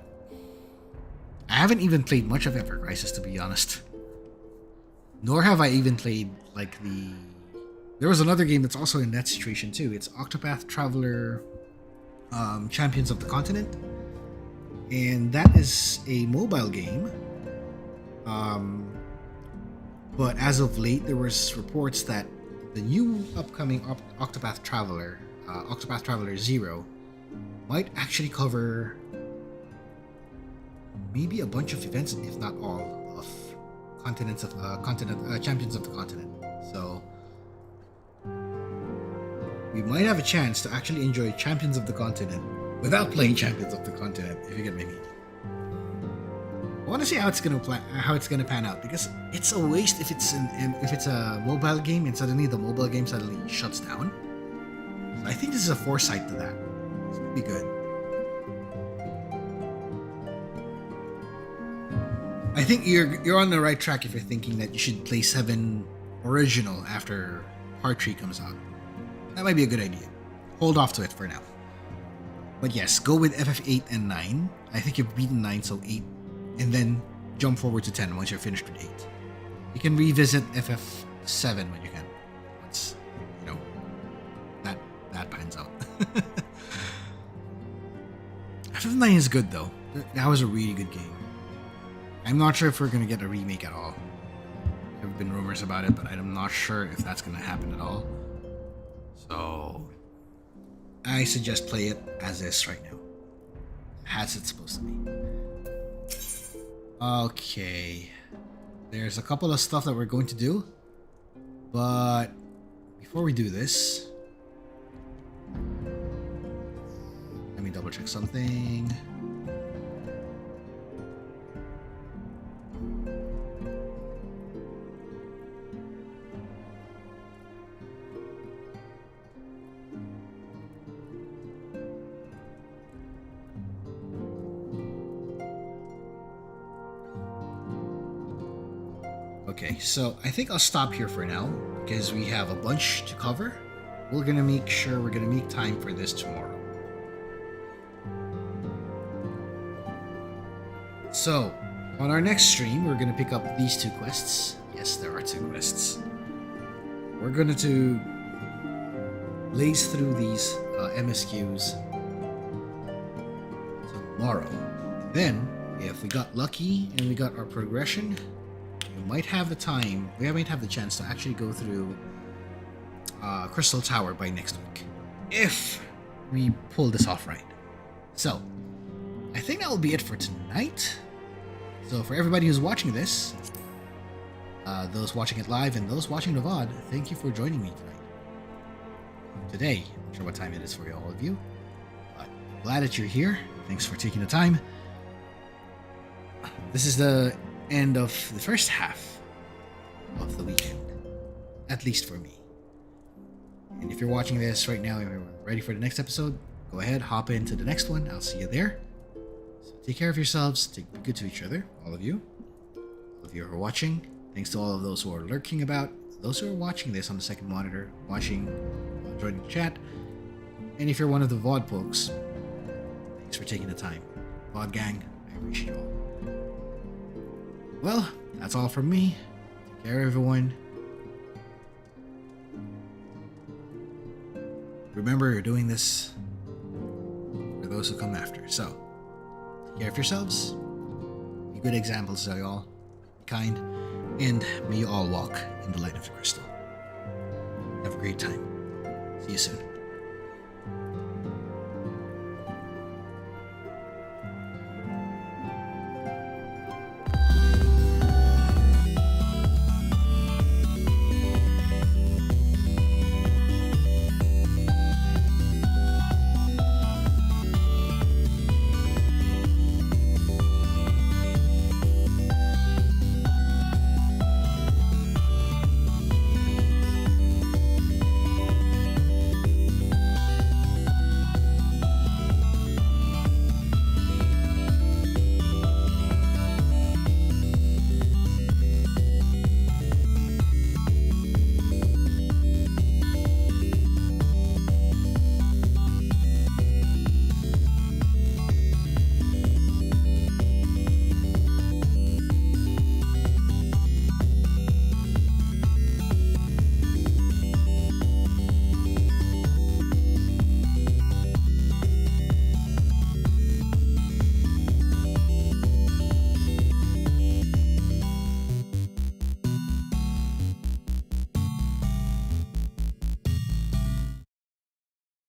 I haven't even played much of Ever Crisis, to be honest. Nor have I even played, like, the... There was another game that's also in that situation, too. It's Octopath Traveler Champions of the Continent. And that is a mobile game. But as of late, there was reports that the new upcoming Octopath Traveler 0, might actually cover maybe a bunch of events, if not all, of Champions of the Continent. So we might have a chance to actually enjoy Champions of the Continent without playing Champions of the Continent, if you get my meaning. I want to see how it's gonna pan out, because it's a waste if it's a mobile game and suddenly the mobile game suddenly shuts down. So I think this is a foresight to that. It's gonna be good. I think you're on the right track if you're thinking that you should play 7 original after Part 3 comes out. That might be a good idea. Hold off to it for now. But yes, go with FF8 and 9. I think you've beaten 9, so 8. And then jump forward to 10 once you're finished with 8. You can revisit FF7 when you can. Once, that pans out. FF9 is good though. That was a really good game. I'm not sure if we're going to get a remake at all. There have been rumors about it, but I'm not sure if that's going to happen at all. So I suggest play it as is right now. As it's supposed to be. Okay. There's a couple of stuff that we're going to do. But before we do this, let me double check something. Okay, so I think I'll stop here for now because we have a bunch to cover. We're gonna make sure we're gonna make time for this tomorrow. So, on our next stream, we're gonna pick up these 2 quests. Yes, there are 2 quests. We're going to blaze through these MSQs tomorrow. Then, if we got lucky and we got our progression, we might have the chance to actually go through Crystal Tower by next week, if we pull this off right. So, I think that will be it for tonight. So for everybody who's watching this, those watching it live and those watching the VOD, thank you for joining me today. I'm not sure what time it is for all of you, but glad that you're here. Thanks for taking the time. This is the end of the first half of the weekend, at least for me. And if you're watching this right now and you're ready for the next episode, go ahead, hop into the next one. I'll see you there. So take care of yourselves. Be good to each other, all of you. All of you who are watching. Thanks to all of those who are lurking about. Those who are watching this on the second monitor, joining the chat. And if you're one of the VOD folks, thanks for taking the time. Pod Gang, I appreciate you all. Well, that's all from me. Take care, everyone. Remember, you're doing this for those who come after. So, take care of yourselves. Be good examples, y'all. Be kind. And may you all walk in the light of the crystal. Have a great time. See you soon.